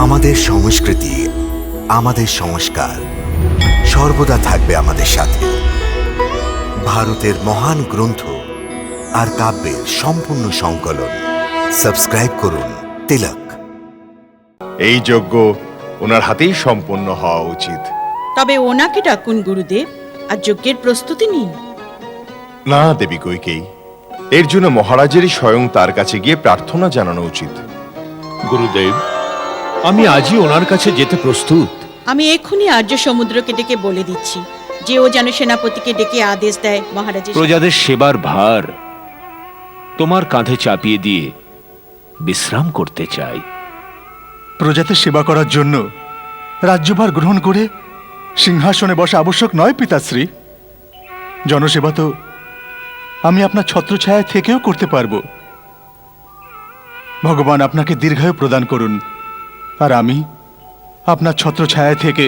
আমাদের সংস্কৃতি, আমাদের সংস্কার সর্বদা থাকবে আমাদের সাথে। ভারতের মহান গ্রন্থ আর কাব্যের সম্পূর্ণ সংকলন। সাবস্ক্রাইব করুন তিলক। এই যজ্ঞ ওনার হাতেই সম্পন্ন হওয়া উচিত। তবে ওনাকে ডাকুন গুরুদেব, আর যজ্ঞের প্রস্তুতি নিন। না দেবী কৈকেয়ী, এর জন্য মহারাজেরই স্বয়ং তার কাছে গিয়ে প্রার্থনা জানানো উচিত। গুরুদেব, আমি আজই ওনার কাছে যেতে প্রস্তুত। আমি এক্ষুনি আর্য সমুদ্রকে ডেকে বলে দিচ্ছি যে ও যেন সেনাপতিকে ডেকে আদেশ দেয় মহারাজের। প্রজাদের সেবার ভার তোমার কাঁধে চাপিয়ে দিয়ে বিশ্রাম করতে চাই। প্রজাদের সেবা করার জন্য রাজ্যভার গ্রহণ করে সিংহাসনে বসা আবশ্যক নয় পিতাশ্রী। জনসেবা তো আমি আপনার ছত্রছায়া থেকেও করতে পারবো। ভগবান আপনাকে দীর্ঘায়ু প্রদান করুন, আর আমি আপনার ছত্রছায়া থেকে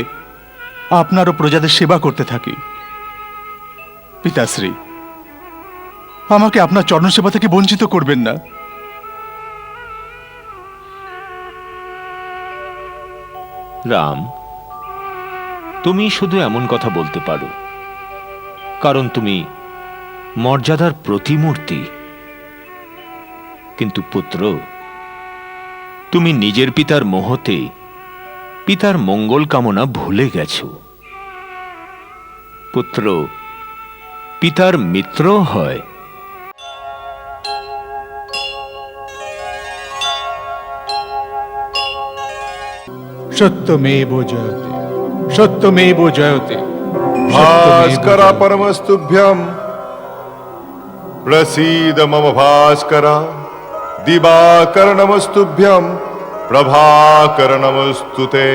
আপনার ও প্রজাদের সেবা করতে থাকি। পিতাশ্রী, আমাকে আপনার চরণ সেবা থেকে বঞ্চিত করবেন না। রাম, তুমি শুধু এমন কথা বলতে পারো কারণ তুমি মর্যাদার প্রতিমূর্তি। কিন্তু পুত্র, তুমি নিজের পিতার মোহতে পিতার মঙ্গল কামনা ভুলে গেছ। পুত্র পিতার মিত্র হয়। সত্যমেব জয়তে, সত্যমেব জয়তে। ভাস্করা পরমস্তুভ্যম প্রসীদ মম ভাস্করা। দিবাকর নমস্তুভ্যম প্রভাকর নমস্তুতে।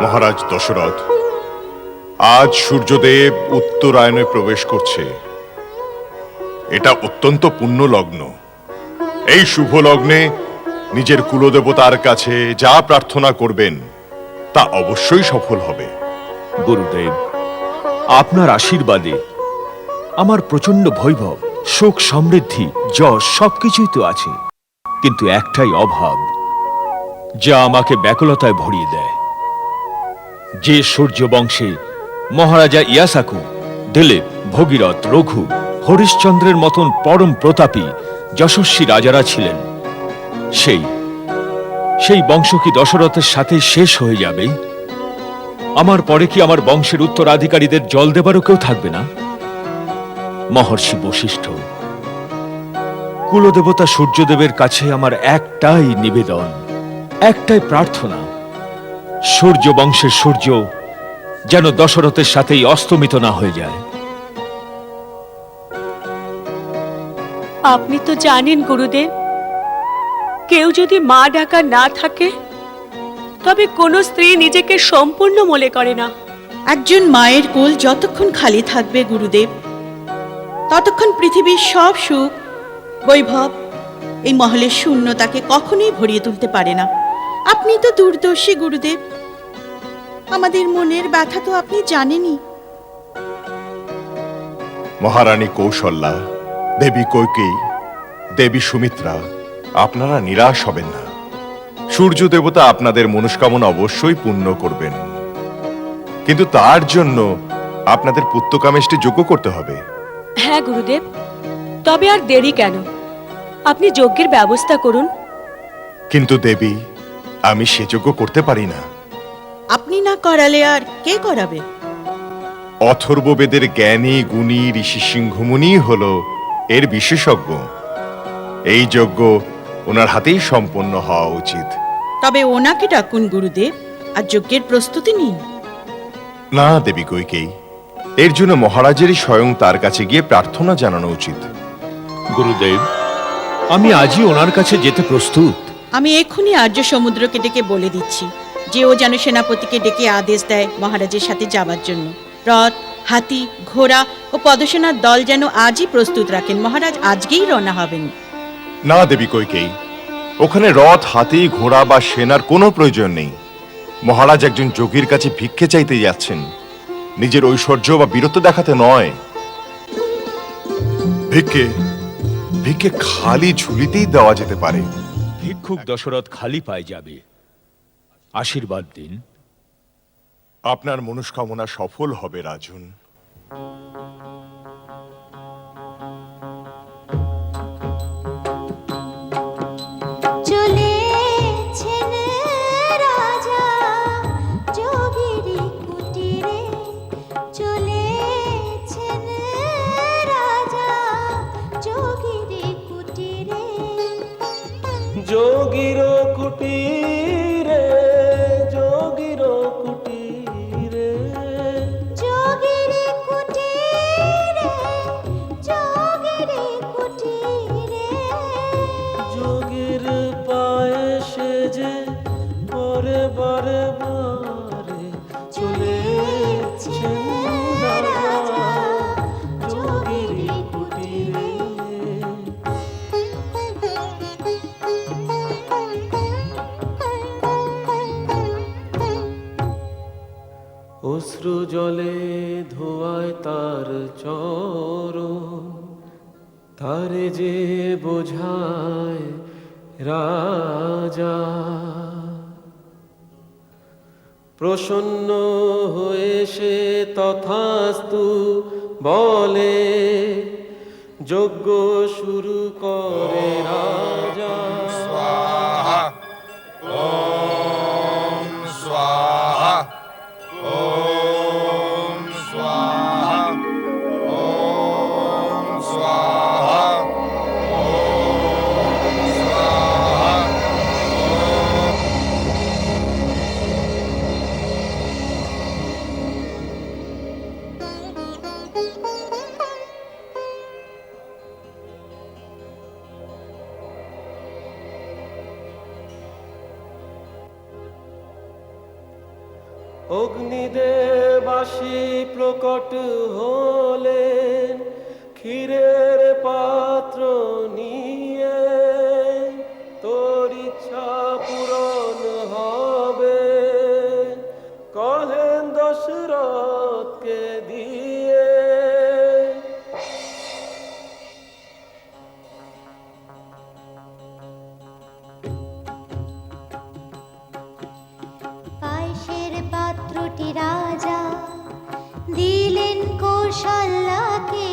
মহারাজ দশরথ, আজ সূর্যদেব উত্তরায়ণে প্রবেশ করছে। এটা অত্যন্ত পুণ্য লগ্ন। এই শুভ লগ্নে নিজের কুলদেবতার কাছে যা প্রার্থনা করবেন তা অবশ্যই সফল হবে। গুরুদেব, আপনার আশীর্বাদে আমার প্রচন্ড বৈভব, সুখ, সমৃদ্ধি, যশ সবকিছুই তো আছে, কিন্তু একটাই অভাব যা আমাকে ব্যাকুলতায় ভরিয়ে দেয়। যে সূর্য বংশে মহারাজা ইয়াসাকু, দিলীপ, ভগীরথ, রঘু, হরিশ্চন্দ্রের মতন পরম প্রতাপী যশস্বী রাজারা ছিলেন, সেই বংশ কি দশরথের সাথে শেষ হয়ে যাবে? আমার পরে কি আমার বংশের উত্তরাধিকারীদের জল দেবারও কেউ থাকবে না? মহর্ষি বশিষ্ঠ, কুলদেবতা সূর্যদেবের কাছে আমার একটাই নিবেদন, একটাই প্রার্থনা, সূর্য বংশের সূর্য যেন দশরথের সাথেই অস্তমিত না হয়ে যায়। আপনি তো জানেন গুরুদেব, কেউ যদি মা ডাকা না থাকে তবে কোনো স্ত্রী নিজেকে সম্পূর্ণ মনে করে না। একজন মায়ের কোল যতক্ষণ খালি থাকবে গুরুদেব, ততক্ষণ পৃথিবীর সব সুখ, বৈভব এই মহলের শূন্যতাকে কখনোই ভরিয়ে তুলতে পারে না। আপনি তো দূরদর্শী গুরুদেব, আমাদের মনের ব্যথা তো আপনি জানেনই। মহারানী কৌশল্যা, দেবী কৈকেয়ী, দেবী সুমিত্রা, আপনারা নিরাশ হবেন না। সূর্য দেবতা আপনাদের মনস্কামনা অবশ্যই পূর্ণ করবেন, কিন্তু তার জন্য আপনাদের পুত্রকামেষ্টি যোগ্য করতে হবে। হ্যাঁ গুরুদেব, তবে আর দেরি কেন? আপনি যজ্ঞের ব্যবস্থা করুন। কিন্তু দেবী, আমি সে যোগ্য করতে পারি না। আপনি না করালে আর কে করাবে? অথর্ববেদের জ্ঞানী গুণী ঋষি সিংহমুনি হল এর বিশেষজ্ঞ। এই যজ্ঞ ওনার হাতেই সম্পন্ন হওয়া উচিত। তবে ওনাকে ডাকুন গুরুদেব, আর যজ্ঞের প্রস্তুতি নিন। না দেবী কৈকেয়ী, এর জন্য মহারাজেরই স্বয়ং তার কাছে গিয়ে প্রার্থনা জানানো উচিত। গুরুদেব, আমি আজই ওনার কাছে যেতে প্রস্তুত। আমি এক্ষুনি আর্য সমুদ্রকে ডেকে বলে দিচ্ছি যে ও যেন সেনাপতিকে ডেকে আদেশ দেয় মহারাজের সাথে যাবার জন্য। রথ, হাতি, ঘোড়া ও পদসেনার দল যেন আজই প্রস্তুত রাখেন। মহারাজ আজকেই রওনা হবেন। না দেবী কৈকেয়ী, ওখানে রথ, হাতি, ঘোড়া বা সেনার কোনো প্রয়োজন নেই। মহারাজ একজন যোগীর কাছে ভিক্ষে চাইতে যাচ্ছেন, নিজের ঐশ্বর্য বা বীরত্ব দেখাতে নয়। ভিক্ষে ভিক্ষে খালি ঝুলিতেই দেওয়া যেতে পারে। ভিক্ষুক দশরথ খালি পায়ে যাবে, আশীর্বাদ দিন। আপনার মনস্কামনা সফল হবে রাজন। চলেছেন রাজা যোগীর কুটিরে, চলেছেন রাজা যোগীর কুটিরে। যোগীর কুটিরে, যোগীর কুটিরে, যোগীর কুটিরে, যোগীর কুটিরে। যোগীর পায়ে সেজে পরে বারে বারে চলেছেন রাজা যোগীর কুটিরে। অশ্রু জলে ধোয়ায় তার চরণ, তারে যে বোঝায় রাজা। প্রসন্ন হয়ে সে তথাস্তু বলে, যজ্ঞ শুরু করে রাজা। অগ্নিদেবাসী প্রকট হলেন ক্ষীরের পাত্র নিয়ে, তোর ইচ্ছা পূরণ হবে কহেন দশরথকে দিয়ে। পায়েসের পাত্রটি রাজা দিলেন কৌশল্যাকে,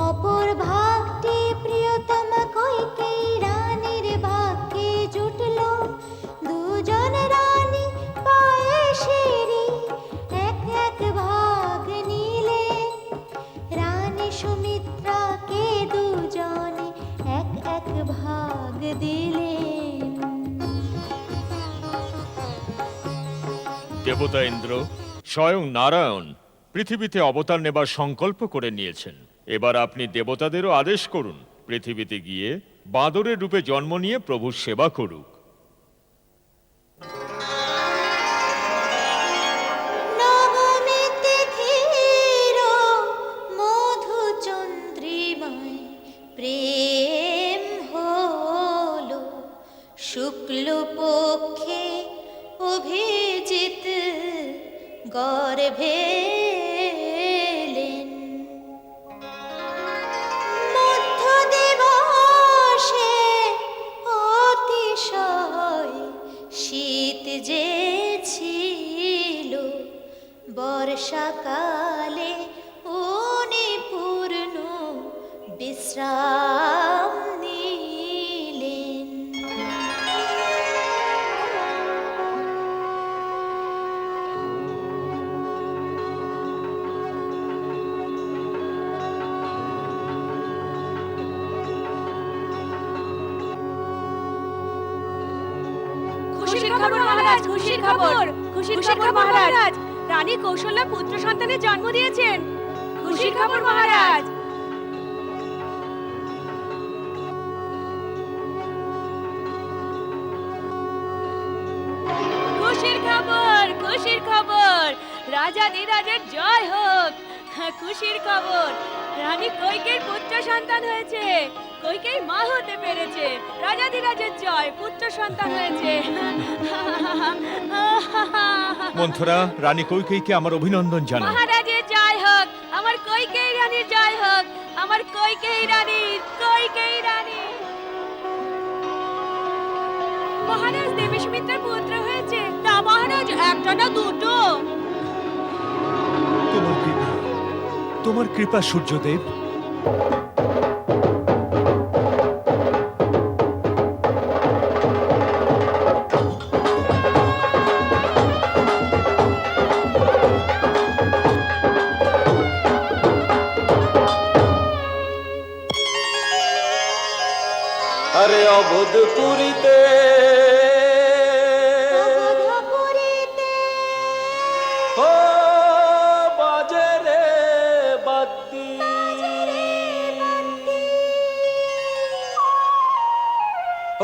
অপর ভাগটি প্রিয়তমা কইকেয়ী রানীর ভাগ্যে জুটল। দুজন রানী পায়েসেরই এক এক ভাগ নিলেন, রানী সুমিত্রাকে দুজনে এক এক ভাগ দিলেন। দেবতা ইন্দ্র স্বয়ং নারায়ণ পৃথিবীতে অবতার নেবার সংকল্প করে নিয়েছেন। এবার আপনি দেবতাদেরও আদেশ করুন, পৃথিবীতে গিয়ে বাঁদরের রূপে জন্ম নিয়ে প্রভুর সেবা করুক। নবমী তিথির মধুচন্দ্রিমায় প্রেম হলো, শুক্ল পক্ষে অভিজিৎ গর্ভে এলেন। মধ্য দিবসে অতিশয় শীত যে ছিল, বর্ষাকালে উনি পূর্ণ বিশ্রাম নিলেন। খুশির খবর মহারাজ, খুশির খবর, খুশির খবর মহারাজ। রানী কৌশল্যা পুত্র সন্তানের জন্ম দিয়েছেন। খুশির খবর মহারাজ। খুশির খবর, খুশির খবর, রাজাধিরাজের জয় হোক। খুশির খবর, রানী কইকেয়ীর পুত্র সন্তান হয়েছে, কইকেয়ী মা হতে পেরেছে। রাজাধিরাজের জয়, পুত্র সন্তান হয়েছে। মন্থরা, রানী কৈকেয়ীকে আমার অভিনন্দন জানাও। মহারাজের জয় হোক, আমার কইকেয়ী রানীর জয় হোক, আমার কইকেয়ী রানী, কইকেয়ী রানী। মহারাজ দেবী সুমিত্রার পুত্র হয়েছে। না মহারাজ, একটা না দুটো। তোমার কৃপা সূর্যদেব। আরে অবধপুরীতে অবধপুরীতে ও বাজে রে বাদ্দি,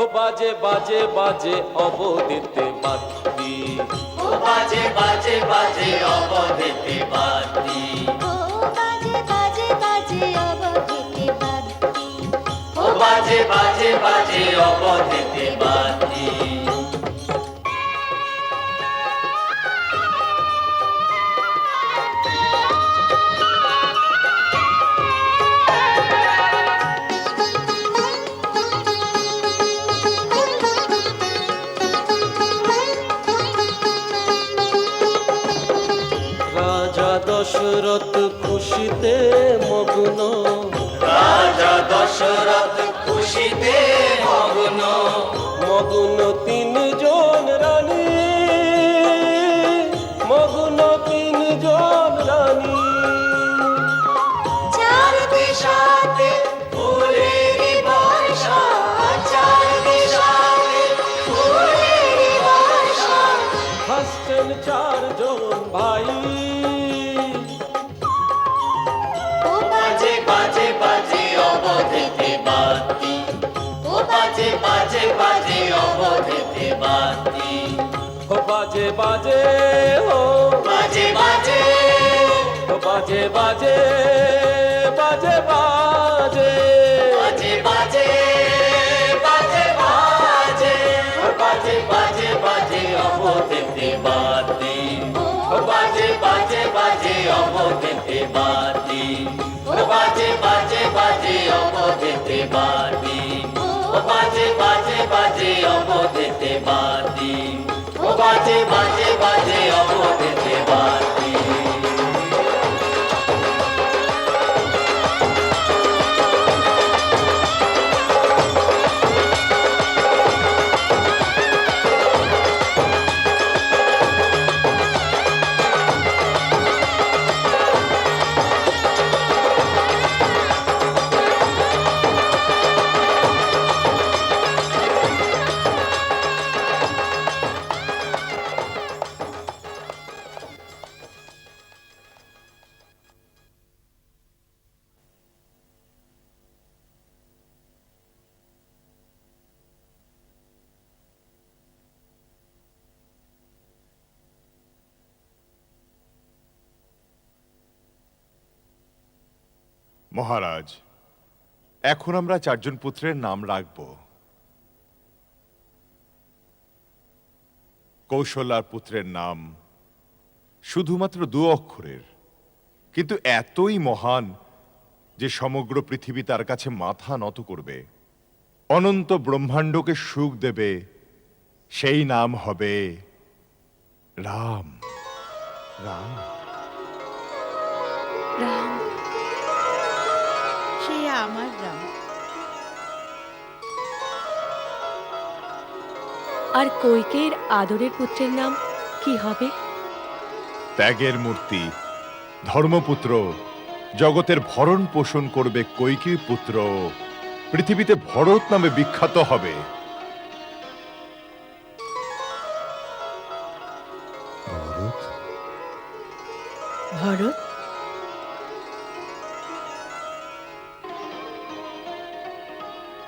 ও বাজে বাজে বাজে অবধিতে বাদ্দি, ও বাজে বাজে বাজে অবধিতে বাদ্দি, ও বাজে বাজে বাজে অবধিতে বাদ্দি, ও বাজে বাজে বাজে অবধিতে বাদ্দি। রাজা দশরথ খুশিতে মগ্ন, রাজা দশরথ খুশিতে মগ্ন, মগ্ন তিনজন রানী, মগ্ন তিনজন রানী। চার দিশাতে ফুলেরই বর্ষা, চার দিশাতে ফুলেরই বর্ষা। হাসছেন চারজন ভাই, ও বাজে বাজে বাজে অবধিতে বাদ্দি, ও বাজে বাজে বাজে অবধিতে বাদ্দি, ও বাজে বাজে ও বাজে বাজে ও বাজে বাজে বাজে বাজে বাজে বাজে বাজে বাজে, ও বাজে বাজে বাজে অবধিতে বাদ্দি, ও বাজে বাজে বাজে অবধিতে বাদ্দি, ও বাজে বাজে বাজে অবধিতে বাদ্দি, ও বাজে বাজে বাজে অবধিতে বাদ্দি, ও বাজে বাজে বাজে অবধিতে বাদ্দি। মহারাজ, এখন আমরা চারজন পুত্রের নাম রাখব। কৌশলার পুত্রের নাম শুধুমাত্র 2 অক্ষরের, কিন্তু এতই মহান যে সমগ্র পৃথিবী তার কাছে মাথা নত করবে, অনন্ত ব্রহ্মাণ্ডকে সুখ দেবে। সেই নাম হবে রাম। রাম। রাম। সে আমার রাম। আর কইকেয়ীর আদরের পুত্রের নাম কি হবে? ত্যাগের মূর্তি, ধর্মপুত্র, জগতের ভরণ পোষণ করবে কৈকেয়ী পুত্র, পৃথিবীতে ভরত নামে বিখ্যাত হবে। ভরত?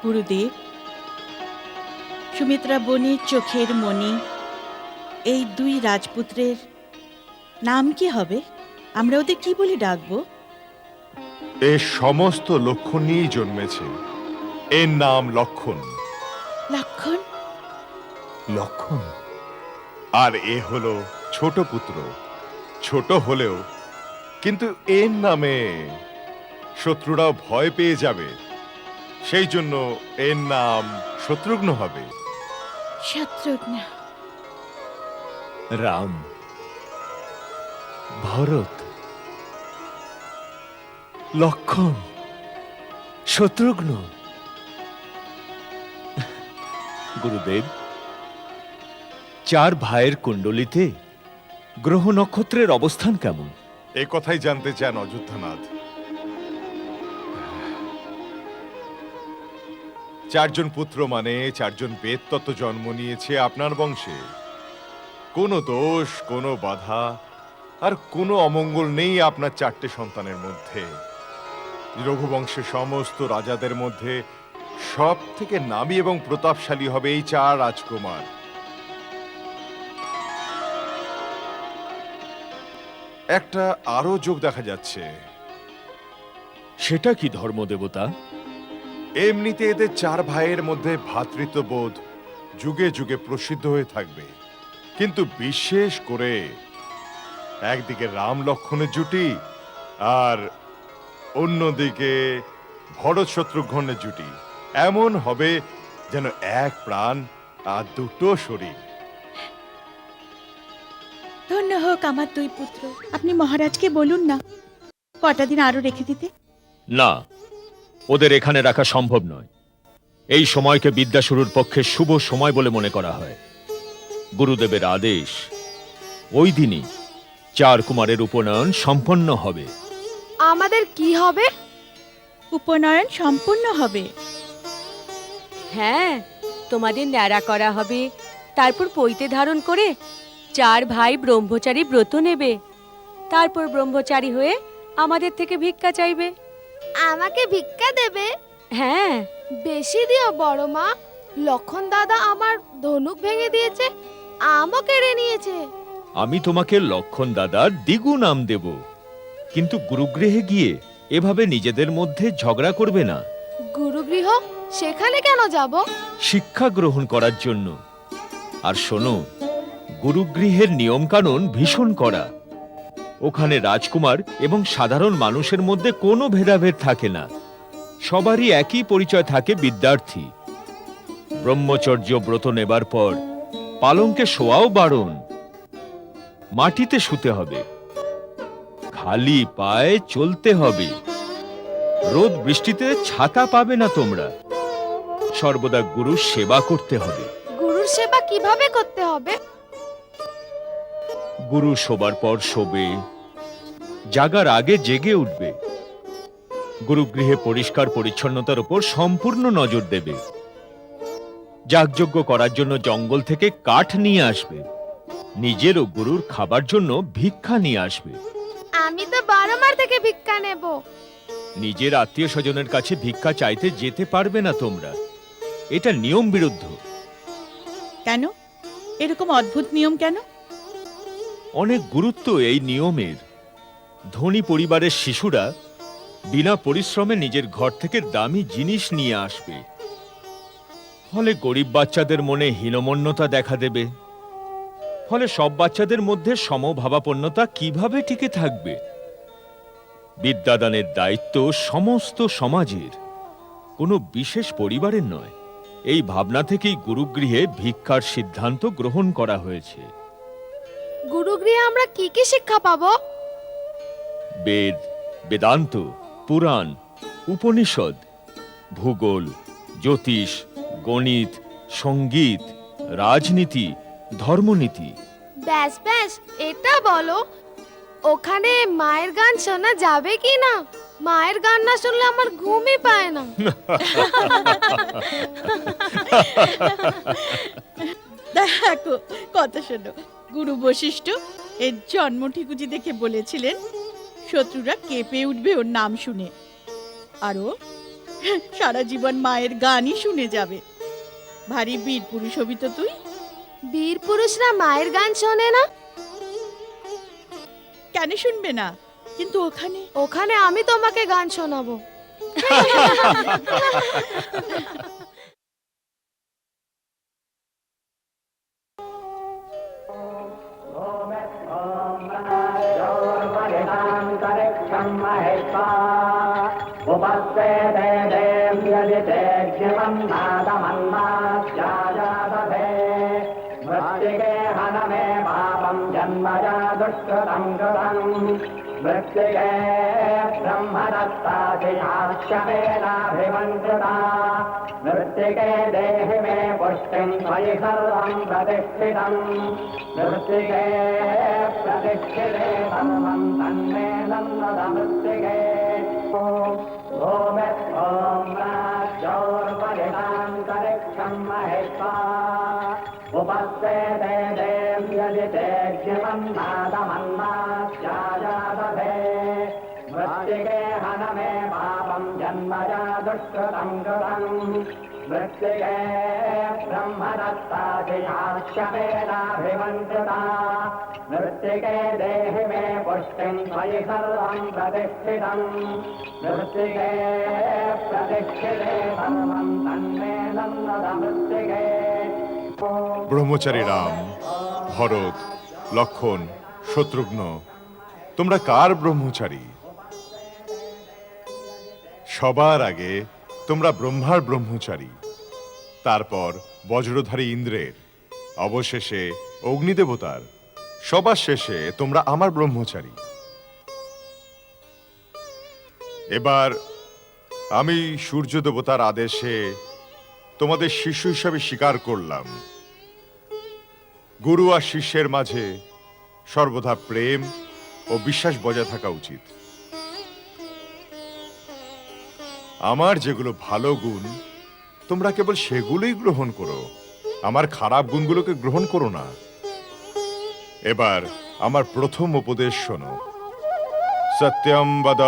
গুরুদেব, সুমিত্রা বণির চোখের মণি, এই 2 রাজপুত্রের নাম কি হবে? আমরা ওদের কি বলে ডাকবো? এ সমস্ত লক্ষণ নিয়েই জন্মেছে। এর নাম লক্ষণ। লক্ষণ? লক্ষণ? আর এ হলো ছোট পুত্র, ছোট হলেও কিন্তু এর নামে শত্রুরাও ভয় পেয়ে যাবে। সেই জন্য এর নাম শত্রুঘ্ন হবে। শত্রুঘ্ন। রাম, ভরত, লক্ষণ, শত্রুঘ্ন। গুরুদেব, 4 ভাইয়ের কুণ্ডলিতে গ্রহ নক্ষত্রের অবস্থান কেমন? এ কথাই জানতে চান অযোধ্যানাথ। 4 জন পুত্র মানে 4 জন বেদতত্ত্ব জন্ম নিয়েছে আপনার বংশে। কোনো দোষ, কোনো বাধা আর কোনো অমঙ্গল নেই আপনার 4টে সন্তানের মধ্যে। রঘুবংশের সমস্ত রাজাদের মধ্যে সব থেকে নামী এবং প্রতাপশালী হবে এই 4 রাজকুমার। একটা আরো যোগ দেখা যাচ্ছে। সেটা কি ধর্মদেবতা? এমনিতে এদের 4 ভাইয়ের মধ্যে ভ্রাতৃত্ববোধ যুগে যুগে প্রসিদ্ধ হয়ে থাকবে, কিন্তু বিশেষ করে একদিকে রাম লক্ষ্মণের জুটি আর অন্যদিকে ভরত শত্রুঘ্নের জুটি এমন হবে যেন এক প্রাণ আর দুটো শরীর। ধন্য হোক আমার 2 পুত্র। আপনি মহারাজকে বলুন না কটা দিন আরো রেখে দিতে। না, ওদের এখানে রাখা সম্ভব নয়। এই সময়কে বিদ্যা শুরুর পক্ষে শুভ সময় বলে মনে করা হয়। গুরুদেবের আদেশ, ওই দিনই 4 কুমারের উপনয়ন সম্পন্ন হবে। আমাদের কি হবে? উপনয়ন সম্পূর্ণ হবে। হ্যাঁ, তোমাদের ন্যাড়া করা হবে, তারপর পৈতে ধারণ করে 4 ভাই ব্রহ্মচারী ব্রত নেবে, তারপর ব্রহ্মচারী হয়ে আমাদের থেকে ভিক্ষা চাইবে। আমাকে ভিক্ষা দেবে? হ্যাঁ। বেশি দিও বড় মা। লক্ষণ দাদা আমার ধনুক ভেঙে দিয়েছে, আমও কেড়ে নিয়েছে। আমি তোমাকে লক্ষণ দাদার দ্বিগুণ নাম দেব, কিন্তু গুরুগৃহে গিয়ে এভাবে নিজেদের মধ্যে ঝগড়া করবে না। গুরুগৃহ? সেখানে কেন যাব? শিক্ষা গ্রহণ করার জন্য। আর শোনো, গুরুগৃহের নিয়মকানুন ভীষণ কড়া। ওখানে রাজকুমার এবং সাধারণ মানুষের মধ্যে কোনো ভেদাভেদ থাকে না। সবারই একই পরিচয় থাকে, বিদ্যার্থী। ব্রহ্মচর্য ব্রত নেবার পর পালঙ্কে শোয়াও বারণ। মাটিতে শুতে হবে, খালি পায়ে চলতে হবে। রোদ বৃষ্টিতে ছাতা পাবে না তোমরা। সর্বদা গুরুর সেবা করতে হবে। গুরুর সেবা কিভাবে করতে হবে? গুরু শোবার পর শোবে, জাগার আগে জেগে উঠবে। গুরুগৃহে পরিষ্কার পরিচ্ছন্নতার উপর সম্পূর্ণ নজর দেবে। যাগযজ্ঞ করার জন্য জঙ্গল থেকে কাঠ নিয়ে আসবে। নিজের ও গুরুর খাবার জন্য ভিক্ষা নিয়ে আসবে। আমি তো বারমার থেকে ভিক্ষা নেব। নিজের আত্মীয় স্বজনের কাছে ভিক্ষা চাইতে যেতে পারবে না তোমরা। এটা নিয়ম বিরুদ্ধ। কেন? এরকম অদ্ভুত নিয়ম কেন? অনেক গুরুত্ব এই নিয়মের। ধনী পরিবারের শিশুরা বিনা পরিশ্রমে নিজের ঘর থেকে দামি জিনিস নিয়ে আসবে। ফলে গরিব বাচ্চাদের মনে হীনমন্যতা দেখা দেবে। ফলে সব বাচ্চাদের মধ্যে সমভাবাপন্নতা কিভাবে টিকে থাকবে? বিদ্যাদানের দায়িত্ব সমস্ত সমাজের, কোনো বিশেষ পরিবারের নয়। এই ভাবনা থেকেই গুরুগৃহে ভিক্ষার সিদ্ধান্ত গ্রহণ করা হয়েছে। গুরুগৃহে আমরা কি কি শিক্ষা পাবো? বেদ, বেদান্ত, পুরাণ, উপনিষদ, ভূগোল, জ্যোতিষ, গণিত, সঙ্গীত, রাজনীতি, ধর্মনীতি। ব্যাস ব্যাস, এটা বলো ওখানে মায়ের গান শোনা যাবে কি না? মায়ের গান না শুনলে আমার ঘুমই পায় না। দেখো, কথা শোনো। গুরু বশিষ্ঠ এর জন্ম ঠিকুজি দেখে বলেছিলেন শত্রুরা কেঁপে উঠবে ওর নাম শুনে। আরো সারা জীবন মায়ের গানই শুনে যাবে। ভারী বীর পুরুষ হবি তো তুই। বীর পুরুষরা মায়ের গান শোনে না? কেন শুনবে না? কিন্তু ওখানে আমি তোমাকে গান শোনাবো। उपस्थिते देव्यदितेज्यमन्नादमन्नास्याजादधे मृत्तिके हनमे पापं जन्मजा दुष्कृतं कृतं मृत्तिके ब्रह्मदत्ताधियाश्यमेनाभिमन्त्रिता मृत्तिके देहि मे पुष्टिं त्वयि सर्वं प्रतिष्ठितम् मृत्तिके प्रतिष्ठिते सर्वं तन्मे नन्दमृत्तिके ॐ राज्योर्वरितान्तरिक्षं महित्वा उपस्थिते देव्यदितेज्यमन्नादमन्नास्याजादधे मृत्तिके हनमे पापं जन्मजा दुष्कृतं कृतं मृत्तिके ब्रह्मदत्ताधियाश्यमेनाभिमन्त्रिता मृत्तिके देहि मे पुष्टिं त्वयि सर्वं प्रतिष्ठितम् मृत्तिके प्रतिष्ठिते सर्वं तन्मे नन्दमृत्तिके ব্রহ্মচারী রাম, ভরত, লক্ষণ, শত্রুঘ্ন, তোমরা কার ব্রহ্মচারী? সবার আগে তোমরা ব্রহ্মার ব্রহ্মচারী, তারপর বজ্রধারী ইন্দ্রের, অবশেষে অগ্নিদেবতার, সবার শেষে তোমরা আমার ব্রহ্মচারী। এবার আমি সূর্য দেবতার আদেশে তোমাদের শিষ্য হিসাবে স্বীকার করলাম। গুরু আর শিষ্যের মাঝে সর্বদা প্রেম ও বিশ্বাস বজায় থাকা উচিত। আমার যেগুলো ভালো গুণ তোমরা কেবল সেগুলোই গ্রহণ করো, আমার খারাপ গুণগুলোকে গ্রহণ করো না। এবার আমার প্রথম উপদেশ শোনো। সত্যম বদ,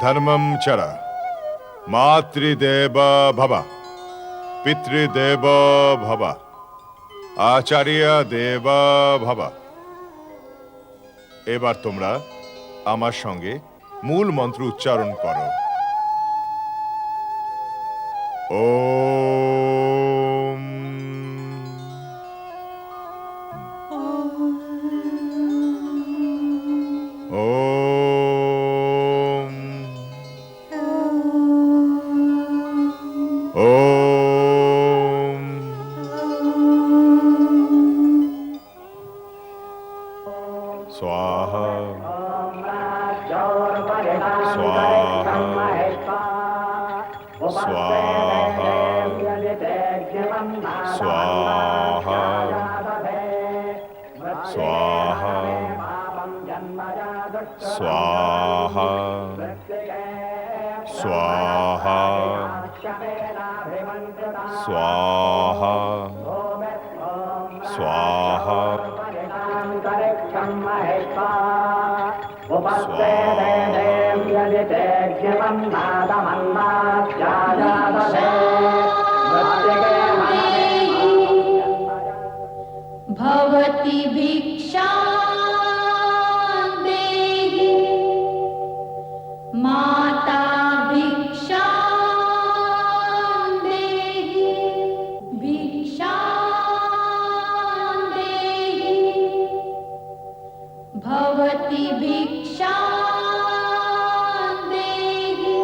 ধর্মম চর, মাতৃদেব ভব, পিতৃদেব ভব, আচার্য দেব ভব। এবার তোমরা আমার সঙ্গে মূল মন্ত্র উচ্চারণ করো। ওম ওম ওম স্বাহা স্বাহা স্বাহা স্বাহা স্বাহা স্বাহা স্বাহা স্বাহা স্বাহা भवति भिक्षां देहि माता भिक्षां देहि भिक्षां देहि भवति भिक्षां देहि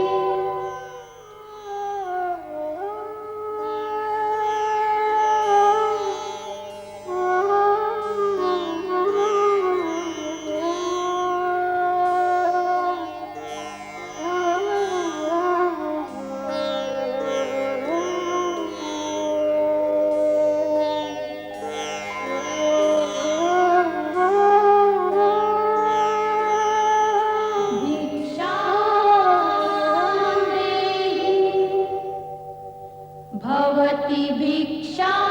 भवति भिक्षां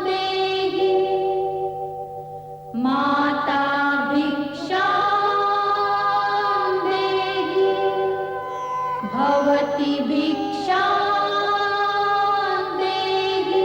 देहि माता भिक्षां देहि भवति भिक्षां देहि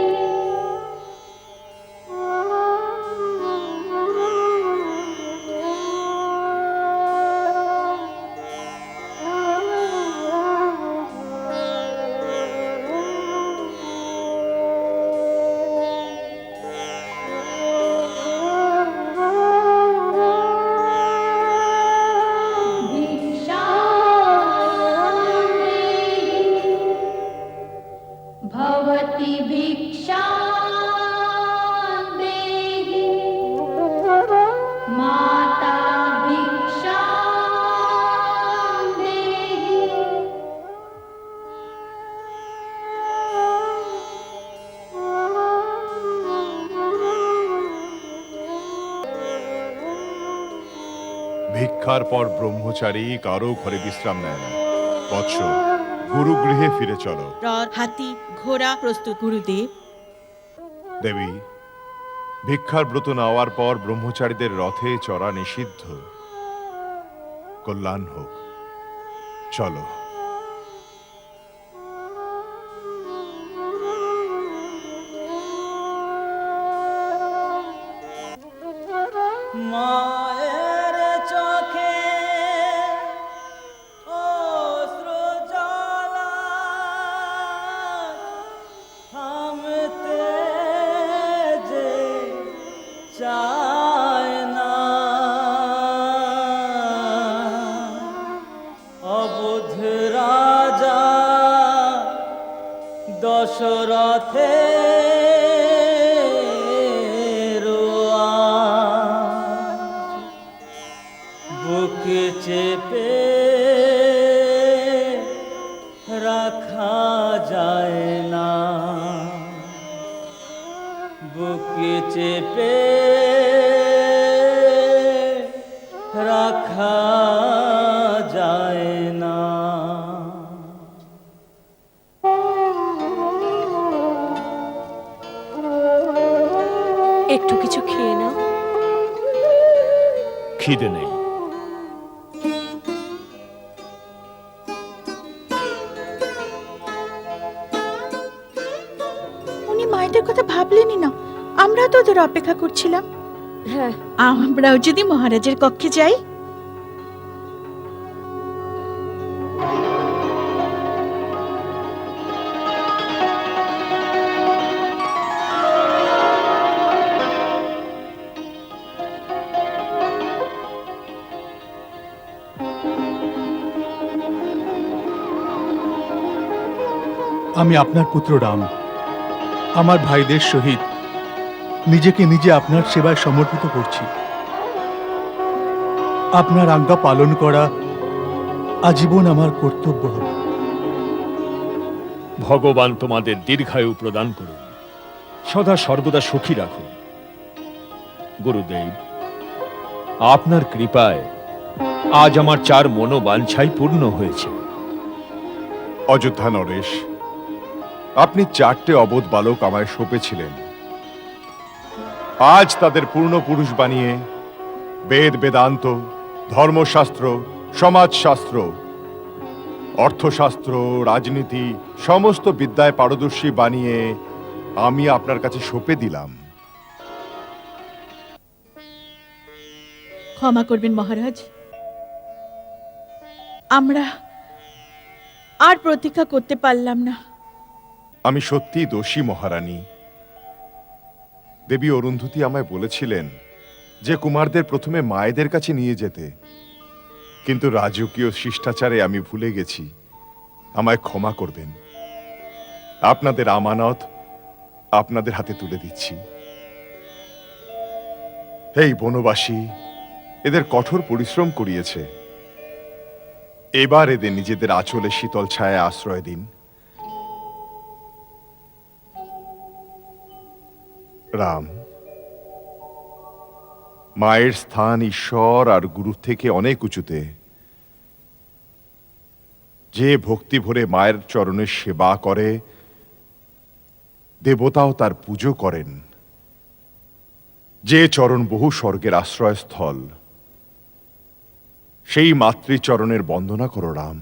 भिक्षां ভিক্ষার পর ব্রহ্মচারী কারো ঘরে বিশ্রাম নেয় না। বৎস, গুরুগৃহে ফিরে চলো। রথ, হাতি, ঘোড়া প্রস্তুত গুরুদেব। দেবী, ভিক্ষার ব্রত নেওয়ার পর ব্রহ্মচারীদের রথে চড়া নিষিদ্ধ। কল্যাণ হোক। চলো। মায়ের চোখে অশ্রু জ্বালা থামতে যে চায় না, অবুধ রাজা দশরথে বুকে চেপে রাখা যায় না, বুকে চেপে রাখা যায় না। একটু কিছু খেয়ে নাও। খিদে নেই। উনি মায়েদের কথা ভাবলেনই না, আমরা তো ওদের অপেক্ষা করছিলাম। হ্যাঁ, আমরাও যদি মহারাজের কক্ষে যাই। আমি আপনার পুত্র রাম, আমার ভাইদের সহিত নিজেকে নিজে আপনার সেবায় সমর্পিত করছি। আপনার আজ্ঞা পালন করা আজীবন আমার কর্তব্য হবে। ভগবান তোমাদের দীর্ঘায়ু প্রদান করুন, সদা সর্বদা সুখী রাখুন। গুরুদেব, আপনার কৃপায় আজ আমার 4 মনোবাঞ্ছাই পূর্ণ হয়েছে। অযোধ্যা নরেশ, আপনি 4টে অবোধ বালক আমায় সঁপেছিলেন। আজ তাদের পূর্ণ পুরুষ বানিয়ে বেদ, বেদান্ত, ধর্মশাস্ত্র, সমাজশাস্ত্র, অর্থশাস্ত্র, রাজনীতি সমস্ত বিদ্যায় পারদর্শী বানিয়ে আমি আপনার কাছে সঁপে দিলাম। ক্ষমা করবেন মহারাজ, আমরা আর প্রতীক্ষা করতে পারলাম না। আমি সত্যিই দোষী মহারানী। দেবী অরুন্ধতী আমায় বলেছিলেন যে কুমারদের প্রথমে মায়েদের কাছে নিয়ে যেতে, কিন্তু রাজকীয় শিষ্টাচারে আমি ভুলে গেছি। আমায় ক্ষমা করবেন। আপনাদের আমানত আপনাদের হাতে তুলে দিচ্ছি। এই বনবাসী এদের কঠোর পরিশ্রম করিয়েছে, এবার এদের নিজেদের আঁচলে শীতল ছায়ায় আশ্রয় দিন। রাম, মায়ের স্থান ঈশ্বর আর গুরুর থেকে অনেক উঁচুতে। যে ভক্তি ভরে মায়ের চরণের সেবা করে, দেবতাও তার পুজো করেন। যে চরণ বহু স্বর্গের আশ্রয়স্থল, সেই মাতৃচরণের বন্দনা করো রাম।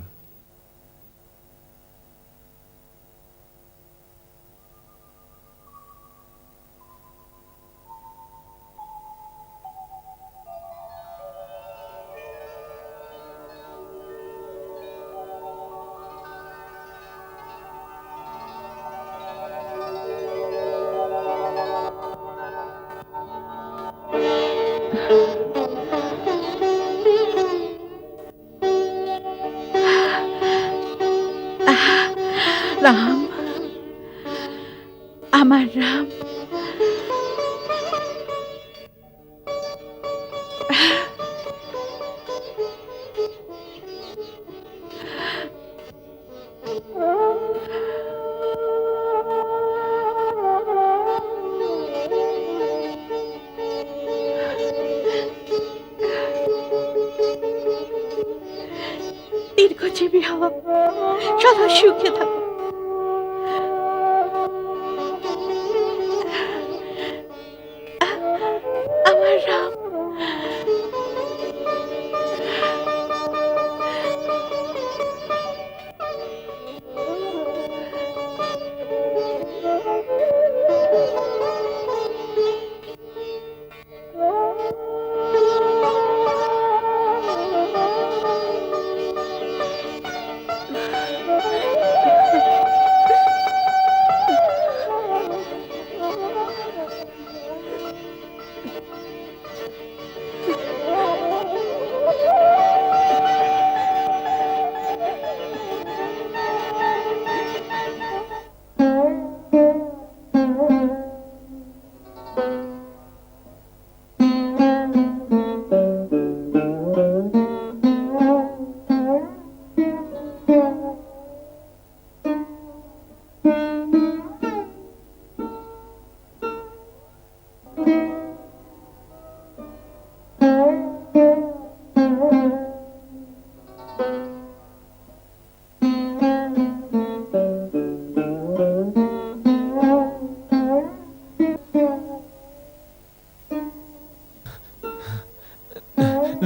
রাম, আমার রাম, সদা সুখে থাকো। আমার রাম।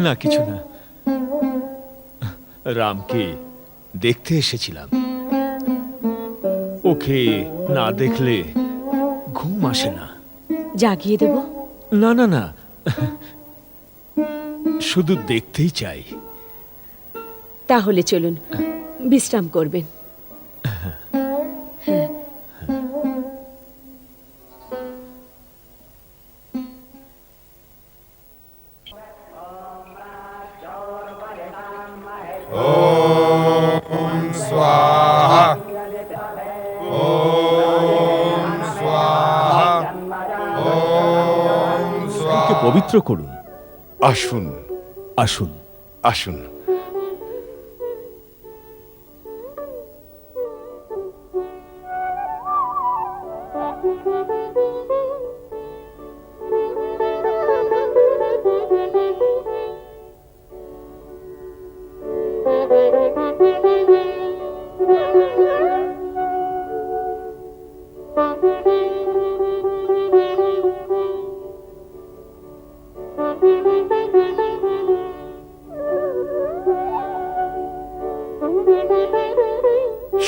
না, কিছু না। রামকে দেখতে এসেছিলাম। ওকে না দেখলে ঘুম আসে না। জাগিয়ে দেব? না না না, শুধু দেখতেই চাই। তাহলে চলুন, বিশ্রাম করবেন। ওকে পবিত্র করুন। আসুন, আসুন। আসুন।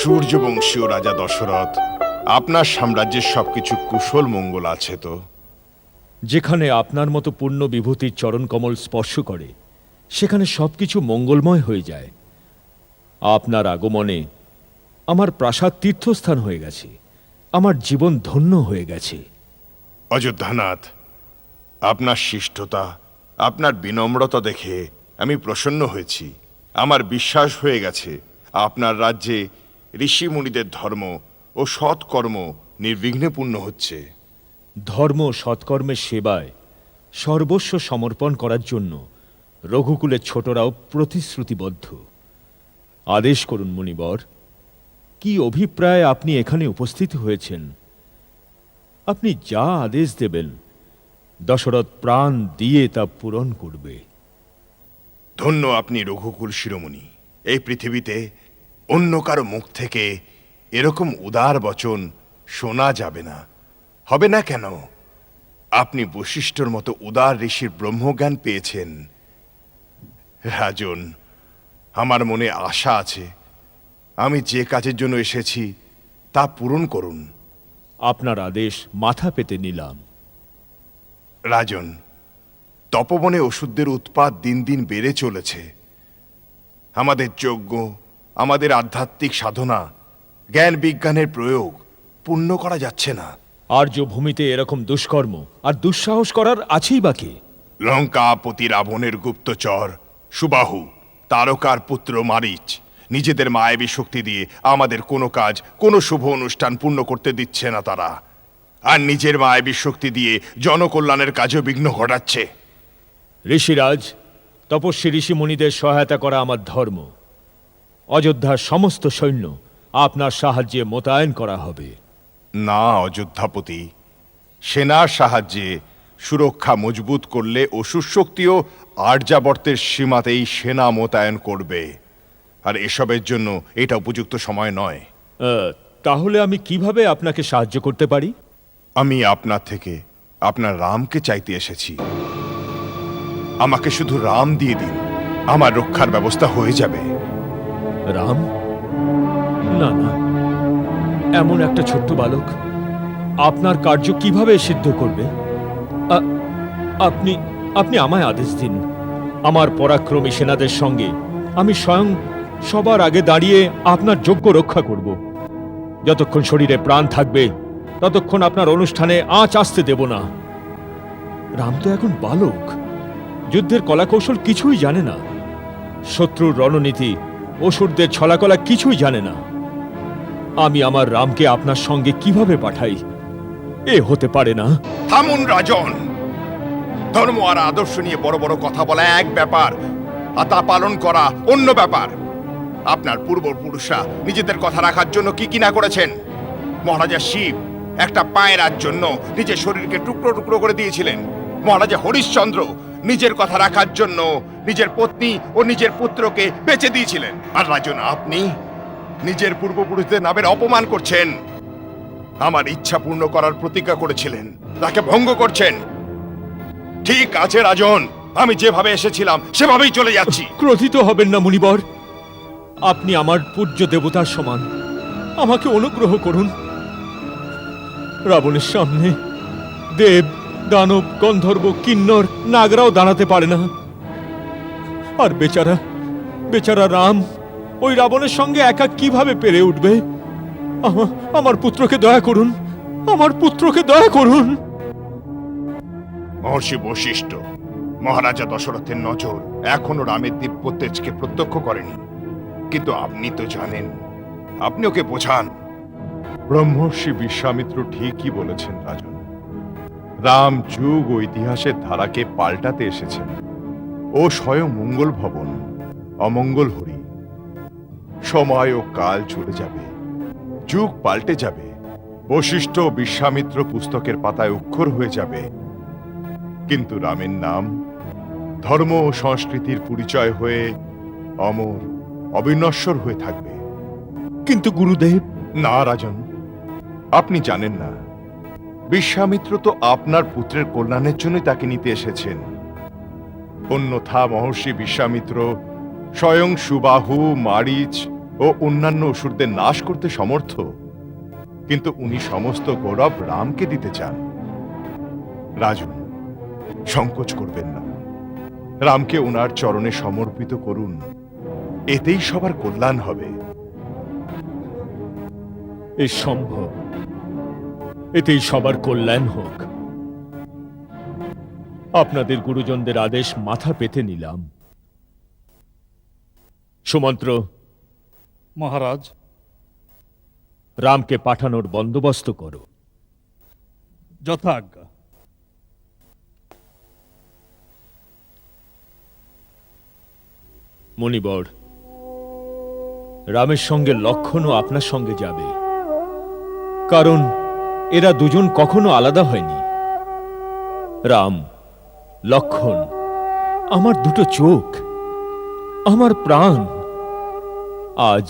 সূর্যবংশীয় রাজা দশরথ, আপনার সাম্রাজ্যের সবকিছু কুশল মঙ্গল আছে তো? যেখানে আপনার মতো পূর্ণ বিভূতির চরণ কমল স্পর্শ করে, সেখানে সবকিছু মঙ্গলময় হয়ে যায়। আপনার আগমনে আমার প্রাসাদ তীর্থস্থান হয়ে গেছে, আমার জীবন ধন্য হয়ে গেছে। অযোধ্যানাথ, আপনার শিষ্টতা, আপনার বিনম্রতা দেখে আমি প্রসন্ন হয়েছি। আমার বিশ্বাস হয়ে গেছে আপনার রাজ্যে ঋষি মুনিদের ধর্ম ও সৎকর্ম নির্বিঘ্নে পূর্ণ হচ্ছে। ধর্ম সৎকর্মের সেবায় সর্বস্ব সমর্পণ করার জন্য রঘুকুলের ছোটরাও প্রতিশ্রুতিবদ্ধ। আদেশ করুন মুনিবর, কি অভিপ্রায় আপনি এখানে উপস্থিত হয়েছেন? আপনি যা আদেশ দেবেন দশরথ প্রাণ দিয়ে তা পূরণ করবে। ধন্য আপনি রঘুকুল শিরোমণি। এই পৃথিবীতে অন্য কারো মুখ থেকে এরকম উদার বচন শোনা যাবে না, হবে না কেন? আপনি বশিষ্ঠর মতো উদার ঋষির ব্রহ্মজ্ঞান পেয়েছেন। রাজন, আমার মনে আশা আছে। আমি যে কাজের জন্য এসেছি তা পূরণ করুন। আপনার আদেশ মাথা পেতে নিলাম। রাজন, তপবনে ওষুধের উৎপাদ দিন দিন বেড়ে চলেছে। আমাদের যজ্ঞ, আমাদের আধ্যাত্মিক সাধনা, জ্ঞান বিজ্ঞানের প্রয়োগ পূর্ণ করা যাচ্ছে না। আর্য ভূমিতে এরকম দুষ্কর্ম আর দুঃসাহস করার আছেই বাকি। লঙ্কাপতি রাবণের গুপ্তচর সুবাহু, তারকার পুত্র মারিচ নিজেদের মায়াবী শক্তি দিয়ে আমাদের কোনো কাজ, কোনো শুভ অনুষ্ঠান পূর্ণ করতে দিচ্ছে না তারা। আর নিজের মায়াবী শক্তি দিয়ে জনকল্যাণের কাজও বিঘ্ন ঘটাচ্ছে। ঋষিরাজ, তপস্বী ঋষিমুনিদের সহায়তা করা আমার ধর্ম। অযোধ্যার সমস্ত সৈন্য আপনার সাহায্যে মোতায়েন করা হবে। না অযোধ্যাপতি, সেনার সাহায্যে সুরক্ষা মজবুত করলে অসুর শক্তিও আর্যাবর্তের সীমাতেই সেনা মোতায়েন করবে। আর এসবের জন্য এটা উপযুক্ত সময় নয়। তাহলে আমি কিভাবে আপনাকে সাহায্য করতে পারি? আমি আপনার থেকে আপনার রামকে চাইতে এসেছি। আমাকে শুধু রাম দিয়ে দিন, আমার রক্ষার ব্যবস্থা হয়ে যাবে। রাম? না না, এমন একটা ছোট্ট বালক আপনার কার্য কিভাবে সিদ্ধ করবে? আপনি আপনি আমায় আদেশ দিন। আমার পরাক্রমী সেনাদের সঙ্গে আমি স্বয়ং সবার আগে দাঁড়িয়ে আপনার যজ্ঞ রক্ষা করব। যতক্ষণ শরীরে প্রাণ থাকবে ততক্ষণ আপনার অনুষ্ঠানে আঁচ আসতে দেব না। রাম তো এখন বালক, যুদ্ধের কলাকৌশল কিছুই জানে না, শত্রুর রণনীতি, অসুরদের ছলাকলা কিছুই জানে না। আমি আমার রামকে আপনার সঙ্গে কিভাবে পাঠাই? এ হতে পারে না। থামুন রাজন। ধর্ম আর আদর্শ নিয়ে বড় বড় কথা বলা এক ব্যাপার, আর তা পালন করা অন্য ব্যাপার। আপনার পূর্বপুরুষরা নিজেদের কথা রাখার জন্য কি কি না করেছেন। মহারাজা শিব একটা পায়রার জন্য নিজের শরীরকে টুকরো টুকরো করে দিয়েছিলেন। মহারাজা হরিশ্চন্দ্র নিজের কথা রাখার জন্য নিজের পত্নী ও নিজের পুত্রকে বেঁচে দিয়েছিলেন। আর রাজন, আপনি নিজের পূর্বপুরুষদের নামের অপমান করছেন। আমার ইচ্ছা পূর্ণ করার প্রতিজ্ঞা করেছিলেন, তাকে ভঙ্গ করছেন। ঠিক আছে রাজন, আমি যেভাবে এসেছিলাম সেভাবেই চলে যাচ্ছি। ক্রোধিত হবেন না মুনিবর, আপনি আমার পূজ্য দেবতার সমান, আমাকে অনুগ্রহ করুন। রাবণের সামনে দেব, দানব, গন্ধর্ব, কিন্নর, নাগরাও দাঁড়াতে পারে না। আর বেচারা রাম ওই রাবণের সঙ্গে একা কিভাবে পেরে উঠবে? আমার পুত্রকে দয়া করুন, আমার পুত্রকে দয়া করুন। মহর্ষি বশিষ্ঠ, মহারাজা দশরথের নজর এখনো রামের দিব্য তেজকে প্রত্যক্ষ করেনি, কিন্তু আপনি তো জানেন। আপনি ওকে বোঝান। ব্রহ্মর্ষি বিশ্বামিত্র ঠিকই বলেছেন রাজন। রাম যুগ ও ইতিহাসের ধারাকে পাল্টাতে এসেছেন। ও স্বয়ং মঙ্গল ভবন, অমঙ্গল হরি। সময় ও কাল চলে যাবে, যুগ পাল্টে যাবে, বশিষ্ঠ ও বিশ্বামিত্র পুস্তকের পাতায় অক্ষর হয়ে যাবে, কিন্তু রামের নাম ধর্ম ও সংস্কৃতির পরিচয় হয়ে অমর, অবিনশ্বর হয়ে থাকবে। কিন্তু গুরুদেব। না রাজন, আপনি জানেন না, বিশ্বামিত্র তো আপনার পুত্রের কল্যাণের জন্যই তাকে নিতে এসেছেন। অন্যথা মহর্ষি বিশ্বামিত্র স্বয়ং সুবাহু, মারিচ ও অন্যান্য অসুরদের নাশ করতে সমর্থ, কিন্তু উনি সমস্ত গৌরব রামকে দিতে চান। রাজন, সংকোচ করবেন না, রামকে ওনার চরণে সমর্পিত করুন, এতেই সবার কল্যাণ হবে। এ সম্ভব, এতেই সবার কল্যাণ হোক। আপনাদের গুরুজনদের আদেশ মাথা পেতে নিলাম। সুমন্ত্র, মহারাজ। রামকে পাঠানোর বন্দোবস্ত করো। যথাজ্ঞা। মণিবর, রামের সঙ্গে লক্ষণও আপনার সঙ্গে যাবে, কারণ এরা দুজন কখনো আলাদা হয়নি। রাম, লক্ষণ আমার দুটো চোখ, আমার প্রাণ। আজ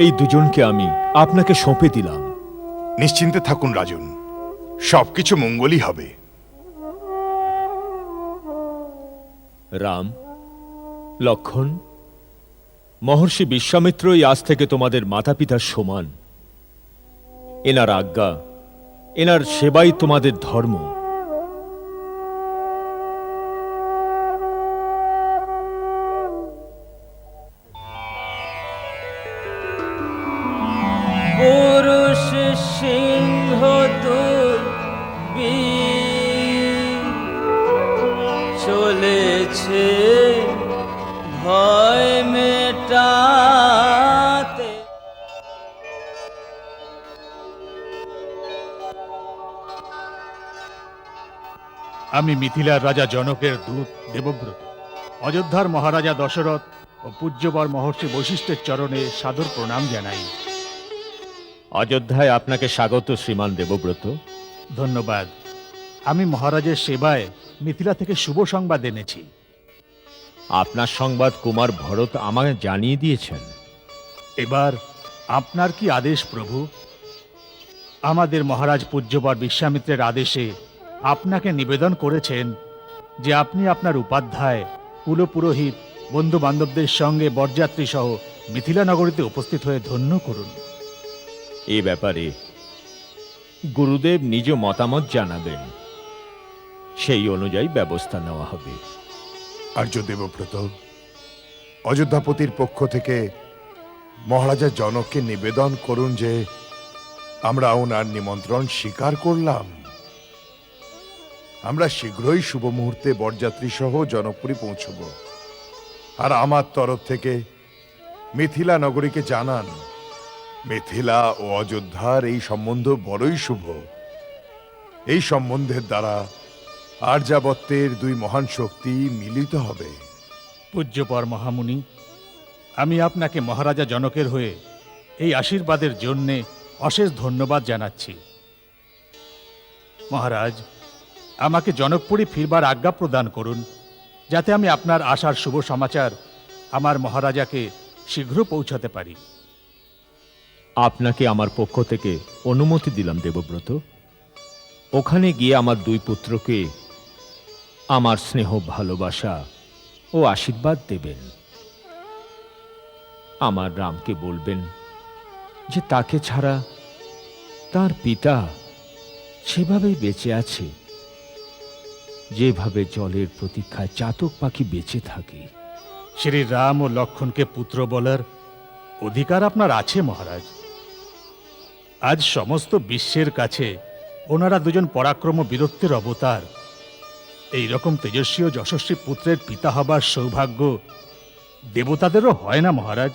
এই দুজনকে আমি আপনাকে সঁপে দিলাম। নিশ্চিন্তে থাকুন রাজন, সবকিছু মঙ্গলই হবে। রাম, লক্ষণ, মহর্ষি বিশ্বামিত্রই আজ থেকে তোমাদের মাতা পিতার সমান। এনার আজ্ঞা, এনার সেবাই তোমাদের ধর্ম। পুরুষ সিংহ তুই চলেছে ভয় মেটাতে। আমি মিথিলার রাজা জনকের দূত দেবব্রত, অযোধ্যার মহারাজা দশরথ ও পূজ্যবর মহর্ষি বশিষ্ঠের চরণে সাদর প্রণাম জানাই। অযোধ্যায় আপনাকে স্বাগত শ্রীমান দেবব্রত। ধন্যবাদ। আমি মহারাজের সেবায় মিথিলা থেকে শুভ সংবাদ এনেছি। আপনার সংবাদ কুমার ভরত আমাকে জানিয়ে দিয়েছেন। এবার আপনার কি আদেশ প্রভু? আমাদের মহারাজ পূজ্যবর বিশ্বামিত্রের আদেশে আপনাকে নিবেদন করেছেন যে আপনি আপনার উপাধ্যায়, কুলপুরোহিত, বন্ধু বান্ধবদের সঙ্গে বরযাত্রী সহ মিথিলা নগরীতে উপস্থিত হয়ে ধন্য করুন। এ ব্যাপারে গুরুদেব নিজ মতামত জানাবেন, সেই অনুযায়ী ব্যবস্থা নেওয়া হবে। আর্য দেবব্রত, অযোধ্যাপতির পক্ষ থেকে মহারাজা জনককে নিবেদন করুন যে আমরা ওনার নিমন্ত্রণ স্বীকার করলাম। আমরা শীঘ্রই শুভ মুহূর্তে বরযাত্রী সহ জনকপুরী পৌঁছব। আর আমার তরফ থেকে মিথিলা নগরীকে জানান, মিথিলা ও অযোধ্যার এই সম্বন্ধ বড়ই শুভ। এই সম্বন্ধের দ্বারা আর্যাবত্যের দুই মহান শক্তি মিলিত হবে। পূজ্যপর মহামুনি, আমি আপনাকে মহারাজা জনকের হয়ে এই আশীর্বাদের জন্যে অশেষ ধন্যবাদ জানাচ্ছি। মহারাজ, আমাকে জনকপুরী ফিরবার আজ্ঞা প্রদান করুন, যাতে আমি আপনার আসার শুভ সমাচার আমার মহারাজাকে শীঘ্র পৌঁছাতে পারি। আপনাকে আমার পক্ষ থেকে অনুমতি দিলাম দেবব্রত। ওখানে গিয়ে আমার দুই পুত্রকে আমার স্নেহ, ভালোবাসা ও আশীর্বাদ দেবেন। আমার রামকে বলবেন যে তাকে ছাড়া তার পিতা সেভাবেই বেঁচে আছে, যেভাবে জলের প্রতীক্ষায় চাতক পাখি বেঁচে থাকে। শ্রী রাম ও লক্ষণকে পুত্র বলার অধিকার আপনার আছে মহারাজ। আজ সমস্ত বিশ্বের কাছে ওনারা দুজন পরাক্রম বীরত্বের অবতার। এই রকম তেজস্বী ও যশস্বী পুত্রের পিতা হবার সৌভাগ্য দেবতাদেরও হয় না মহারাজ।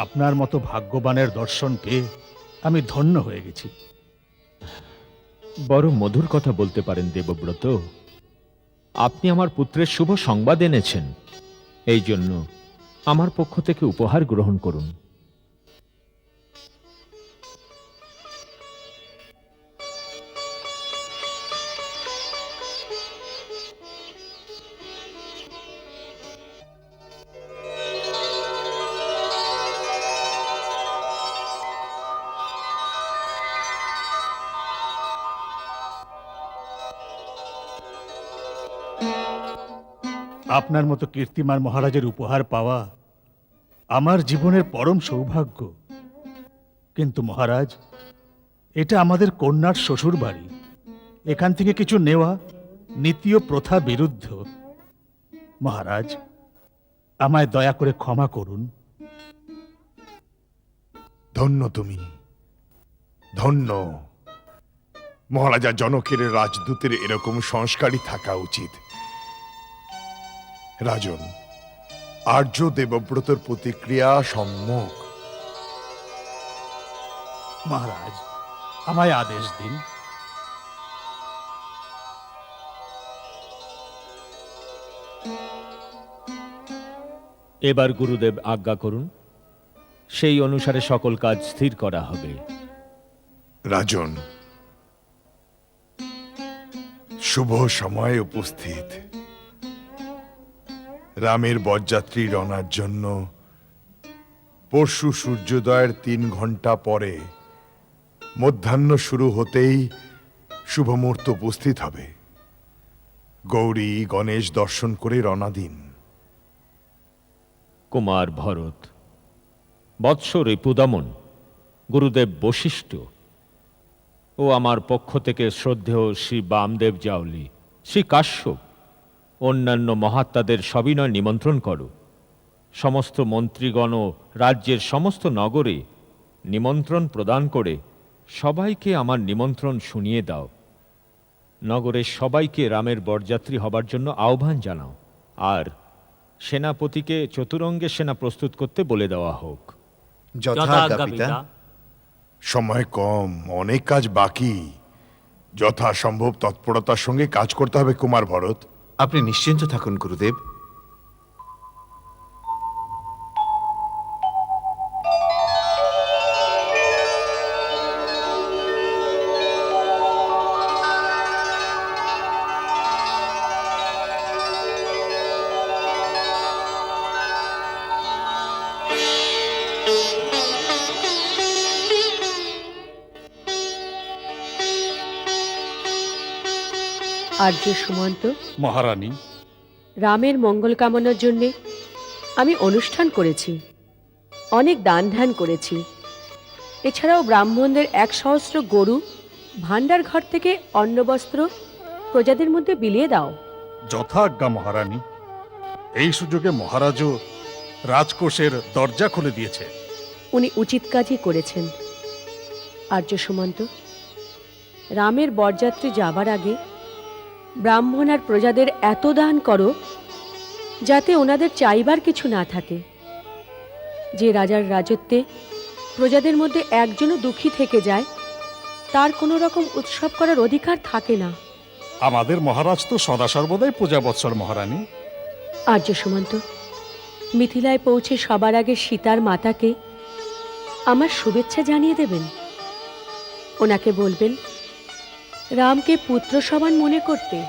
আপনার মতো ভাগ্যবানের দর্শন পেয়ে আমি ধন্য হয়ে গেছি। বড় মধুর কথা বলতে পারেন দেবব্রত। আপনি আমার পুত্রের শুভ সংবাদ এনেছেন, এই জন্য আমার পক্ষ থেকে উপহার গ্রহণ করুন। আপনার মতো কীর্তিমান মহারাজের উপহার পাওয়া আমার জীবনের পরম সৌভাগ্য। কিন্তু মহারাজ, এটা আমাদের কন্যার শ্বশুর বাড়ি। এখান থেকে কিছু নেওয়া নীতি ও প্রথা বিরুদ্ধ। মহারাজ, আমায় দয়া করে ক্ষমা করুন। ধন্য তুমি, ধন্য। মহারাজা জনকের রাজদূতের এরকম সংস্কারই থাকা উচিত। রাজন, আর্য দেবব্রতর প্রতিক্রিয়া সম্যক। মহারাজ, আমায় আদেশ দিন। এবার গুরুদেব আজ্ঞা করুন, সেই অনুসারে সকল কাজ স্থির করা হবে। রাজন, শুভ সময় উপস্থিত। রামের বরযাত্রী রওনার জন্য পরশু সূর্যোদয়ের 3 ঘন্টা পরে মধ্যাহ্ন শুরু হতেই শুভ মুহূর্ত উপস্থিত হবে। গৌরী গণেশ দর্শন করে রওনা দিন। কুমার ভরত, বৎস রিপুদমন, গুরুদেব বশিষ্ঠ ও আমার পক্ষ থেকে শ্রদ্ধেয় শ্রী বামদেব জাওলি, শ্রী কাশ্যপ, অন্যান্য মহাত্মাদের সবিনয় নিমন্ত্রণ করো। সমস্ত মন্ত্রীগণ ও রাজ্যের সমস্ত নগরে নিমন্ত্রণ প্রদান করে সবাইকে আমার নিমন্ত্রণ শুনিয়ে দাও। নগরের সবাইকে রামের বরযাত্রী হবার জন্য আহ্বান জানাও। আর সেনাপতিকে চতুরঙ্গে সেনা প্রস্তুত করতে বলে দেওয়া হোক। যথাজ্ঞা পিতা। সময় কম, অনেক কাজ বাকি। যথাসম্ভব তৎপরতার সঙ্গে কাজ করতে হবে কুমার ভরত। আপনি নিশ্চিন্ত থাকুন গুরুদেব। আর্য সুমন্ত, মহারানী, রামের মঙ্গল কামনার জন্যে আমি অনুষ্ঠান করেছি, অনেক দান ধ্যান করেছি। এছাড়াও ব্রাহ্মণদের 100 গরু ভাণ্ডার ঘর থেকে অন্নবস্ত্র প্রজাদের মধ্যে বিলিয়ে দাও। যথাজ্ঞা মহারানী। এই সুযোগে মহারাজও রাজকোষের দরজা খুলে দিয়েছে। উনি উচিত কাজই করেছেন। আর্য সুমন্ত, রামের বরযাত্রী যাবার আগে ব্রাহ্মণ আর প্রজাদের এত দান করো যাতে ওনাদের চাইবার কিছু না থাকে। যে রাজার রাজত্বে প্রজাদের মধ্যে একজনও দুঃখী থেকে যায়, তার কোনো রকম উৎসব করার অধিকার থাকে না। আমাদের মহারাজ তো সদা সর্বদাই পূজাবৎসর মহারানী। আর্য সুমন্ত, মিথিলায় পৌঁছে সবার আগে সীতার মাতাকে আমার শুভেচ্ছা জানিয়ে দেবেন। ওনাকে বলবেন রামকে পুত্র সমান মনে করতে,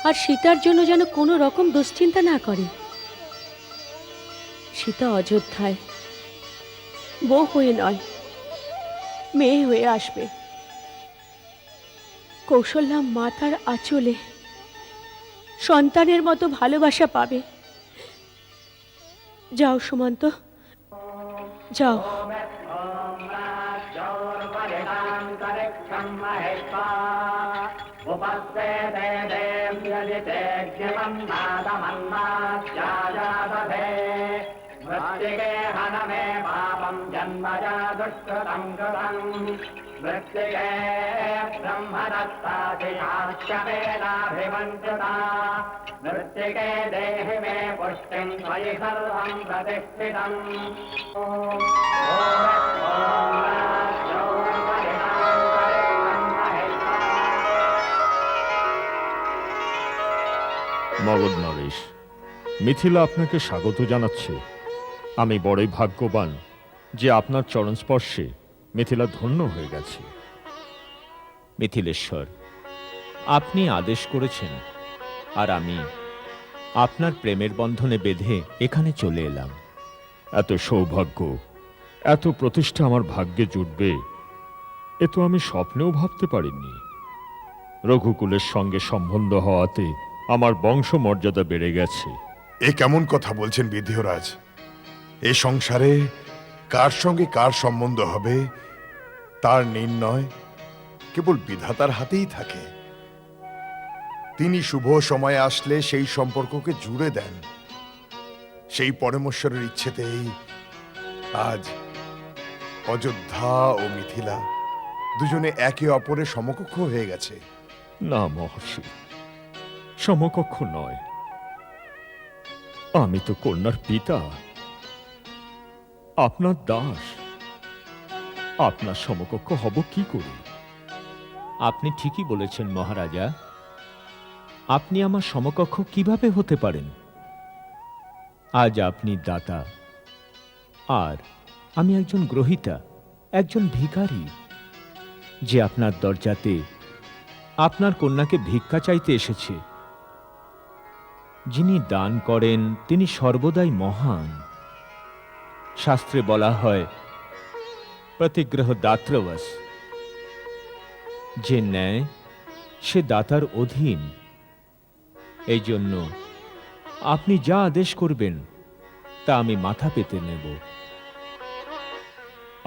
আর সীতার জন্য যেন কোনো রকম দুশ্চিন্তা না করে। সীতা অযোধ্যায় বউ হয়ে নয়, মেয়ে হয়ে আসবে। কৌশল্যা মাতার আঁচলে সন্তানের মতো ভালোবাসা পাবে। যাও সুমন্ত, যাও। मृत्तिके हनमे पापं जन्मजा दुष्कृतं कृतं मृत्तिके ब्रह्मदत्ताधियाश्चमेनाभिमन्त्रिता मृत्तिके देहि मे पुष्टिं त्वयि सर्वं प्रतिष्ठितम् মগধ নরেশ, মিথিলা আপনাকে স্বাগত জানাচ্ছে। আমি বড়ই ভাগ্যবান যে আপনার চরণ স্পর্শে মিথিলা ধন্য হয়ে গেছে। মিথিলেশ্বর, আপনি আদেশ করেছেন আর আমি আপনার প্রেমের বন্ধনে বেঁধে এখানে চলে এলাম। এত সৌভাগ্য, এত প্রতিষ্ঠা আমার ভাগ্যে জুটবে এ তো আমি স্বপ্নেও ভাবতে পারিনি। রঘুকুলের সঙ্গে সম্বন্ধ হওয়াতে আমার বংশমর্যাদা বেড়ে গেছে। এ কেমন কথা বলছেন বিধিরাজ? এ সংসারে কার সঙ্গে কার সম্বন্ধ হবে তার নির্ণয় কেবল বিধাতার হাতেই থাকে। তিনি শুভ সময় আসলে সেই সম্পর্ককে জুড়ে দেন। সেই পরমেশ্বরের ইচ্ছেতেই আজ অযোধ্যা ও মিথিলা দুজনে একে অপরের সমকক্ষ হয়ে গেছে। না মহর্ষি, সমকক্ষ নয়। আমি তো কন্যার পিতা, আপনার দাস। আপনার সমকক্ষ হব কি করে? আপনি ঠিকই বলেছেন মহারাজা। আপনি আমার সমকক্ষ কিভাবে হতে পারেন? আজ আপনি দাতা আর আমি একজন গ্রহীতা, একজন ভিখারি, যে আপনার দরজাতে আপনার কন্যাকে ভিক্ষা চাইতে এসেছে। যিনি দান করেন তিনি সর্বদাই মহান। শাস্ত্রে বলা হয় প্রতিগ্রহ দাত্রবশ। যে ন্যায় সে দাতার অধীন। এই জন্য আপনি যা আদেশ করবেন তা আমি মাথা পেতে নেব।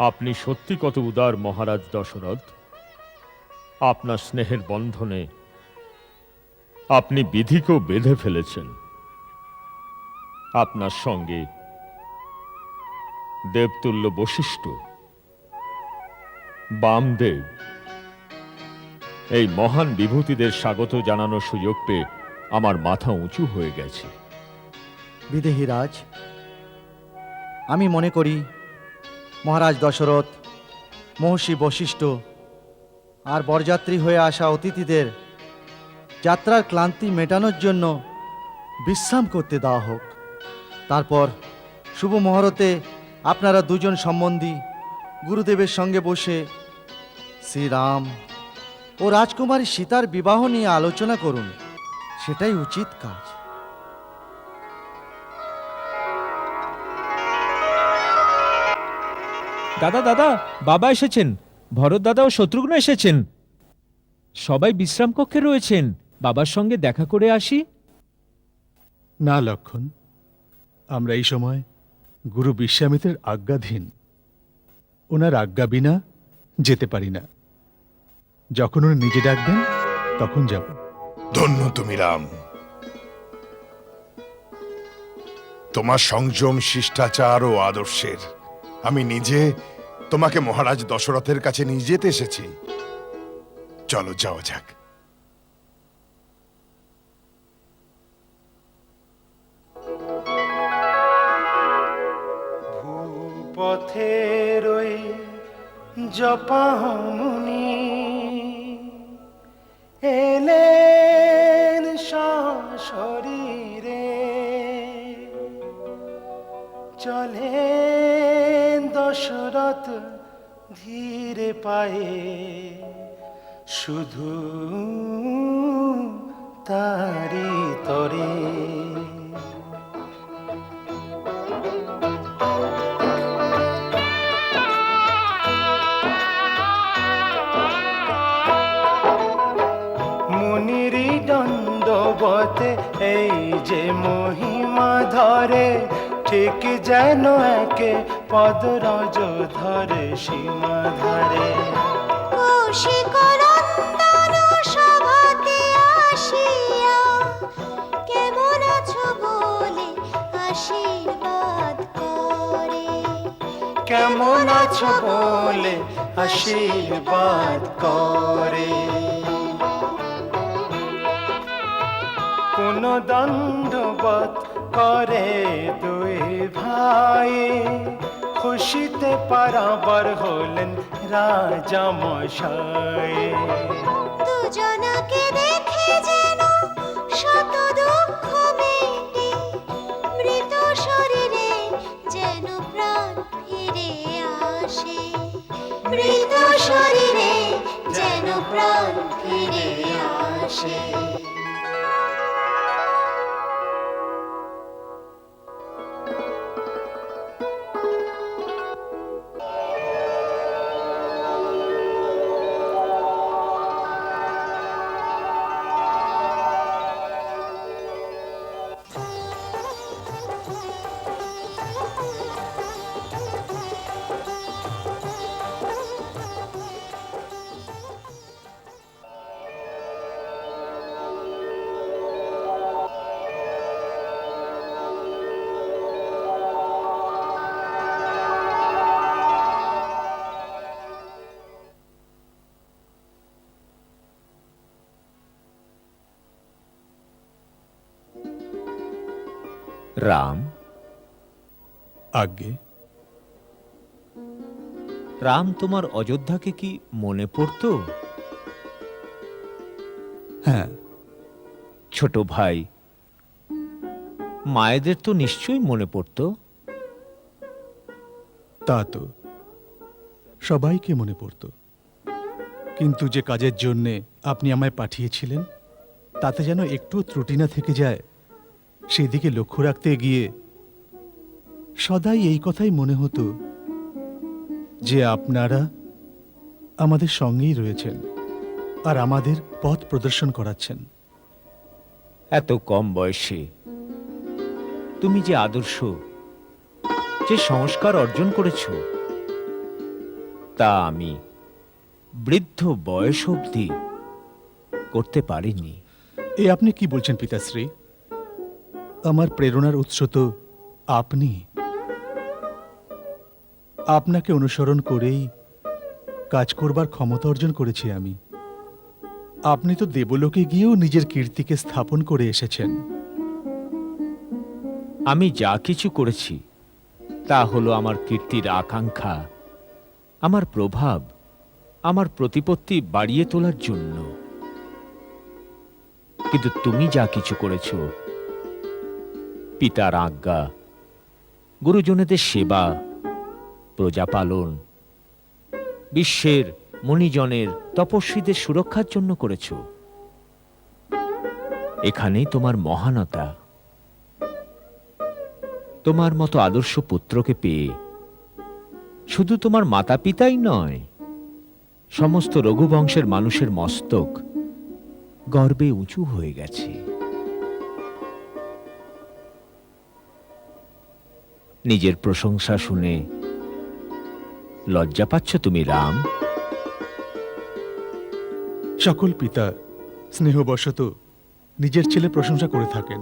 আপনি সত্যি কত উদার মহারাজ দশরথ। আপনার স্নেহের বন্ধনে আপনি বিধিকেও বেঁধে ফেলেছেন। আপনার সঙ্গে দেবতুল্য বশিষ্ঠ, বামদেব, এই মহান বিভূতিদের স্বাগত জানানোর সুযোগ পেয়ে আমার মাথা উঁচু হয়ে গেছে। বিদেহীরাজ, আমি মনে করি মহারাজ দশরথ, মহর্ষি বশিষ্ঠ আর বরযাত্রী হয়ে আসা অতিথিদের যাত্রার ক্লান্তি মেটানোর জন্য বিশ্রাম করতে দেওয়া হোক। তারপর শুভ মুহূর্তে আপনারা দুজন সম্বন্ধী গুরুদেবের সঙ্গে বসে শ্রীরাম ও রাজকুমারী সীতার বিবাহ নিয়ে আলোচনা করুন। সেটাই উচিত কাজ। দাদা দাদা, বাবা এসেছেন, ভরত দাদা ও শত্রুঘ্ন এসেছেন। সবাই বিশ্রাম কক্ষে রয়েছেন। বাবার সঙ্গে দেখা করে আসি? না লক্ষণ, আমরা এই সময় গুরু বিশ্বামিত্রের আজ্ঞাধীন। ওনার আজ্ঞা বিনা যেতে পারি না। যখন উনি নিজে ডাকবেন তখন যাব। ধন্য তুমি রাম। তোমার সংযম, শিষ্টাচার ও আদর্শের আমি নিজে তোমাকে মহারাজ দশরথের কাছে নিয়ে যেতে এসেছি। চলো যাওয়া যাক। ভূপথের ওই জপামুনি এলেন সশরীরে, চলেন দশরথ ধীরে পায়ে, শুধু তারি তরে। মুনিরি দণ্ডবতে এই যে মহিমা ধরে, ঠিক যেন একে পদরজ ধরে সীমা ধারে। কেমন আছো বলে আশীর্বাদ করে, কেমন আছো বলে আশীর্বাদ করে। কোন দণ্ডবত করে দুই ভাই, খুশিতে পারাবার হলেন রাজা মশাই। দুজনাকে দেখে যেন শত দুঃখ মেটে, মৃত শরীরে যেন প্রাণ ফিরে আসে, মৃত শরীরে যেন প্রাণ ফিরে আসে। রাম, আজ্ঞে। রাম, তোমার অযোধ্যাকে কি মনে পড়তো? হ্যাঁ। ছোট ভাই, মায়েদের তো নিশ্চয়ই মনে পড়তো। তা তো সবাইকে মনে পড়ত, কিন্তু যে কাজের জন্যে আপনি আমায় পাঠিয়েছিলেন তাতে যেন একটু ত্রুটি না থেকে যায়, সেদিকে লক্ষ্য রাখতে গিয়ে সদাই এই কথাই মনে হতো যে আপনারা আমাদের সঙ্গেই রয়েছেন আর আমাদের পথ প্রদর্শন করাচ্ছেন। এত কম বয়সে তুমি যে আদর্শ, যে সংস্কার অর্জন করেছ, তা আমি বৃদ্ধ বয়স অবধি করতে পারিনি। এ আপনি কি বলছেন পিতাশ্রী? আমার প্রেরণার উৎস তো আপনি। আপনাকে অনুসরণ করেই কাজ করবার ক্ষমতা অর্জন করেছি আমি। আপনি তো দেবলোকে গিয়েও নিজের কীর্তিকে স্থাপন করে এসেছেন। আমি যা কিছু করেছি তা হলো আমার কীর্তির আকাঙ্ক্ষা, আমার প্রভাব, আমার প্রতিপত্তি বাড়িয়ে তোলার জন্য। কিন্তু তুমি যা কিছু করেছ, পিতার আজ্ঞা, গুরুজনেদের সেবা, প্রজাপালন, বিশ্বের মণিজনের, তপস্বীদের সুরক্ষার জন্য করেছ। এখানেই তোমার মহানতা। তোমার মতো আদর্শ পুত্রকে পেয়ে শুধু তোমার মাতা পিতাই নয়, সমস্ত রঘুবংশের মানুষের মস্তক গর্বে উঁচু হয়ে গেছে। নিজের প্রশংসা শুনে লজ্জা পাচ্ছ তুমি রাম? সকল পিতা স্নেহবশত নিজের ছেলে প্রশংসা করে থাকেন,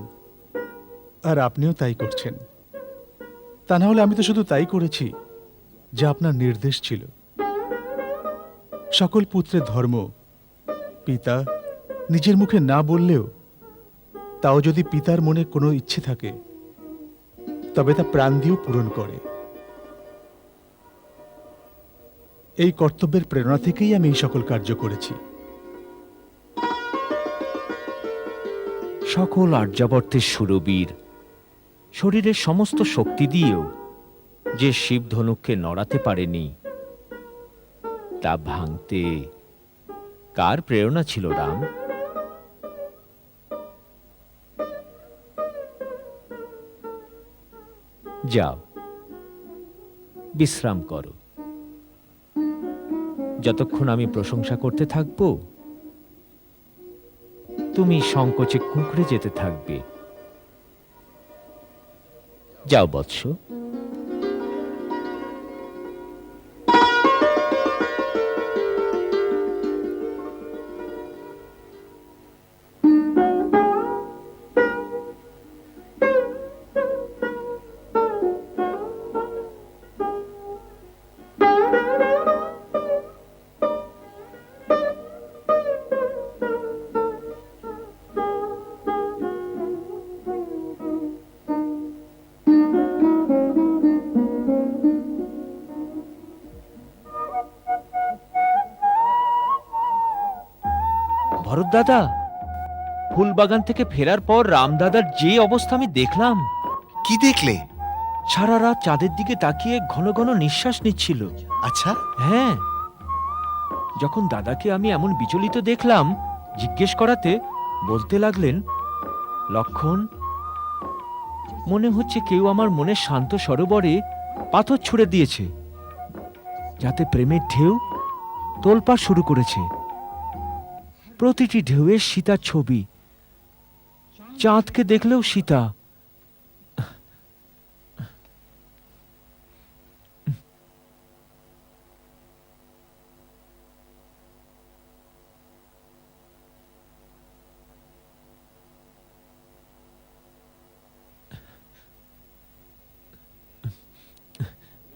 আর আপনিও তাই করছেন। তা না হলে আমি তো শুধু তাই করেছি যা আপনার নির্দেশ ছিল। সকল পুত্রের ধর্ম পিতা নিজের মুখে না বললেও, তাও যদি পিতার মনে কোনো ইচ্ছে থাকে তবে তা প্রাণ দিয়েও পূরণ করে। এই কর্তব্যের প্রেরণা থেকেই আমি এই সকল কার্য করেছি। সকল আর্যাবর্তের সুরবীর শরীরের সমস্ত শক্তি দিয়েও যে শিব ধনুককে নড়াতে পারেনি, তা ভাঙতে কার প্রেরণা ছিল রাম? যাও, বিশ্রাম করো। যতক্ষণ আমি প্রশংসা করতে থাকব, তুমি সংকোচে কুঁকড়ে যেতে থাকবে। যাও বৎস। ভরত দাদা, ফুলবাগান থেকে ফেরার পর রামদাদার যে অবস্থা আমি দেখলাম। কি দেখলে? সারা রাত চাঁদের দিকে তাকিয়ে ঘন ঘন নিঃশ্বাস নিচ্ছিল। আচ্ছা, হ্যাঁ, যখন দাদাকে আমি এমন বিচলিত দেখলাম, জিজ্ঞেস করাতে বলতে লাগলেন, লক্ষণ, মনে হচ্ছে কেউ আমার মনে শান্ত সরোবরে পাথর ছুঁড়ে দিয়েছে, যাতে প্রেমের ঢেউ তোলপাড় শুরু করেছে। প্রতিটি ঢেউয়ের সীতার ছবি, চাঁদকে দেখলেও সীতা।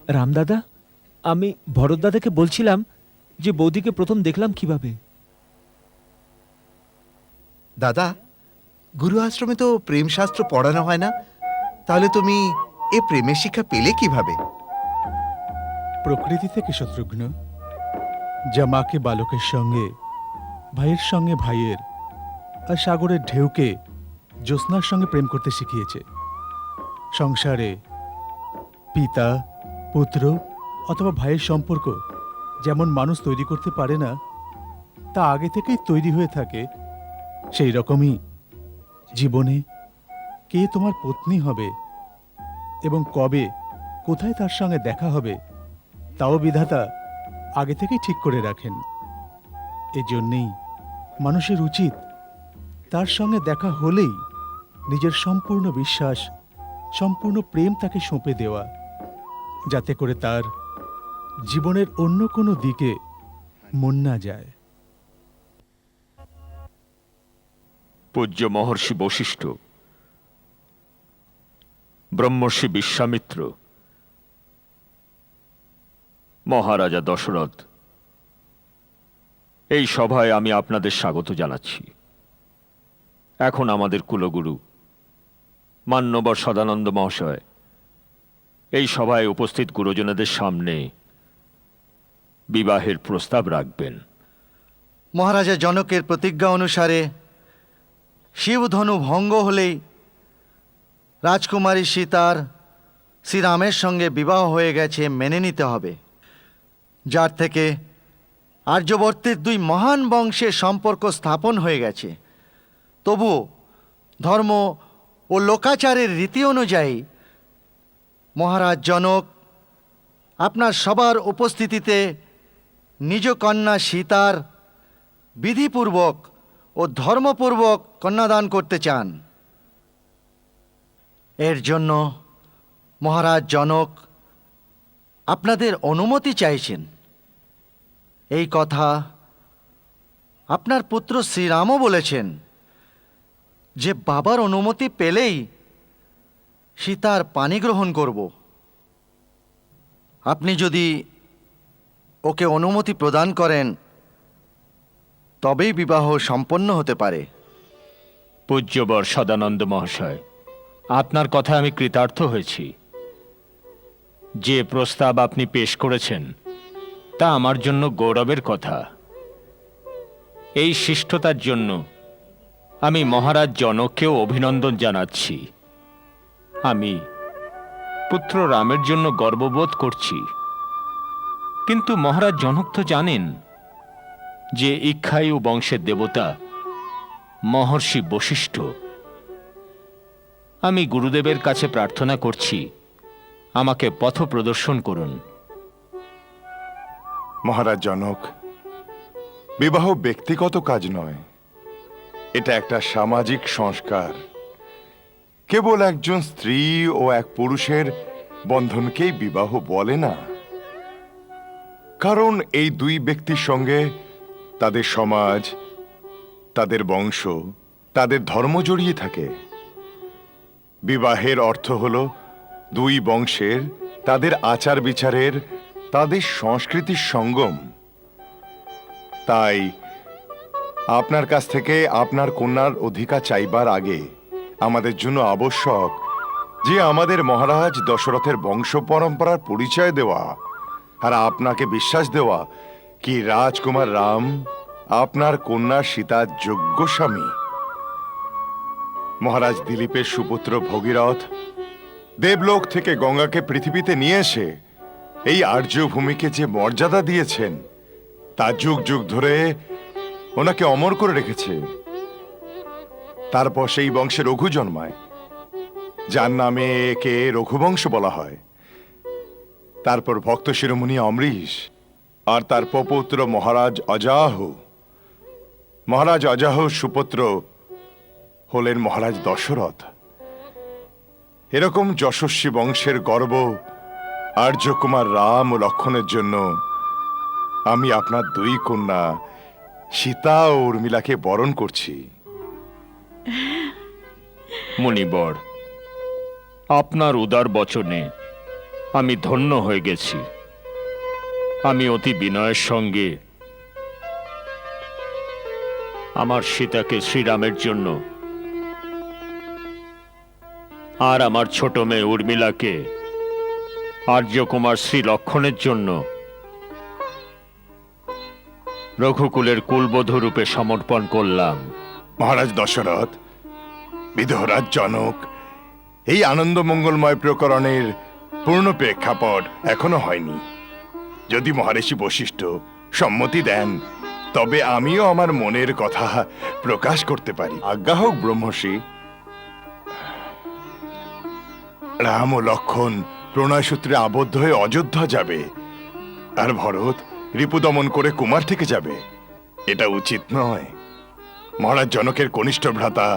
রামদাদা, আমি ভরতদাদাকে বলছিলাম যে বৌদিকে প্রথম দেখলাম কিভাবে। দাদা, গুরু আশ্রমে তো প্রেম শাস্ত্র পড়ানো হয় না, তাহলে তুমি এ প্রেমের শিক্ষা পেলে কিভাবে? প্রকৃতি থেকে শত্রুঘ্ন, যা মাকে বালকের সঙ্গে, ভাইয়ের সঙ্গে ভাইয়ের, আর সাগরের ঢেউকে জ্যোৎস্নার সঙ্গে প্রেম করতে শিখিয়েছে। সংসারে পিতা পুত্র অথবা ভাইয়ের সম্পর্ক যেমন মানুষ তৈরি করতে পারে না, তা আগে থেকেই তৈরি হয়ে থাকে, সেই রকমই জীবনে কে তোমার পত্নী হবে এবং কবে কোথায় তার সঙ্গে দেখা হবে, তাও বিধাতা আগে থেকেই ঠিক করে রাখেন। এজন্যেই মানুষের উচিত তার সঙ্গে দেখা হলেই নিজের সম্পূর্ণ বিশ্বাস, সম্পূর্ণ প্রেম তাকে সঁপে দেওয়া, যাতে করে তার জীবনের অন্য কোনো দিকে মন না যায়। পূজ্য মহর্ষি বশিষ্ঠ, ব্রহ্মর্ষি বিশ্বামিত্র, মহারাজা দশরথ, এই সভায় আমি আপনাদের স্বাগত জানাচ্ছি। এখন আমাদের কুলগুরু মান্যবর সদানন্দ মহাশয় এই সভায় উপস্থিত গুরুজনদের সামনে বিবাহের প্রস্তাব রাখবেন। মহারাজা জনকের প্রতিজ্ঞা অনুসারে শিবধনু ভঙ্গ হলেই রাজকুমারী সীতার শ্রীরামের সঙ্গে বিবাহ হয়ে গেছে মেনে নিতে হবে, যার থেকে আর্যবর্তের দুই মহান বংশের সম্পর্ক স্থাপন হয়ে গেছে। তবুও ধর্ম ও লোকাচারের রীতি অনুযায়ী মহারাজ জনক আপনার সবার উপস্থিতিতে নিজ কন্যা সীতার বিধিপূর্বক ও ধর্মপূর্বক কন্যাদান করতে চান। এর জন্য মহারাজ জনক আপনাদের অনুমতি চাইছেন। এই কথা আপনার পুত্র শ্রীরামও বলেছেন যে বাবার অনুমতি পেলেই সীতার পানি গ্রহণ করব। আপনি যদি ওকে অনুমতি প্রদান করেন তবেই বিবাহ সম্পন্ন হতে পারে। পূজ্যবর সদানন্দ মহাশয়, আপনার কথা আমি কৃতার্থ হয়েছি। যে প্রস্তাব আপনি পেশ করেছেন তা আমার জন্য গৌরবের কথা। এই শিষ্টতার জন্য আমি মহারাজ জনককেও অভিনন্দন জানাচ্ছি। আমি পুত্র রামের জন্য গর্ববোধ করছি। কিন্তু মহারাজ জনক তো জানেন যে ইক্ষ্বায়ু বংশের দেবতা মহর্ষি বশিষ্ঠ। আমি গুরুদেবের কাছে প্রার্থনা করছি, আমাকে পথ প্রদর্শন করুন। মহারাজ জনক, বিবাহ ব্যক্তিগত কাজ নয়, এটা একটা সামাজিক সংস্কার। কেবল একজন স্ত্রী ও এক পুরুষের বন্ধনকেই বিবাহ বলে না, কারণ এই দুই ব্যক্তির সঙ্গে তাদের সমাজ, তাদের বংশ, তাদের ধর্ম জড়িয়ে থাকে। বিবাহের অর্থ হল দুই বংশের, তাদের আচার বিচারের, তাদের সংস্কৃতির সঙ্গম। তাই আপনার কাছ থেকে আপনার কন্যার অধিকার চাইবার আগে আমাদের জন্য আবশ্যক যে আমাদের মহারাজ দশরথের বংশ পরম্পরার পরিচয় দেওয়া আর আপনাকে বিশ্বাস দেওয়া কি রাজকুমার রাম আপনার কন্যা সীতার যোগ্য স্বামী। মহারাজ দিলীপের সুপুত্র ভগীরথ দেবলোক থেকে গঙ্গাকে পৃথিবীতে নিয়ে এসে এই আর্যভূমিকে যে মর্যাদা দিয়েছেন তা যুগ যুগ ধরে ওনাকে অমর করে রেখেছে। তারপর সেই বংশে রঘু জন্মায়, যার নামে একে রঘুবংশ বলা হয়। তারপর ভক্ত শিরোমণি অমরিশ, আর তার পৌত্র মহারাজ অজাহু। মহারাজ অজাহুর সুপুত্র হলেন মহারাজ দশরথ। এরকম যশস্বী বংশের গর্ব আর্যকুমার রাম ও লক্ষ্মণের জন্য আমি আপনার দুই কন্যা সীতা ও উর্মিলাকে বরণ করছি। মুনিবর, আপনার উদার বচনে আমি ধন্য হয়ে গেছি। আমি অতি বিনয়ের সঙ্গে আমার সীতাকে শ্রীরামের জন্য আর আমার ছোট মেয়ে উর্মিলাকে আর্যকুমার শ্রী লক্ষ্মণের জন্য রঘুকুলের কুলবধূ রূপে সমর্পণ করলাম। মহারাজ দশরথ, বিধরাজ জনক, এই আনন্দ মঙ্গলময় প্রকরণের পূর্ণ প্রেক্ষাপট এখনো হয়নি। যদি মহারিষি বশিষ্ঠ সম্মতি দেন তবে আমিও আমার মনের কথা প্রকাশ করতে পারি। আজ্ঞা হোক ব্রহ্মর্ষি। রাম ও লক্ষ্মণ প্রণয় সূত্রে আবদ্ধ হয়ে অযোধ্যা যাবে, আর ভরত রিপুদমন করে কুমার থেকে যাবে। এটা উচিত নয়। মহারাজ জনকের কনিষ্ঠ ভ্রাতা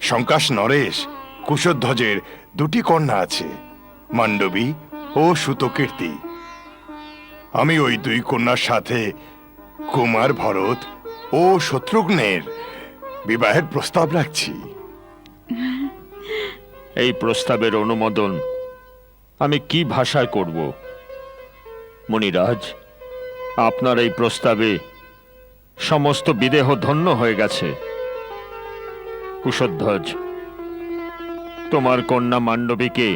শঙ্কাশ নরেশ কুশধ্বজের দুটি কন্যা আছে, মান্ডবী ও সুতকীর্তি। আমি ওই দুই কন্যার সাথে কুমার ভরত ও শত্রুঘ্নের বিবাহের প্রস্তাব রাখছি। এই প্রস্তাবের অনুমোদন আমি কি ভাষায় করব? মুনিরাজ, আপনার এই প্রস্তাবে সমস্ত বিদেহ ধন্য হয়ে গেছে। কুশধ্বজ, তোমার কন্যা মান্ডবীকে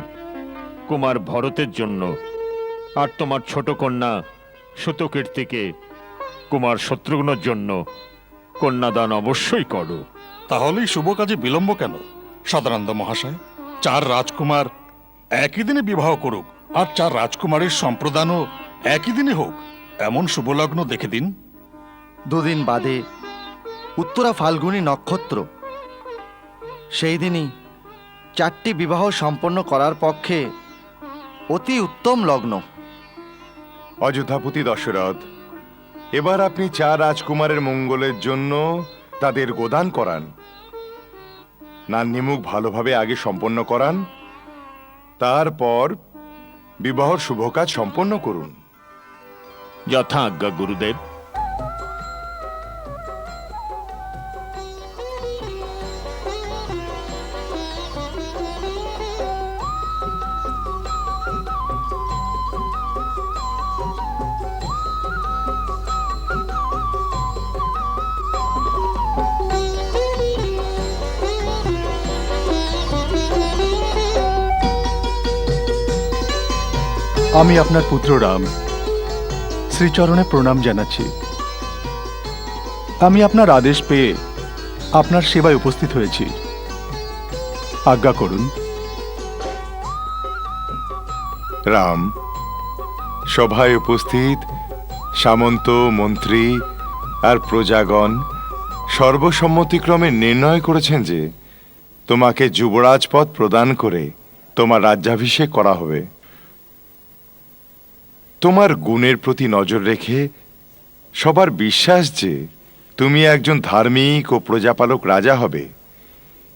কুমার ভরতের জন্য, আর তোমার ছোট কন্যা সুতকীর্তিকে কুমার শত্রুঘ্নের জন্য কন্যাদান অবশ্যই করো। তাহলেই শুভ কাজে বিলম্ব কেন? সদানন্দ মহাশয়, 4 রাজকুমার একই দিনে বিবাহ করুক, আর 4 রাজকুমারের সম্প্রদানও একই দিনে হোক, এমন শুভলগ্ন দেখে দিন। দুদিন বাদে উত্তরা ফাল্গুনী নক্ষত্র, সেই দিনই 4টি বিবাহ সম্পন্ন করার পক্ষে অতি উত্তম লগ্ন। অযোধ্যাপতি দশরথ, এবার আপনি 4 রাজকুমারের মঙ্গলের জন্য তাদের গোদান করান, নান্নিমুখ ভালোভাবে আগে সম্পন্ন করান, তারপর বিবাহর শুভ কাজ সম্পন্ন করুন। যথা আজ্ঞা গুরুদেব। আমি আপনার পুত্র রাম শ্রীচরণে প্রণাম জানাচ্ছি। আমি আপনার আদেশ পেয়ে আপনার সেবায় উপস্থিত হয়েছি। আজ্ঞা করুন। রাম, সভায় উপস্থিত সামন্ত, মন্ত্রী আর প্রজাগণ সর্বসম্মতিক্রমে নির্ণয় করেছেন যে তোমাকে যুবরাজ পদ প্রদান করে তোমার রাজ্যাভিষেক করা হবে। তোমার গুণের প্রতি নজর রেখে সবার বিশ্বাস যে তুমি একজন ধার্মিক ও প্রজাপালক রাজা হবে।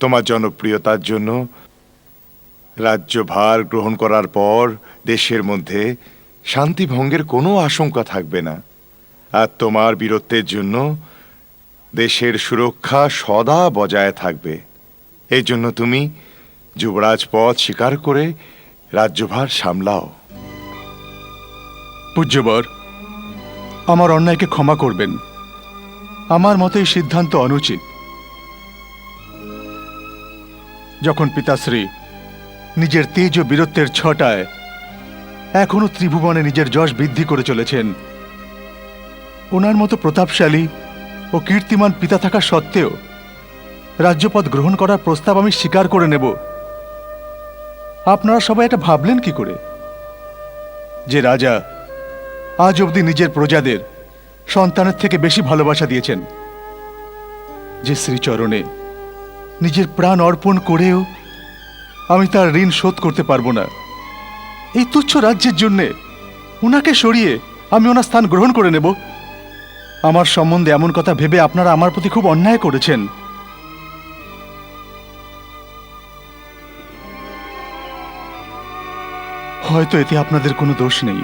তোমার জনপ্রিয়তার জন্য রাজ্যভার গ্রহণ করার পর দেশের মধ্যে শান্তিভঙ্গের কোনো আশঙ্কা থাকবে না, আর তোমার বীরত্বের জন্য দেশের সুরক্ষা সদা বজায় থাকবে। এই জন্য তুমি যুবরাজ পদ স্বীকার করে রাজ্যভার সামলাও। পূজ্যবর, আমার অন্যায়কে ক্ষমা করবেন। আমার মতে এই সিদ্ধান্ত অনুচিত। যখন পিতাশ্রী নিজের তেজ ও বীরত্বের ছটায় এখনো ত্রিভুবনে নিজের যশ বৃদ্ধি করে চলেছেন, ওনার মতো প্রতাপশালী ও কীর্তিমান পিতা থাকা সত্ত্বেও রাজ্যপদ গ্রহণ করার প্রস্তাব আমি স্বীকার করে নেব, আপনারা সবাই এটা ভাবলেন কি করে? যে রাজা আজ অবধি নিজের প্রজাদের সন্তানের থেকে বেশি ভালোবাসা দিয়েছেন, যে শ্রীচরণে নিজের প্রাণ অর্পণ করেও আমি তার ঋণ শোধ করতে পারবো না, এই তুচ্ছ রাজ্যের জন্যে ওনাকে সরিয়ে আমি ওনার স্থান গ্রহণ করে নেব? আমার সম্বন্ধে এমন কথা ভেবে আপনারা আমার প্রতি খুব অন্যায় করেছেন। হয়তো এতে আপনাদের কোনো দোষ নেই,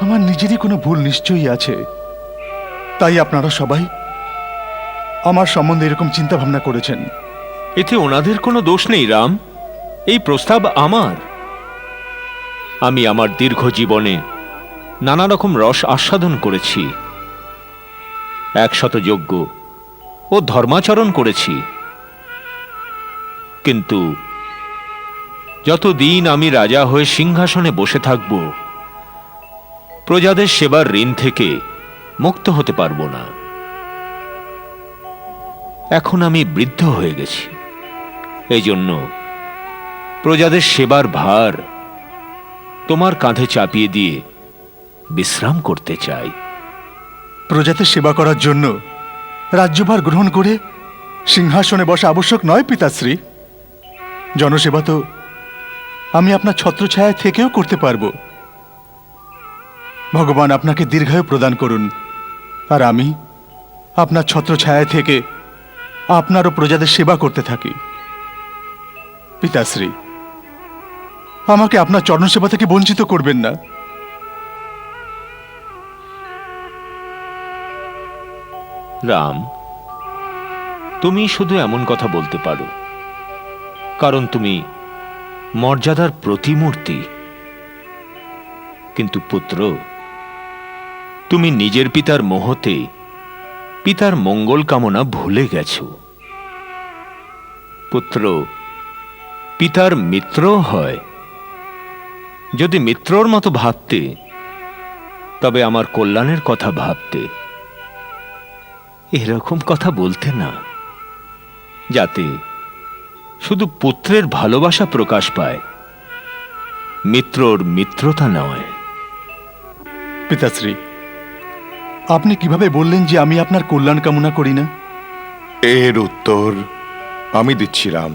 আমার নিজেরই কোনো ভুল নিশ্চয়ই আছে। তাই আপনারা সবাই আমার সম্বন্ধে এরকম চিন্তা ভাবনা করেছেন। এতে ওনাদের কোনো দোষ নেই রাম, এই প্রস্তাব আমার। আমি আমার দীর্ঘ জীবনে নানা রকম রস আস্বাদন করেছি, 100 যজ্ঞ ও ধর্মাচরণ করেছি, কিন্তু যতদিন আমি রাজা হয়ে সিংহাসনে বসে থাকব, প্রজাদের সেবার ঋণ থেকে মুক্ত হতে পারবো না। এখন আমি বৃদ্ধ হয়ে গেছি, এই জন্য প্রজাদের সেবার ভার তোমার কাঁধে চাপিয়ে দিয়ে বিশ্রাম করতে চাই। প্রজাদের সেবা করার জন্য রাজ্যভার গ্রহণ করে সিংহাসনে বসা আবশ্যক নয় পিতাশ্রী। জনসেবা তো আমি আপনার ছত্রছায়ায় থেকেও করতে পারবো। ভগবান আপনাকে দীর্ঘায়ু প্রদান করুন, আর আমি আপনার ছত্রছায়ায় থেকে আপনার ও প্রজাদের সেবা করতে থাকি। পিতাশ্রী, আমাকে আপনার চরণ সেবা থেকে বঞ্চিত করবেন না। রাম, তুমি শুধু এমন কথা বলতে পারো কারণ তুমি মর্যাদার প্রতিমূর্তি। কিন্তু পুত্র, তুমি নিজের পিতার মোহতে পিতার মঙ্গল কামনা ভুলে গেছ। পুত্র পিতার মিত্র হয়। যদি মিত্রর মতো ভাবতে, তবে আমার কল্যাণের কথা ভাবতে। এরকম কথা বলতে না, যাতে শুধু পুত্রের ভালোবাসা প্রকাশ পায়, মিত্রর মিত্রতা নয়। পিতাশ্রী, আপনি কিভাবে বললেন যে আমি আপনার কল্যাণ কামনা করি না? এর উত্তর আমি দিচ্ছি রাম।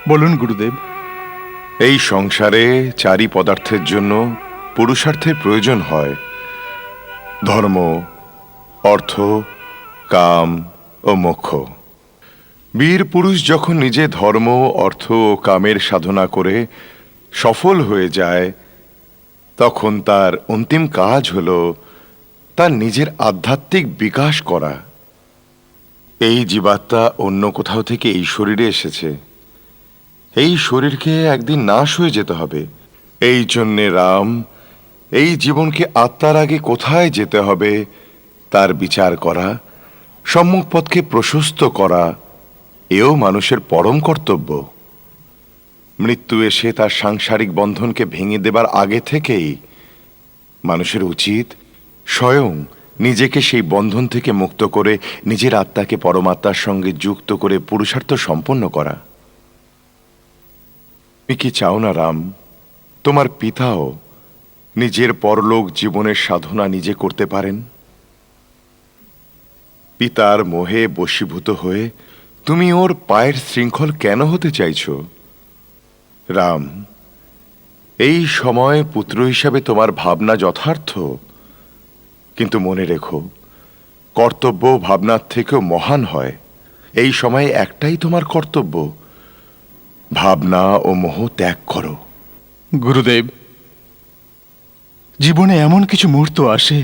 বলুন গুরুদেব। এই সংসারে চারি পদার্থের জন্য পুরুষার্থের প্রয়োজন হয়, ধর্ম, অর্থ, কাম ও মোক্ষ। বীর পুরুষ যখন নিজে ধর্ম, অর্থ ও কামের সাধনা করে সফল হয়ে যায়, তখন তার অন্তিম কাজ হল তার নিজের আধ্যাত্মিক বিকাশ করা। এই জীবাত্মা অন্য কোথাও থেকে এই শরীরে এসেছে, এই শরীরকে একদিন নাশ হয়ে যেতে হবে। এই জন্যে রাম এই জীবনকে আত্মার আগে কোথায় যেতে হবে তার বিচার করা, সম্মুখ পথকে প্রশস্ত করা, এও মানুষের পরম কর্তব্য। মৃত্যু এসে তার সাংসারিক বন্ধনকে ভেঙে দেবার আগে থেকেই মানুষের উচিত স্বয়ং নিজেকে সেই বন্ধন থেকে মুক্ত করে নিজের আত্মাকে পরমাত্মার সঙ্গে যুক্ত করে পুরুষার্থ সম্পন্ন করা। তুমি কি চাও না রাম, তোমার পিতাও নিজের পরলোক জীবনের সাধনা নিজে করতে পারেন? পিতার মোহে বশীভূত হয়ে তুমি ওর পায়ের শৃঙ্খল কেন হতে চাইছ? রাম, এই সময় পুত্র হিসাবে তোমার ভাবনা যথার্থ, কিন্তু মনে রেখো, কর্তব্য ভাবনার থেকেও মহান হয়। এই সময়ে একটাই তোমার কর্তব্য, ভাবনা ও মোহ ত্যাগ করো। গুরুদেব, জীবনে এমন কিছু মুহূর্ত আসে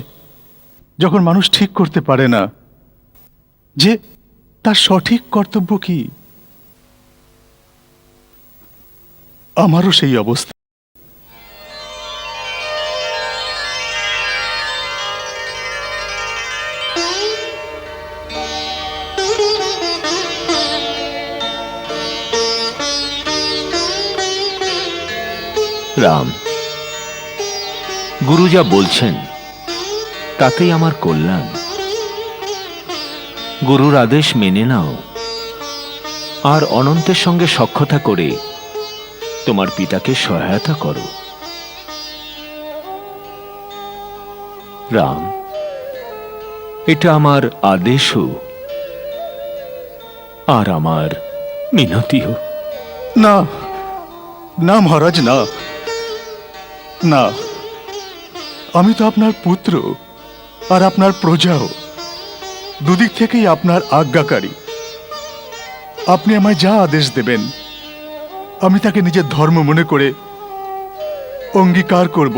যখন মানুষ ঠিক করতে পারে না যে তার সঠিক কর্তব্য কি। আমারও সেই অবস্থা। রাম, গুরু যা বলছেন তাতেই আমার কল্যাণ। গুরুর আদেশ মেনে নাও আর অনন্তের সঙ্গে সখ্যতা করে তোমার পিতাকে সহায়তা করো। রাম, এটা আমার আদেশও আর আমার মিনতিও। না না মহারাজ, না না, আমি তো আপনার পুত্র আর আপনার প্রজাও, দুদিক থেকেই আপনার আজ্ঞাকারী। আপনি আমায় যা আদেশ দেবেন আমি তাকে নিজের ধর্ম মনে করে অঙ্গীকার করব।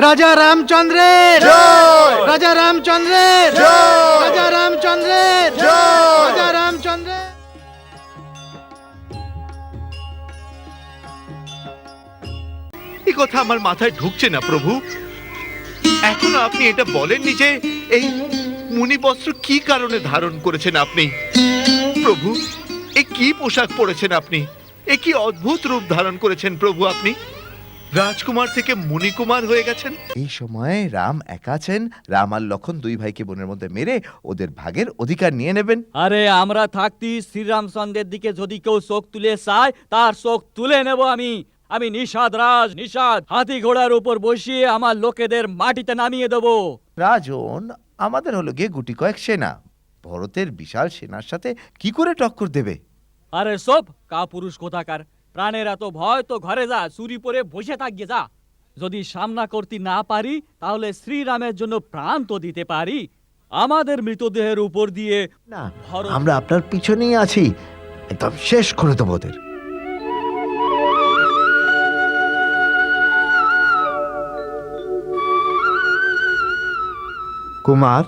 রাজা রামচন্দ্রের জয়! রাজা রামচন্দ্রের জয়! রাজা রামচন্দ্রের জয়! রাজা রামচন্দ্রের। এই কথা আমার মাথায় ঢুকছে না প্রভু। এখনো আপনি এটা বলেননি যে এই মুনি বস্ত্র কি কারণে ধারণ করেছেন আপনি। প্রভু, এ কি পোশাক পরেছেন আপনি? এ কি অদ্ভুত রূপ ধারণ করেছেন প্রভু আপনি? রাজকুমার থেকে মুনিকুমার হয়ে গেছেন। এই সময় রাম একা আছেন। রাম আর লক্ষণ দুই ভাইকে বোনের মধ্যে মেরে ওদের ভাগের অধিকার নিয়ে নেবেন। আরে আমরা থাকতি শ্রীরামচন্দ্রের দিকে যদি কেউ চোখ তুলে চায় তার চোখ তুলে নেব আমি। আমি নিষাদ রাজ, নিষাদ হাতি ঘোড়ার উপর বসিয়ে আমার লোকেদের মাটিতে নামিয়ে দেব। রাজন, আমাদের হলো গিয়ে গুটি কয়েক সেনা, ভরতের বিশাল সেনার সাথে কি করে টক্কর দেবে? আরে সব কা পুরুষ কোথাকার, প্রাণের এত ভয় তো ঘরে যা, চুরি পরে বসে থাকিয়ে যা। যদি সামনা করতে না পারি তাহলে শ্রীরামের জন্য প্রাণ তো দিতে পারি। আমাদের মৃতদেহের উপর দিয়ে না, আমরা আপনার পিছনেই আছি, একদম শেষ করে দেবো ওদের। কুমার,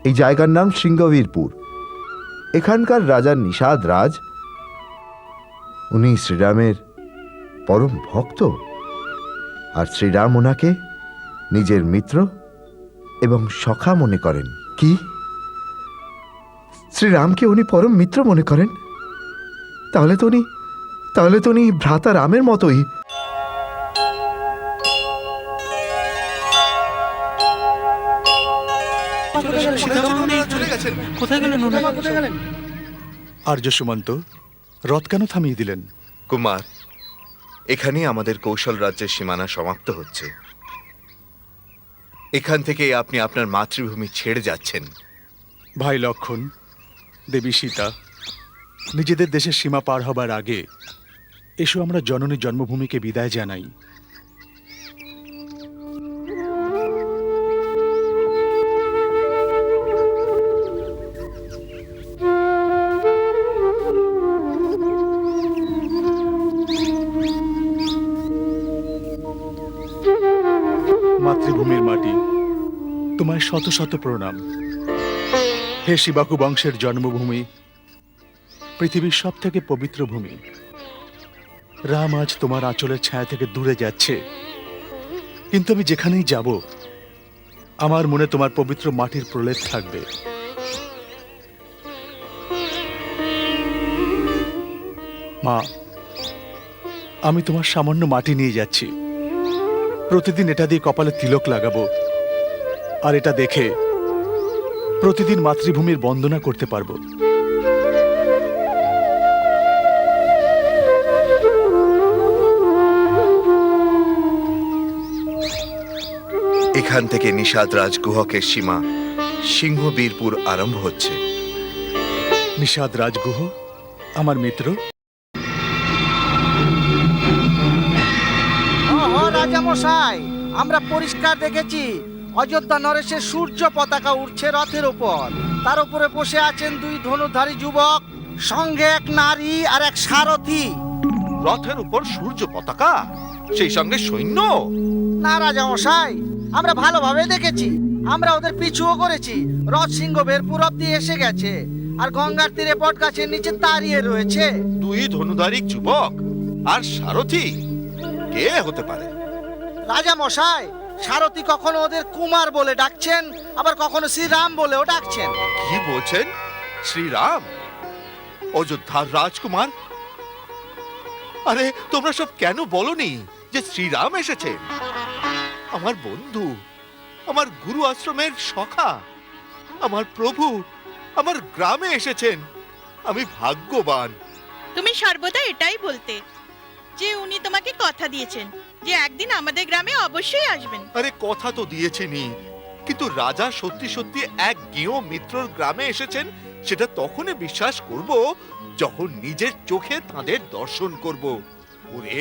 এই জায়গার নাম সিংহবীরপুর। এখানকার রাজা নিষাদ রাজ, উনি শ্রীরামের পরম ভক্ত, আর শ্রীরাম ওনাকে নিজের মিত্র এবং সখা মনে করেন। কি? শ্রীরামকে উনি পরম মিত্র মনে করেন? তাহলে তো উনি ভ্রাতা রামের মতোই। আর্য সুমন্ত, রথ কেন থামিয়ে দিলেন? কুমার, এখানেই আমাদের কৌশল রাজ্যের সীমানা সমাপ্ত হচ্ছে। এখান থেকে আপনি আপনার মাতৃভূমি ছেড়ে যাচ্ছেন। ভাই লক্ষণ, দেবী সীতা, নিজেদের দেশের সীমা পার হবার আগে এসো আমরা জননী জন্মভূমিকে বিদায় জানাই। মাতৃভূমির মাটি, তোমায় শত শত প্রণাম। হে শিবাকু বংশের জন্মভূমি, পৃথিবীর সব থেকে পবিত্র ভূমি, রাম আজ তোমার আঁচলের ছায়া থেকে দূরে যাচ্ছে, কিন্তু আমি যেখানেই যাব আমার মনে তোমার পবিত্র মাটির প্রলেপ থাকবে। মা, আমি তোমার সামান্য মাটি নিয়ে যাচ্ছি। প্রতিদিন এটা দিয়ে কপালে তিলক লাগাবো, আর এটা দেখে প্রতিদিন মাতৃভূমির বন্দনা করতে পারবো। এখান থেকে নিষাদ রাজগুহকের সীমা সিংহবীরপুর আরম্ভ হচ্ছে। নিষাদ রাজগুহ আমার মিত্র। রাজামশাই, আমরা পরিষ্কার দেখেছি অযোধ্যা নরেশের সূর্য পতাকা উঠছে রথের উপর। তার উপরে বসে আছেন দুই ধনুধারী যুবক, সঙ্গে এক নারী আর এক সারথি। রথের উপর সূর্য পতাকা, সেই সঙ্গে সৈন্য? না রাজামশাই, আমরা ভালোভাবে দেখেছি। আমরা ওদের পিছুও করেছি। রথ সিংহ বেরপুর অব্দি এসে গেছে, আর গঙ্গার তীরে বট গাছের নিচে দাঁড়িয়ে রয়েছে। দুই ধনুধারী যুবক আর সারথি, কে হতে পারে? রাজামশাই, সারথি কখনো ওদের কুমার বলে ডাকছেন, আবার কখনো শ্রীরাম বলেও ডাকছেন। কি বলছেন? শ্রীরাম, অযোধ্যার রাজকুমার? আরে তোমরা সব কেন বলনি যে শ্রীরাম এসেছেন? আমার বন্ধু, আমার গুরু আশ্রমের সখা, আমার প্রভু আমার গ্রামে এসেছেন। আমি ভাগ্যবান। তুমি সর্বদা এটাই বলতে যে উনি তোমাকে কথা দিয়েছেন যে একদিন আমাদের গ্রামে অবশ্যই আসবেন। আরে কথা তো দিয়েছেনই, কিন্তু রাজা সত্যি সত্যি এক গেঁয়ো মিত্রর গ্রামে এসেছেন সেটা তখনই বিশ্বাস করব যখন নিজের চোখে তাদের দর্শন করব। ওরে,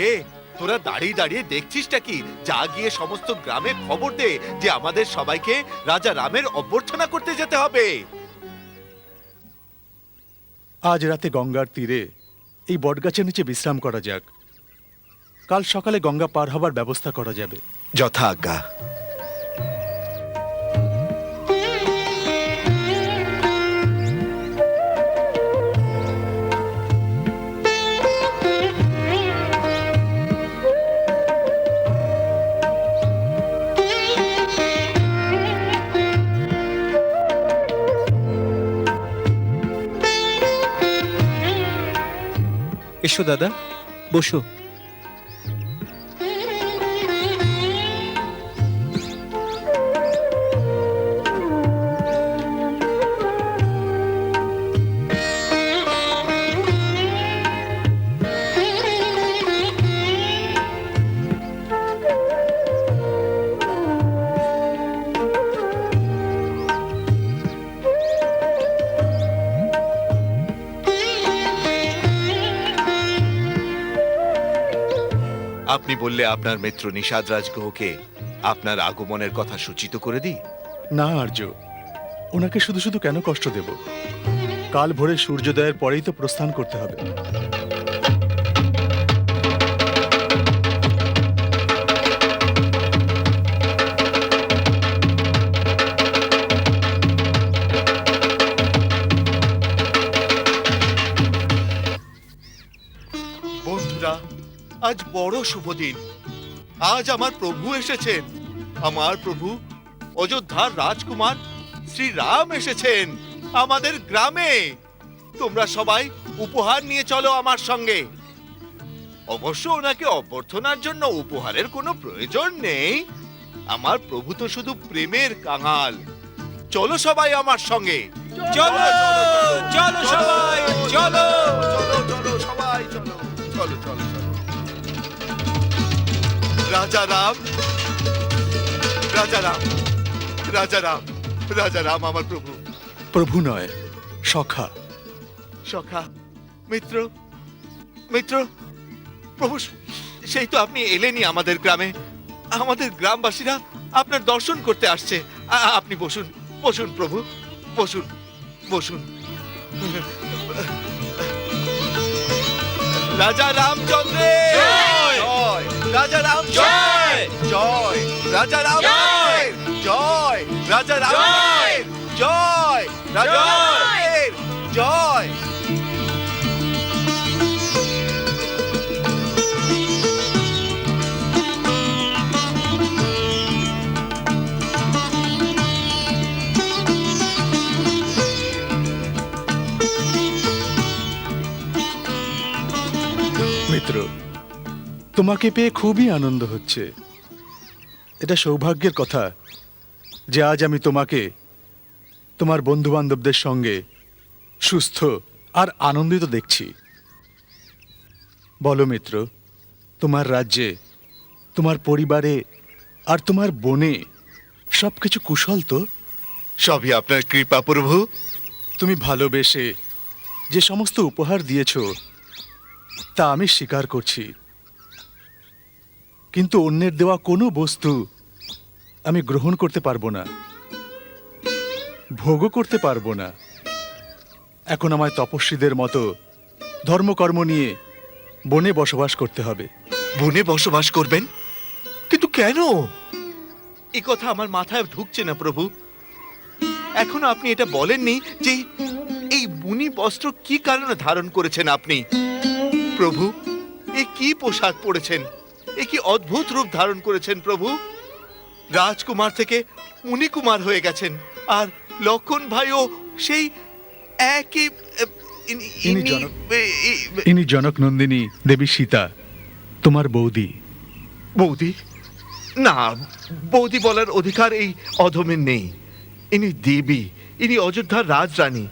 তোরা দাঁড়িয়ে দাঁড়িয়ে দেখছিসটা কি? যা গিয়ে সমস্ত গ্রামে খবর দে যে আমাদের সবাইকে রাজা রামের অভ্যর্থনা করতে যেতে হবে। আজ রাতে গঙ্গার তীরে এই বটগাছের নিচে বিশ্রাম করা যাক। কাল সকালে গঙ্গা পার হবার ব্যবস্থা করা যাবে। যথা আজ্ঞা। এসো দাদা, বসো। আপনি বললে আপনার মিত্র নিষাদ রাজগুহকে আপনার আগমনের কথা সূচিত করে দিই। না আর্য, ওনাকে শুধু শুধু কেন কষ্ট দেব? কাল ভোরে সূর্যোদয়ের পরেই তো প্রস্থান করতে হবে। বন্ধুরা, আজ বড় শুভ দিন। আজ আমার প্রভু এসেছেন। আমার প্রভু অযোধ্যার রাজকুমার শ্রীরাম এসেছেন আমাদের গ্রামে। তোমরা সবাই উপহার নিয়ে চলো আমার সঙ্গে। অবশ্য ওনাকে অভ্যর্থনার জন্য উপহারের কোনো প্রয়োজন নেই। আমার প্রভু তো শুধু প্রেমের কাঙাল। চলো সবাই আমার সঙ্গে। চলো চলো সবাই, চলো চলো চলো সবাই, চলো চলো চলো চলো। রাজা রাম, রাজা রাম, রাজা রাম, রাজা রাম আমার প্রভু। প্রভু নয়, সখা। সখা, মিত্র, মিত্র, প্রভু, সেই তো আপনি এলেনই আমাদের গ্রামে। আমাদের গ্রামবাসীরা আপনার দর্শন করতে আসছে। আপনি বসুন, বসুন প্রভু, বসুন, বসুন। রাজা রামচন্দ্রের জয়, রাজা রাম জয়, জয়, রাজা রাম জয়। মিত্র, তোমাকে পেয়ে খুবই আনন্দ হচ্ছে। এটা সৌভাগ্যের কথা যে আজ আমি তোমাকে তোমার বন্ধু বান্ধবদের সঙ্গে সুস্থ আর আনন্দিত দেখছি। বলো মিত্র, তোমার রাজ্যে, তোমার পরিবারে আর তোমার বনে সবকিছু কুশল তো? সবই আপনার কৃপা প্রভু। তুমি ভালোবেসে যে সমস্ত উপহার দিয়েছ তা আমি স্বীকার করছি, কিন্তু অন্যের দেওয়া কোনো বস্তু আমি গ্রহণ করতে পারবো না, ভোগও করতে পারবো না। এখন আমায় তপস্বীদের মতো ধর্মকর্ম নিয়ে বনে বসবাস করতে হবে। বনে বসবাস করবেন? কিন্তু কেন? এই কথা আমার মাথায় ঢুকছে না প্রভু। এখনো আপনি এটা বলেননি যে এই মুনি বস্ত্র কি কারণে ধারণ করেছেন আপনি। প্রভু, এ কি পোশাক পরেছেন? এ কি অদ্ভুত রূপ ধারণ করেছেন প্রভু। রাজকুমার থেকে মুনিকুমার হয়ে গেছেন, আর লক্ষণ ভাইও সেই একই। ইনি জনক নন্দিনী দেবী সীতা, তোমার বৌদি। বৌদি? না, বৌদি বলার অধিকার এই অধমের নেই। ইনি দেবী, ইনি অযোধ্যার রাজরানী,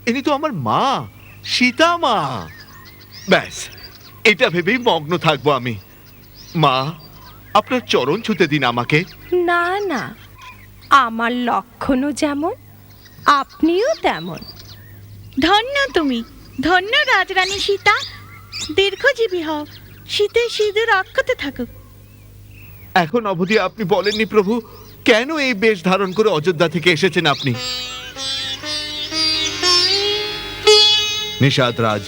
ইনি তো আমার মা, সীতা মা। ব্যাস, এটা ভেবেই মগ্ন থাকবো আমি। মা, আপনার চরণ ছুঁতে দিন আমাকে। না না, আমার লক্ষণও যেমন, আপনিও তেমন। ধন্য তুমি, ধন্য রাজরানী সীতা। দীর্ঘজীবী হও, শীতে সিঁদুর অক্ষত থাকুক। এখন অবধি আপনি বলেননি প্রভু, কেন এই বেশ ধারণ করে অযোধ্যা থেকে এসেছেন আপনি? নিষাদ রাজ,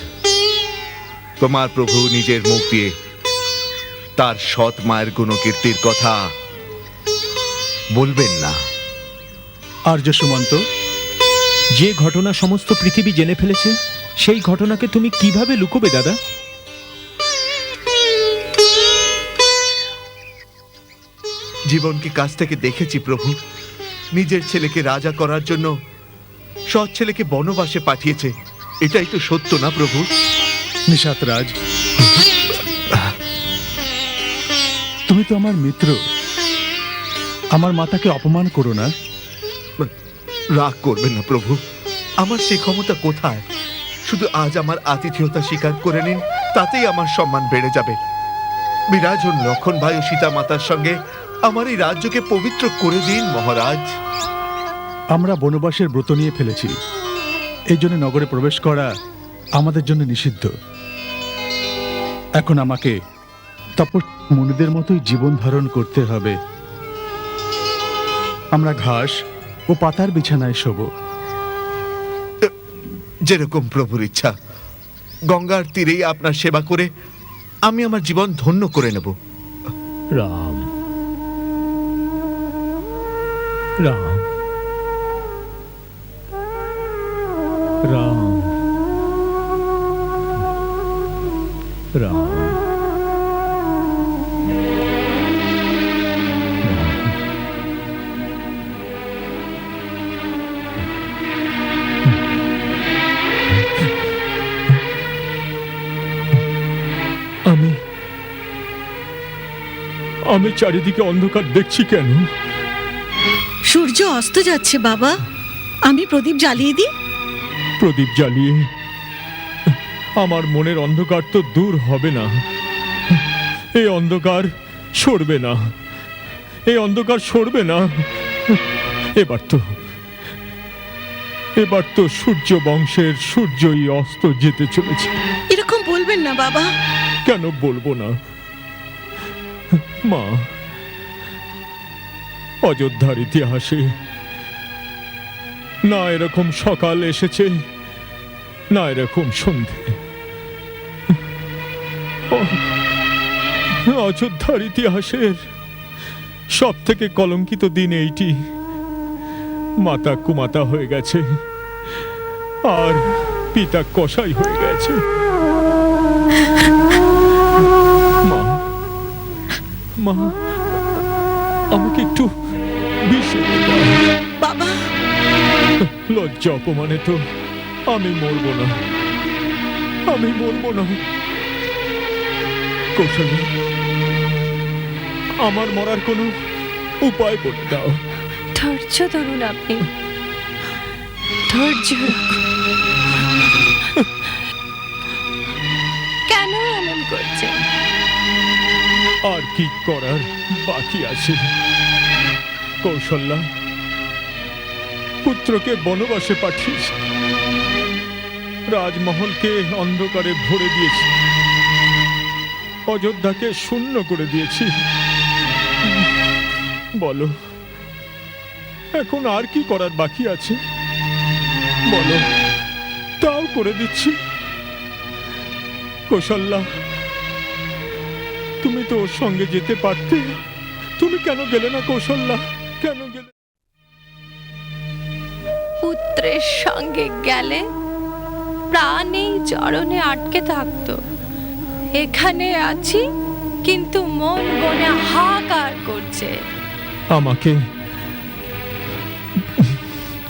তোমার প্রভু নিজের মুখ দিয়ে তার সৎ মায়ের গুণকীর্তির কথা বলবেন না? আর্য সুমন্ত, যে ঘটনা সমস্ত পৃথিবী জেনে ফেলেছে সেই ঘটনাকে তুমি কিভাবে লুকোবে দাদা? জীবনকে কাছ থেকে দেখেছি প্রভু। নিজের ছেলেকে রাজা করার জন্য সৎ ছেলেকে বনবাসে পাঠিয়েছে। এটাই তো সত্য না প্রভু? নিষাদ রাজ, তুমি তো আমার মিত্র, আমার মাতাকে অপমান করো না। রাগ করবেন না প্রভু, আমার সে ক্ষমতা কোথায়? শুধু আজ আমার আতিথেয়তা স্বীকার করে নিন, তাতেই আমার সম্মান বেড়ে যাবে। বিরাজ হন লক্ষণ ভাই ও সীতা মাতার সঙ্গে আমার এই রাজ্যকে পবিত্র করে দিন মহারাজ। আমরা বনবাসের ব্রত নিয়ে ফেলেছি, এই জন্য নগরে প্রবেশ করা আমাদের জন্য নিষিদ্ধ। এখন আমাকে মুনিদের মতোই জীবন ধারণ করতে হবে। আমরা ঘাস ও পাতার বিছানায় শোবো। যেরকম প্রভুর ইচ্ছা। গঙ্গার তীরেই আপনার সেবা করে আমি আমার জীবন ধন্য করে নেব। রাম রাম রাম রাম। আমি চারিদিকে অন্ধকার দেখছি কেন? সূর্য অস্ত যাচ্ছে বাবা, আমি প্রদীপ জ্বালিয়ে দিই। প্রদীপ জ্বালিয়ে আমার মনের অন্ধকার তো দূর হবে না। এই অন্ধকার সরবে না, এই অন্ধকার সরবে না। এবার তো সূর্য বংশের সূর্যই অস্ত যেতে চলেছে। এরকম বলবেন না বাবা। কেন বলবো না মা? অযোধ্যার ইতিহাসে না এরকম সকাল এসেছে, না এরকম সন্ধে। অযোধ্যার ইতিহাসের সব থেকে কলঙ্কিত দিন এইটি। মাতা কুমাতা হয়ে গেছে আর পিতা কসাই হয়ে গেছে। মা, মা, আমাকে একটু বিষ এনে দাও। বাবা, লজ্জা অপমানে তো আমি মরবো না, আমি মরবো না। কৌশল্যা, আমার মরার কোনো উপায় বলে দাও। ধৈর্য ধরুন আপনি, ধৈর্য রাখুন। কেন এমন করছেন? আর কি করার বাকি আছে? কৌশল্যা, পুত্রকে বনবাসে পাঠিয়েছি, রাজমহলকে অন্ধকারে ভরে দিয়েছি, অযোধ্যাকে শূন্য করে দিয়েছি। বলো, এখন আর কি করার বাকি আছে? বলো, তাও করে দিচ্ছি। কৌশল্যা, তুমি তো ওর সঙ্গে যেতে পারতে, তুমি কেন গেলে না? কৌশল্যা, কেন গেলে? পুত্রের সঙ্গে গেলে প্রাণ এই চরণে আটকে থাকতো। এখানে আছি কিন্তু মন বনে হাহাকার করছে। আমাকে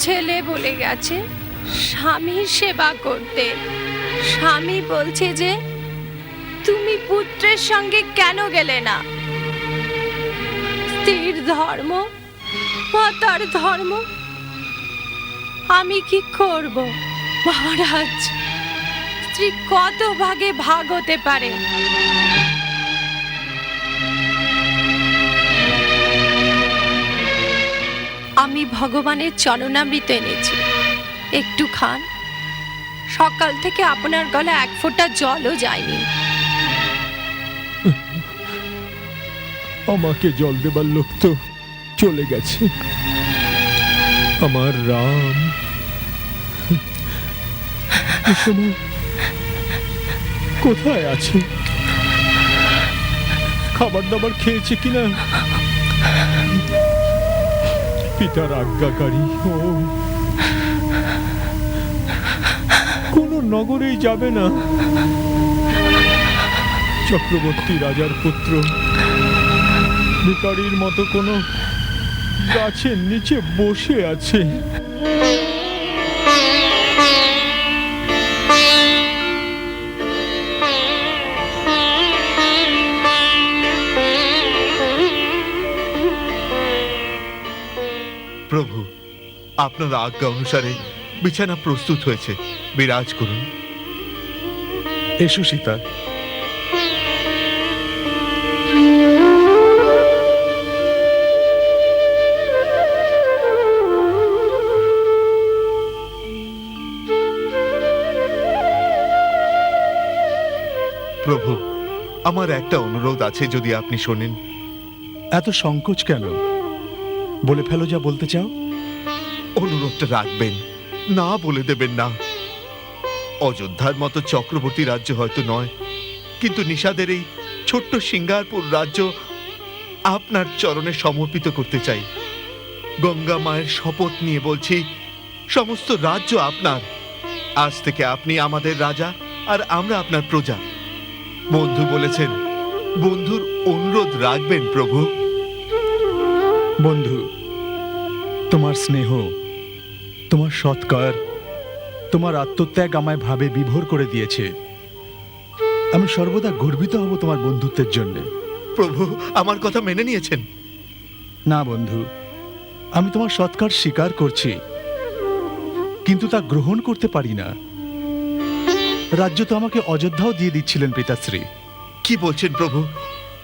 ছেলে বলে গেছে স্বামীর সেবা করতে। স্বামী বলছে যে তুমি পুত্রের সঙ্গে কেন গেলে না? স্ত্রীর ধর্ম, মাতার ধর্ম। আমি কি করব মহারাজ? স্ত্রী কত ভাগে ভাগ হতে পারে। আমি ভগবানের চরণামৃত এনেছি, একটু খান। সকাল থেকে আপনার গলা এক ফোঁটা জলও যায়নি। আমাকে জল দেবার লোক তো চলে গেছে। আমার রাম এ সময় কোথায় আছে? খাবার দাবার খেয়েছে কিনা? পিতার আজ্ঞাকারী ও কোন নগরেই যাবে না। চক্রবর্তী রাজার পুত্র ভিখারির মতো কোনো গাছের নিচে বসে আছে। প্রভু, আপনার আজ্ঞা অনুসারে বিছানা প্রস্তুত হয়েছে, বিরাজ করুন। এসো সীতা। প্রভু, আমার একটা অনুরোধ আছে, যদি আপনি শোনেন। এত সংকোচ কেন? বলে ফেলো যা বলতে চাও। অনুরোধটা রাখবেন, না বলে দেবেন না। অযোধ্যার মতো চক্রবর্তী রাজ্য হয়তো নয়, কিন্তু নিষাদের এই ছোট্ট সিঙ্গারপুর রাজ্য আপনার চরণে সমর্পিত করতে চাই। গঙ্গা মায়ের শপথ নিয়ে বলছি, সমস্ত রাজ্য আপনার। আজ থেকে আপনি আমাদের রাজা আর আমরা আপনার প্রজা। বন্ধু বলেছেন, বন্ধুর অনুরোধ রাখবেন প্রভু। বন্ধু, তোমার স্নেহ, তোমার সৎকার, তোমার আত্মত্যাগ আমায় ভাবে বিভোর করে দিয়েছে। আমি সর্বদা গর্বিত হব তোমার বন্ধুত্বের জন্য। প্রভু, আমার কথা মেনে নিয়েছেন? না বন্ধু, আমি তোমার সৎকার স্বীকার করছি, কিন্তু তা গ্রহণ করতে পারি না। রাজ্য তো আমাকে অযোধ্যাও দিয়ে দিচ্ছিলেন পিতাশ্রী। কি বলছেন প্রভু?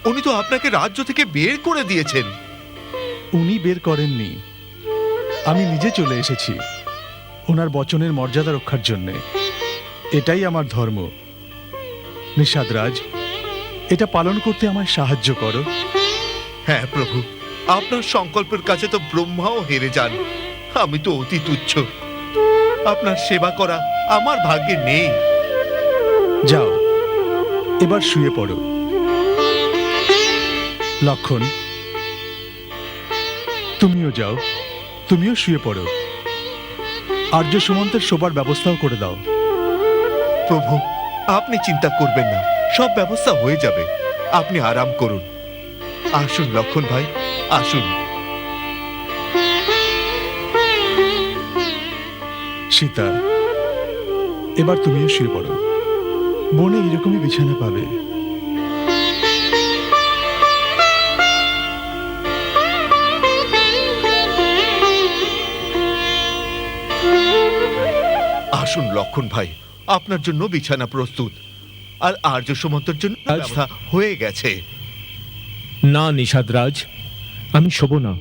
উনি তো আপনাকে রাজ্য থেকে বের করে দিয়েছেন। উনি বের করেননি, আমি নিজে চলে এসেছি ওনার বচনের মর্যাদা রক্ষার জন্য। এটাই আমার ধর্ম। নিষাদরাজ, এটা পালন করতে আমায় সাহায্য করো। হ্যাঁ প্রভু, আপনার সংকল্পের কাছে তো ব্রহ্মাও হেরে যান। আমি তো অতি তুচ্ছ, আপনার সেবা করা আমার ভাগ্যে নেই। যাও, এবার শুয়ে পড়ো। লক্ষণ, তুমিও যাও, তুমিও শুয়ে পড়ো। আর্য সুমন্তের শোবার ব্যবস্থাও করে দাও। প্রভু, আপনি চিন্তা করবেন না, সব ব্যবস্থা হয়ে যাবে। আপনি আরাম করুন। আসুন লক্ষণ ভাই, আসুন। সীতা, এবার তুমিও শুয়ে পড়ো। বনে এরকমই বিছানা পাবে। আসুন লক্ষণ ভাই, আপনার জন্য বিছানা প্রস্তুত, আর আর্য সুমন্তর জন্য ব্যবস্থা হয়ে গেছে। না নিষাদরাজ, আমি শোব না।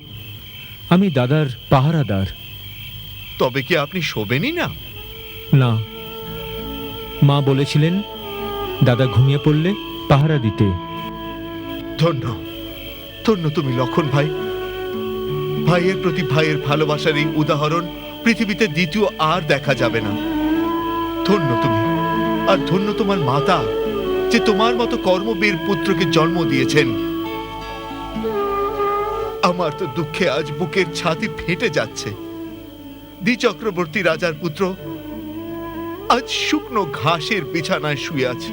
আমি দাদার পাহারাদার। তবে কি আপনি শোবেনই না? না, মা বলেছিলেন দাদা ঘুমিয়ে পড়লে পাহারা দিতে। ধন্য ধন্য তুমি লক্ষণ ভাই। ভাইয়ের প্রতি ভাইয়ের ভালোবাসার এই উদাহরণ পৃথিবীতে দ্বিতীয় আর দেখা যাবে না। ধন্য তুমি, আর ধন্য তোমার মাতা, যে তোমার মতো কর্মবীর পুত্রকে জন্ম দিয়েছেন। আমার তো দুঃখে আজ বুকের ছাতি ফেটে যাচ্ছে। দ্বি চক্রবর্তী রাজার পুত্র আজ শুকনো ঘাসের বিছানায় শুয়ে আছে।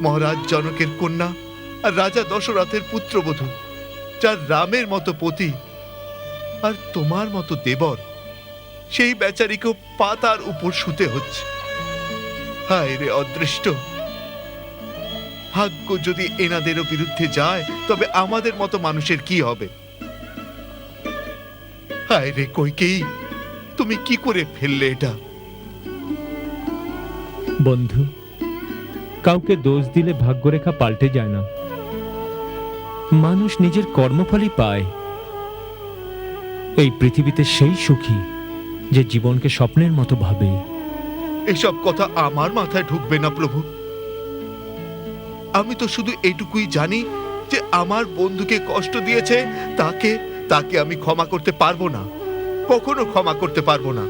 মহারাজ জনকের কন্যা আর রাজা দশরথের পুত্রবধূ, যার রামের মতো পতি আর তোমার মতো দেবর, সেই বেচারিকেও পাতার উপর শুতে হচ্ছে। হায় রে অদৃষ্ট! ভাগ্য যদি এনাদেরও বিরুদ্ধে যায়, তবে আমাদের মতো মানুষের কি হবে? হায় রে কইকেয়ী, তুমি কি করে ফেললে এটা? বন্ধু, কাউকে দোষ দিলে ভাগ্যরেখা পাল্টে যায় না। মানুষ নিজের কর্মফলই পায়। এই পৃথিবীতে সেই সুখী যে জীবনকে স্বপ্নের মতো ভাবে। এসব কথা আমার মাথায় ঢুকবে না প্রভু। আমি তো শুধু এইটুকুই জানি যে আমার বন্ধুকে কষ্ট দিয়েছে, তাকে তাকে আমি ক্ষমা করতে পারবো না, কখনো ক্ষমা করতে পারবো না।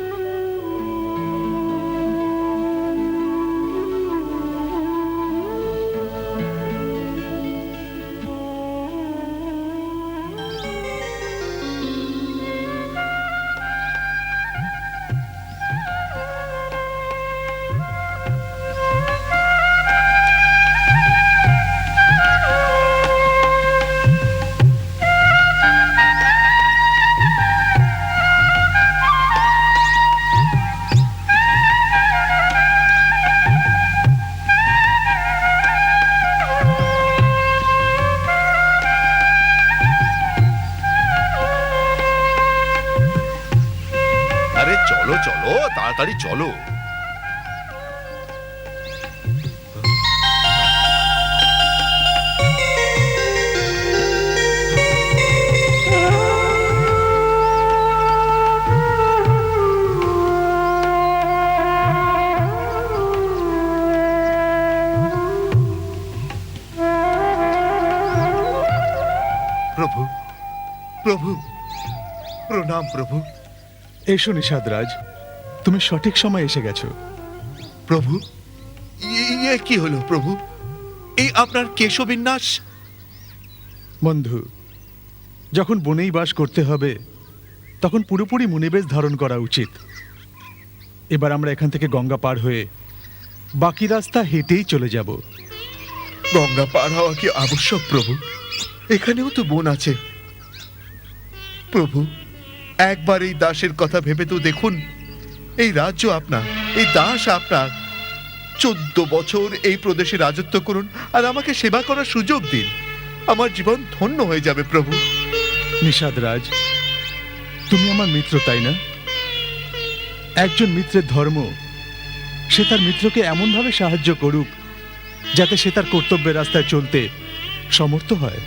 আরে চলো চলো, তাড়াতাড়ি চলো। প্রভু, প্রভু, প্রণাম প্রভু। এসো নিষাদরাজ, তুমি সঠিক সময় এসে গেছো। প্রভু, ইয়ে কি হলো প্রভু? এই আপনার কেশবিন্যাস? বন্ধু, যখন বনেই বাস করতে হবে, তখন পুরোপুরি মুনিবেশ ধারণ করা উচিত। এবার আমরা এখান থেকে গঙ্গা পার হয়ে বাকি রাস্তা হেঁটেই চলে যাব। গঙ্গা পার হওয়া কি আবশ্যক প্রভু? এখানেও তো বন আছে। প্রভু, একবার এই দাসের কথা ভেবে তো দেখুন। এই রাজ্য আপনার, এই দাস আপনার। 14 বছর এই প্রদেশে রাজত্ব করুন, আর আমাকে সেবা করার সুযোগ দিন। আমার জীবন ধন্য হয়ে যাবে প্রভু। নিষাদরাজ, তুমি আমার মিত্র, তাই না? একজন মিত্রের ধর্ম, সে তার মিত্রকে এমনভাবে সাহায্য করুক যাতে সে তার কর্তব্যের রাস্তায় চলতে সমর্থ হয়।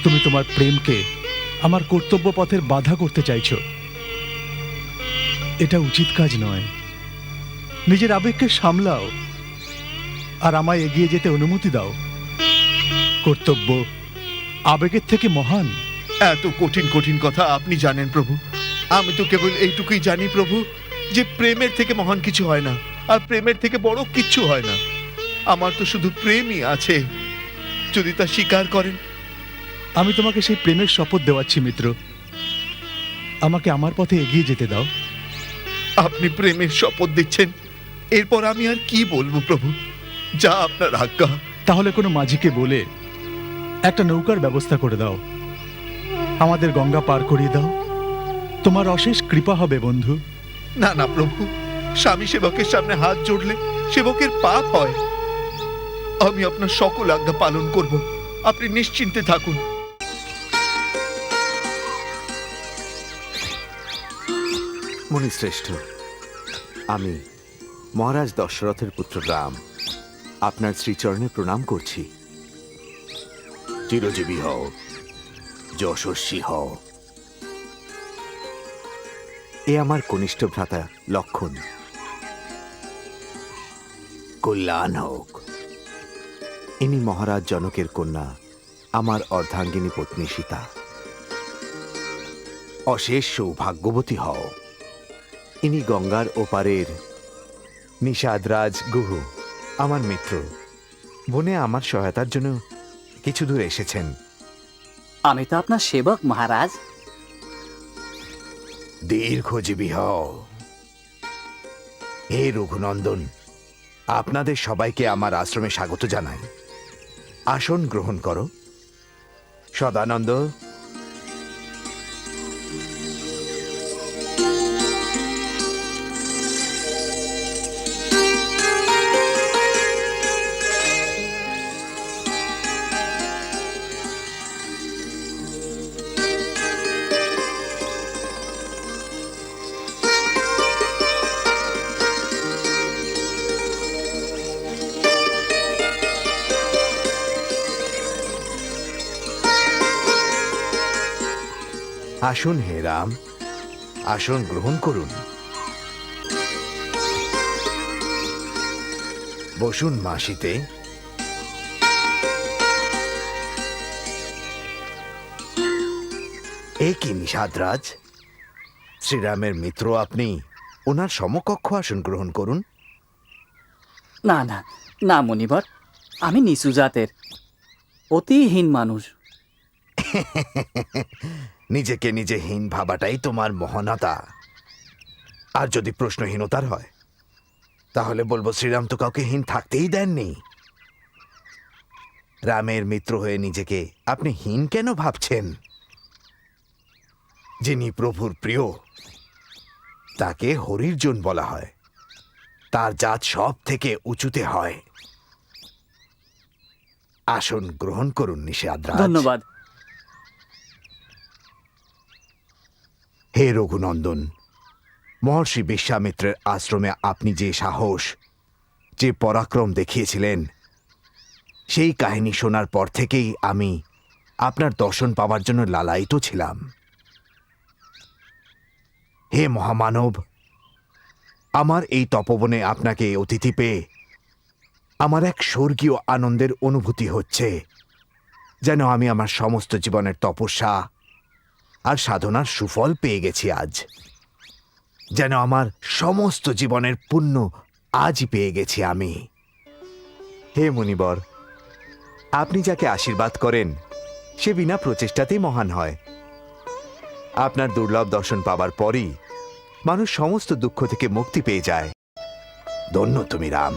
তুমি তোমার প্রেমকে আমার কর্তব্য পথের বাধা করতে চাইছো। এটা উচিত কাজ নয়। নিজের আবেগকে সামলাও আর আমায় এগিয়ে যেতে অনুমতি দাও। কর্তব্য আবেগের থেকে মহান। এত কঠিন কঠিন কথা আপনি জানেন প্রভু। আমি তো কেবল এইটুকুই জানি প্রভু, যে প্রেমের থেকে মহান কিছু হয় না, আর প্রেমের থেকে বড় কিচ্ছু হয় না। আমার তো শুধু প্রেমই আছে, যদি তা স্বীকার করেন। আমি তোমাকে সেই প্রেমের শপথ দেওয়াচ্ছি মিত্র। আমাকে আমার পথে এগিয়ে যেতে দাও। আপনি প্রেমের শপথ দিচ্ছেন, এরপর আমি আর কি বলবো প্রভু? যা আপনার আজ্ঞা। তাহলে কোনো মাঝিকে বলে একটা নৌকার ব্যবস্থা করে দাও, আমাদের গঙ্গা পার করিয়ে দাও। তোমার অশেষ কৃপা হবে বন্ধু। না না প্রভু, স্বামী সেবকের সামনে হাত জোড়লে সেবকের পাপ হয়। আমি আপনার সকল আজ্ঞা পালন করব, আপনি নিশ্চিন্তে থাকুন। মুনিশ্রেষ্ঠ, আমি মহারাজ দশরথের পুত্র রাম আপনার শ্রীচরণে প্রণাম করছি। চিরজীবী হও, যশস্বী হও। এ আমার কনিষ্ঠ ভ্রাতা লক্ষণ। কল্যাণ হোক। ইনি মহারাজ জনকের কন্যা, আমার অর্ধাঙ্গিনী পত্নী সীতা। অশেষ সৌভাগ্যবতী হও। ইনি গঙ্গার ওপারের নিষাদরাজ গুহু, আমার মিত্র। বনে আমার সহায়তার জন্য কিছু দূর এসেছেন। আমি তো আপনার সেবক মহারাজ। দীর্ঘজীবী হও। হে রঘুনন্দন, আপনাদের সবাইকে আমার আশ্রমে স্বাগত জানাই। আসন গ্রহণ করো। সদানন্দ, আসুন হে রাম, আসন গ্রহণ করুন। বসুন মাসিতে। এ কি নিষাদরাজ, শ্রীরামের মিত্র আপনি, ওনার সমকক্ষ আসন গ্রহণ করুন। না না না মনিবর, আমি নিচু জাতের অতিহীন মানুষ। নিজেকে নিজে হীন ভাবাটাই তোমার মহানতা। আর যদি প্রশ্নহীনতার হয় তাহলে বলবো শ্রীরাম তো কাউকে হীন থাকতেই দেননি। রামের মিত্র হয়ে নিজেকে আপনি হীন কেন ভাবছেন? যিনি প্রভুর প্রিয় তাকে হরির জন বলা হয়। তার জাত সব থেকে উঁচুতে হয়। আসন গ্রহণ করুন নিষাদরাজ। ধন্যবাদ। হে রঘুনন্দন, মহর্ষি বিশ্বামিত্রের আশ্রমে আপনি যে সাহস, যে পরাক্রম দেখিয়েছিলেন, সেই কাহিনী শোনার পর থেকেই আমি আপনার দর্শন পাওয়ার জন্য লালায়িত ছিলাম। হে মহামানব, আমার এই তপবনে আপনাকে অতিথি পেয়ে আমার এক স্বর্গীয় আনন্দের অনুভূতি হচ্ছে, যেন আমি আমার সমস্ত জীবনের তপস্যা আর সাধনার সুফল পেয়ে গেছি আজ। যেন আমার সমস্ত জীবনের পুণ্য আজই পেয়ে গেছি আমি। হে মুনিবর, আপনি যাকে আশীর্বাদ করেন সে বিনা প্রচেষ্টাতেই মহান হয়। আপনার দুর্লভ দর্শন পাবার পরই মানুষ সমস্ত দুঃখ থেকে মুক্তি পেয়ে যায়। ধন্য তুমি রাম,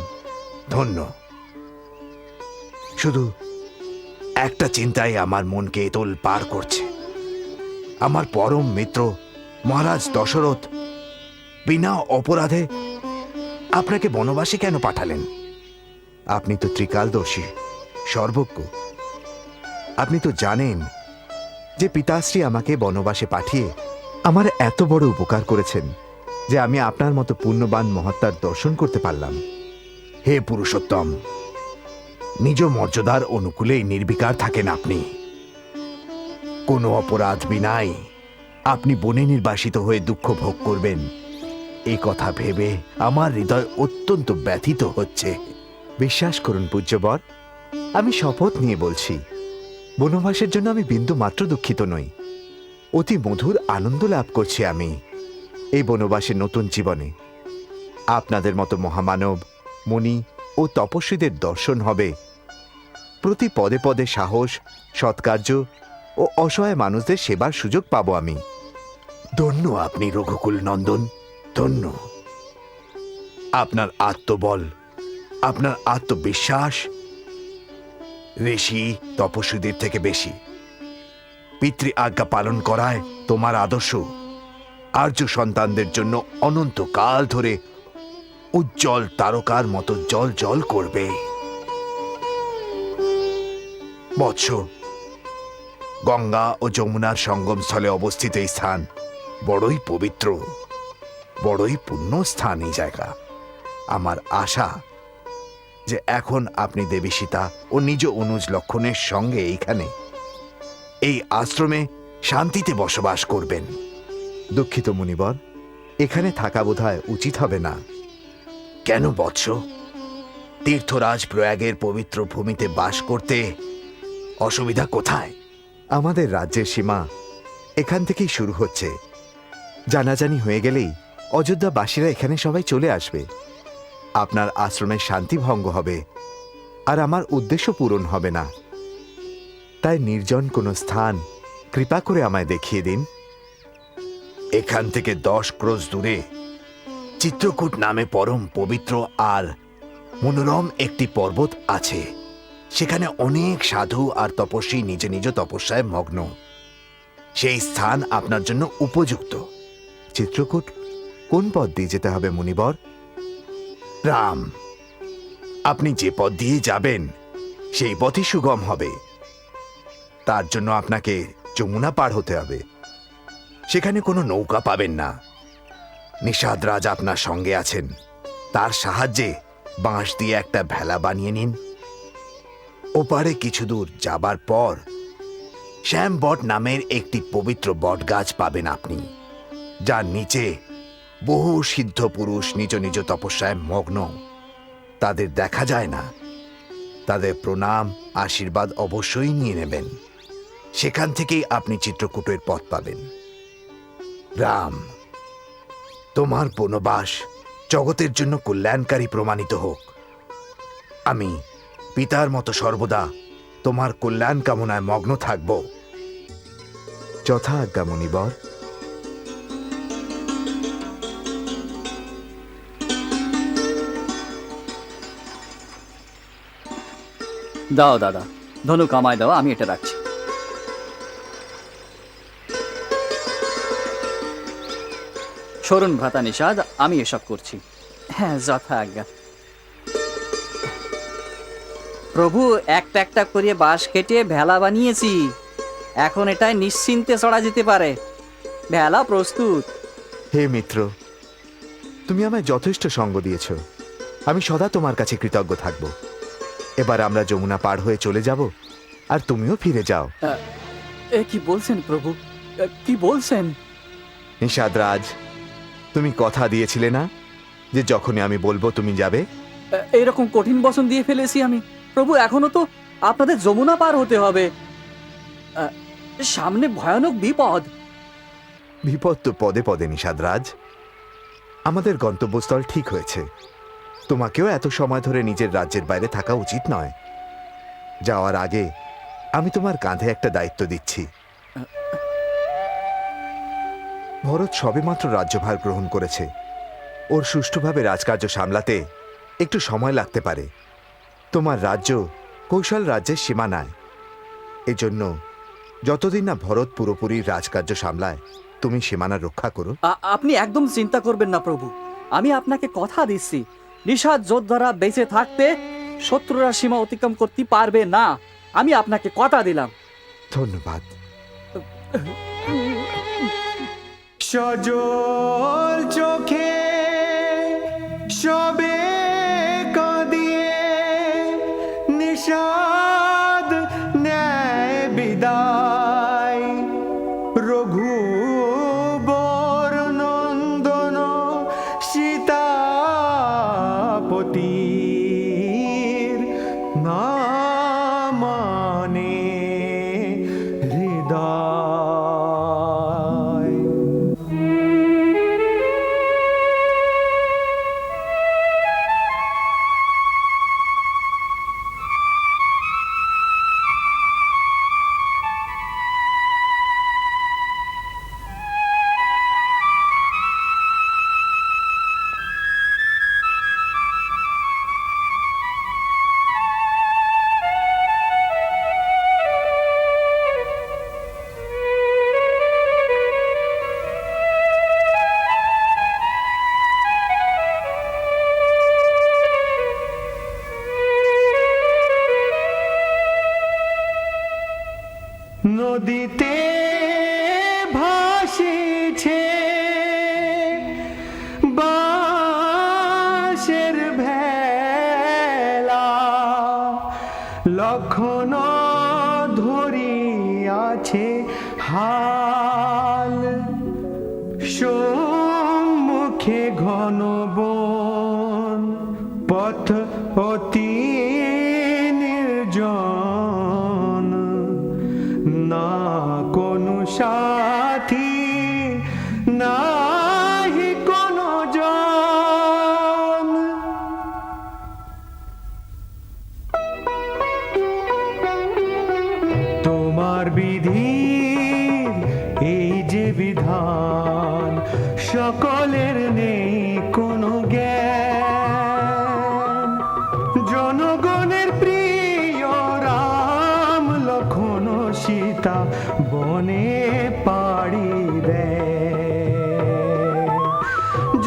ধন্য। শুধু একটা চিন্তাই আমার মনকে তোল পার করছে। আমার পরম মিত্র মহারাজ দশরথ বিনা অপরাধে আপনাকে বনবাসে কেন পাঠালেন? আপনি তো ত্রিকালদর্শী, সর্বজ্ঞ। আপনি তো জানেন যে পিতাশ্রী আমাকে বনবাসে পাঠিয়ে আমার এত বড় উপকার করেছেন যে আমি আপনার মতো পুণ্যবান মহাত্মার দর্শন করতে পারলাম। হে পুরুষোত্তম, নিজ মর্যাদার অনুকূলেই নির্বিকার থাকেন আপনি। কোনো অপরাধ বিনাই আপনি বনে নির্বাসিত হয়ে দুঃখ ভোগ করবেন, এই কথা ভেবে আমার হৃদয় অত্যন্ত ব্যথিত হচ্ছে। বিশ্বাস করুন পূজ্যবর, আমি শপথ নিয়ে বলছি, বনবাসের জন্য আমি বিন্দু মাত্র দুঃখিত নই। অতি মধুর আনন্দ লাভ করছি আমি এই বনবাসের নতুন জীবনে। আপনাদের মতো মহামানব, মুনি ও তপস্বীদের দর্শন হবে। প্রতি পদে পদে সাহস, সৎকার্য ও অসহায় মানুষদের সেবার সুযোগ পাবো আমি। ধন্য আপনি রঘুকুল নন্দন, ধন্য। আপনার আত্মবল, আপনার আত্মবিশ্বাস ঋষি তপস্বীদের থেকে বেশি। পিতৃ আজ্ঞা পালন করায় তোমার আদর্শ আর্য সন্তানদের জন্য অনন্তকাল ধরে উজ্জ্বল তারকার মতো জল জল করবে। বৎস, গঙ্গা ও যমুনার সঙ্গমস্থলে অবস্থিত এই স্থান বড়ই পবিত্র। বড়ই পুণ্য স্থান এই জায়গা। আমার আশা যে এখন আপনি দেবী সীতা ও নিজ অনুজ লক্ষণের সঙ্গে এইখানে এই আশ্রমে শান্তিতে বসবাস করবেন। দুঃখিত মুনিবর, এখানে থাকা বোধহয় উচিত হবে না। কেন বৎস? তীর্থরাজ প্রয়াগের পবিত্র ভূমিতে বাস করতে অসুবিধা কোথায়? আমাদের রাজ্যের সীমা এখান থেকেই শুরু হচ্ছে। জানাজানি হয়ে গেলেই অযোধ্যাবাসীরা এখানে সবাই চলে আসবে। আপনার আশ্রমের শান্তি ভঙ্গ হবে আর আমার উদ্দেশ্য পূরণ হবে না। তাই নির্জন কোনো স্থান কৃপা করে আমায় দেখিয়ে দিন। এখান থেকে 10 ক্রোশ দূরে চিত্রকূট নামে পরম পবিত্র আর মনোরম একটি পর্বত আছে। সেখানে অনেক সাধু আর তপস্বী নিজ নিজ তপস্যায় মগ্ন। সেই স্থান আপনার জন্য উপযুক্ত। চিত্রকূট কোন পথ দিয়ে যেতে হবে মুনিবর? রাম, আপনি যে পথ দিয়ে যাবেন সেই পথই সুগম হবে। তার জন্য আপনাকে যমুনা পার হতে হবে। সেখানে কোনো নৌকা পাবেন না। নিষাদ রাজ আপনার সঙ্গে আছেন। তার সাহায্যে বাঁশ দিয়ে একটা ভেলা বানিয়ে নিন। ওপারে কিছু দূর যাবার পর শ্যামবট নামের একটি পবিত্র বট গাছ পাবেন আপনি, যার নিচে বহু সিদ্ধ পুরুষ নিজ নিজ তপস্যায় মগ্ন। তাদের দেখা যায় না। তাদের প্রণাম আশীর্বাদ অবশ্যই নিয়ে নেবেন। সেখান থেকেই আপনি চিত্রকূটের পথ পাবেন। রাম, তোমার বনবাস জগতের জন্য কল্যাণকারী প্রমাণিত হোক। আমি পিতার মতো সর্বদা তোমার কল্যাণ কামনায় মগ্ন থাকব। যথা আজ্ঞা মুনিবর। দাও দাদা, ধনুক আমায় দাও, আমি এটা রাখছি। সরুন ভ্রাতা নিষাদ, আমি এসব করছি। হ্যাঁ, যথা আজ্ঞা। প্রভু, একটা একটা করে বাঁশ কেটে ভেলা বানিয়েছি। এখন এটাই নিশ্চিন্তে চড়া যেতে পারে। ভেলা প্রস্তুত। হে মিত্র, তুমি আমায় যথেষ্ট সঙ্গ দিয়েছ। আমি সদা তোমার কাছে কৃতজ্ঞ থাকব। এবার আমরা যমুনা পার হয়ে চলে যাব, আর তুমিও ফিরে যাও। এ কি বলছেন প্রভু? কি বলছেন? নিষাদ রাজ, তুমি কথা দিয়েছিলে না যে যখনই আমি বলবো তুমি যাবে? এরকম কঠিন বচন দিয়ে ফেলেছি আমি। প্রভু, এখনো তো আপনাদের যমুনা পার হতে হবে। সামনে ভয়ানক বিপদ। বিপদ তো পদে পদে নিষাদ রাজ। আমাদের গন্তব্যস্থল ঠিক হয়েছে। তোমাকেও এত সময় ধরে নিজের রাজ্যের বাইরে থাকা উচিত নয়। যাওয়ার আগে আমি তোমার কাঁধে একটা দায়িত্ব দিচ্ছি। ভরত সবেমাত্র রাজ্যভার গ্রহণ করেছে। ওর সুষ্ঠুভাবে রাজকার্য সামলাতে একটু সময় লাগতে পারে। তোমার রাজ্য কৌশল রাজ্যের সীমানায়। এজন্য যতদিন না ভরত পুরোপুরি রাজকার্য সামলায়, তুমি সীমানা রক্ষা করো। আপনি একদম চিন্তা করবেন না প্রভু। আমি আপনাকে কথা দিচ্ছি, নিষাদ যোদ্ধারা বেঁচে থাকতে শত্রুরা সীমা অতিক্রম করতে পারবে না। আমি আপনাকে কথা দিলাম। ধন্যবাদ। সজল চোখে সবে কাঁদিয়ে নিষাদ ন্যায় বিদায়। রঘুবর নন্দন সীতাপতির নামানে হৃদয়। নদীতে ভাসিছে আছে হাল, সম্মুখে ঘন বন, পথ অতি নির্জন, না কোনো সাথী নাহি কোনো জন। তোমার বিধির এই যে বিধান, সকলের নেই কোনো জ্ঞান। জনগণের প্রিয় রাম লক্ষ্মণ সীতা বনে পাড়ি দেয়।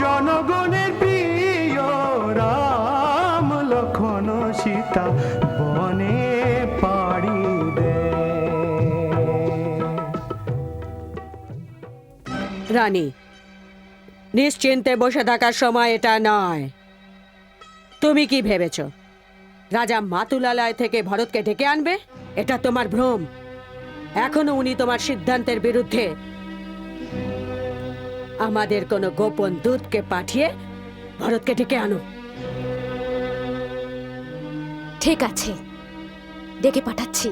জনগণের প্রিয় রাম লক্ষ্মণ সীতা বনে পাড়ি রানী, নিশ্চিন্তে বসে থাকার সময় এটা নয়। তুমি কি ভেবেছ রাজা মাতুলালয় থেকে ভরতকে ডেকে আনবে? এটা তোমার ভ্রম। এখনো উনি তোমার সিদ্ধান্তের বিরুদ্ধে। আমাদের কোনো গোপন দূতকে পাঠিয়ে ভরতকে ডেকে আনো। ঠিক আছে, ডেকে পাঠাচ্ছি।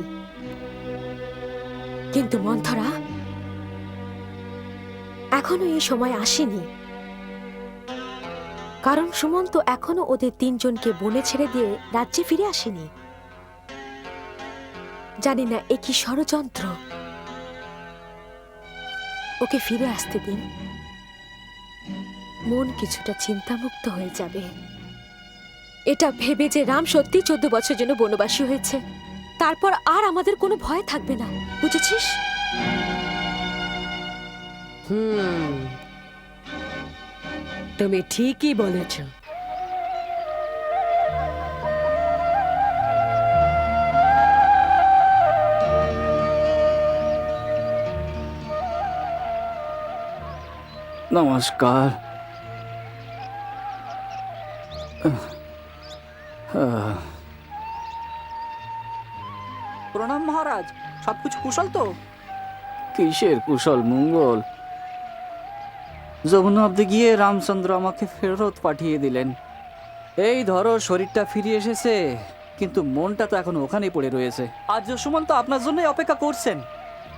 কিন্তু মন্থরা, এখনো এই সময় আসেনি, কারণ সুমন্ত এখনো ওদের 3 জনকে বনে ছেড়ে দিয়ে রাজ্যে ফিরে আসেনি। জানি না এ কি ষড়যন্ত্র। ওকে ফিরে আসতে দিন, মন কিছুটা চিন্তামুক্ত হয়ে যাবে। এটা ভেবে যে রাম সত্যি 14 বছর জন্য বনবাসী হয়েছে, তারপর আর আমাদের কোনো ভয় থাকবে না, বুঝেছিস? তুমি ঠিকই বলেছ। নমস্কার। প্রণাম মহারাজ, সবকিছু কুশল তো? কিসের কুশল মঙ্গল? যমুনা অব্দি গিয়ে রামচন্দ্র আমাকে ফেরত পাঠিয়ে দিলেন। এই ধরো, শরীরটা ফিরে এসেছে, কিন্তু মনটা তো এখন ওখানেই পড়ে রয়েছে। আর্য সুমন্ত আপনার জন্যই অপেক্ষা করছেন।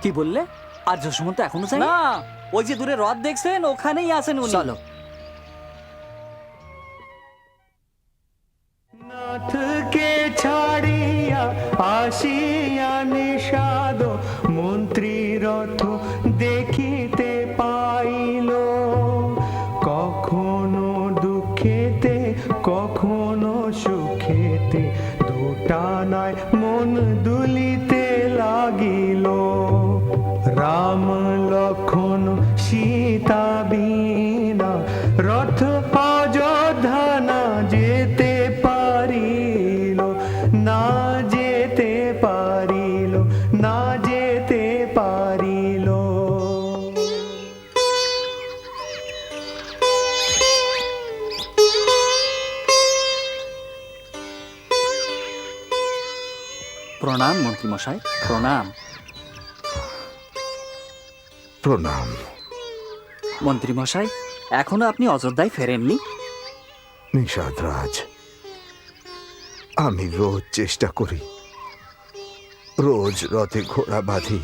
কি বললে? আর্য সুমন্ত এখনো যায় না? ওই যে দূরে হ্রদ দেখছেন, ওখানেই আছেন উনি। চলো। নাথকে ছাড়িয়া আসিয়া নিষাদ মন্ত্রী রথ দেখিতে পাইল, কখনো দুঃখেতে কখনো সুখেতে দুটানায় মন দুলিতে লাগিল। রাম লক্ষ্মণ সীতা বিনা রথ অযোধ্যা না যেতে পারিল, না যেতে পারিল, না যেতে পারিল। প্রণাম মন্ত্রী মশাই, প্রণাম। প্রণাম। মন্ত্রী মশাই, এখনো আপনি অযোধ্যায় ফেরেননি? নিষাদরাজ, আমি রোজ চেষ্টা করি, রোজ রথে ঘোড়া বাঁধি,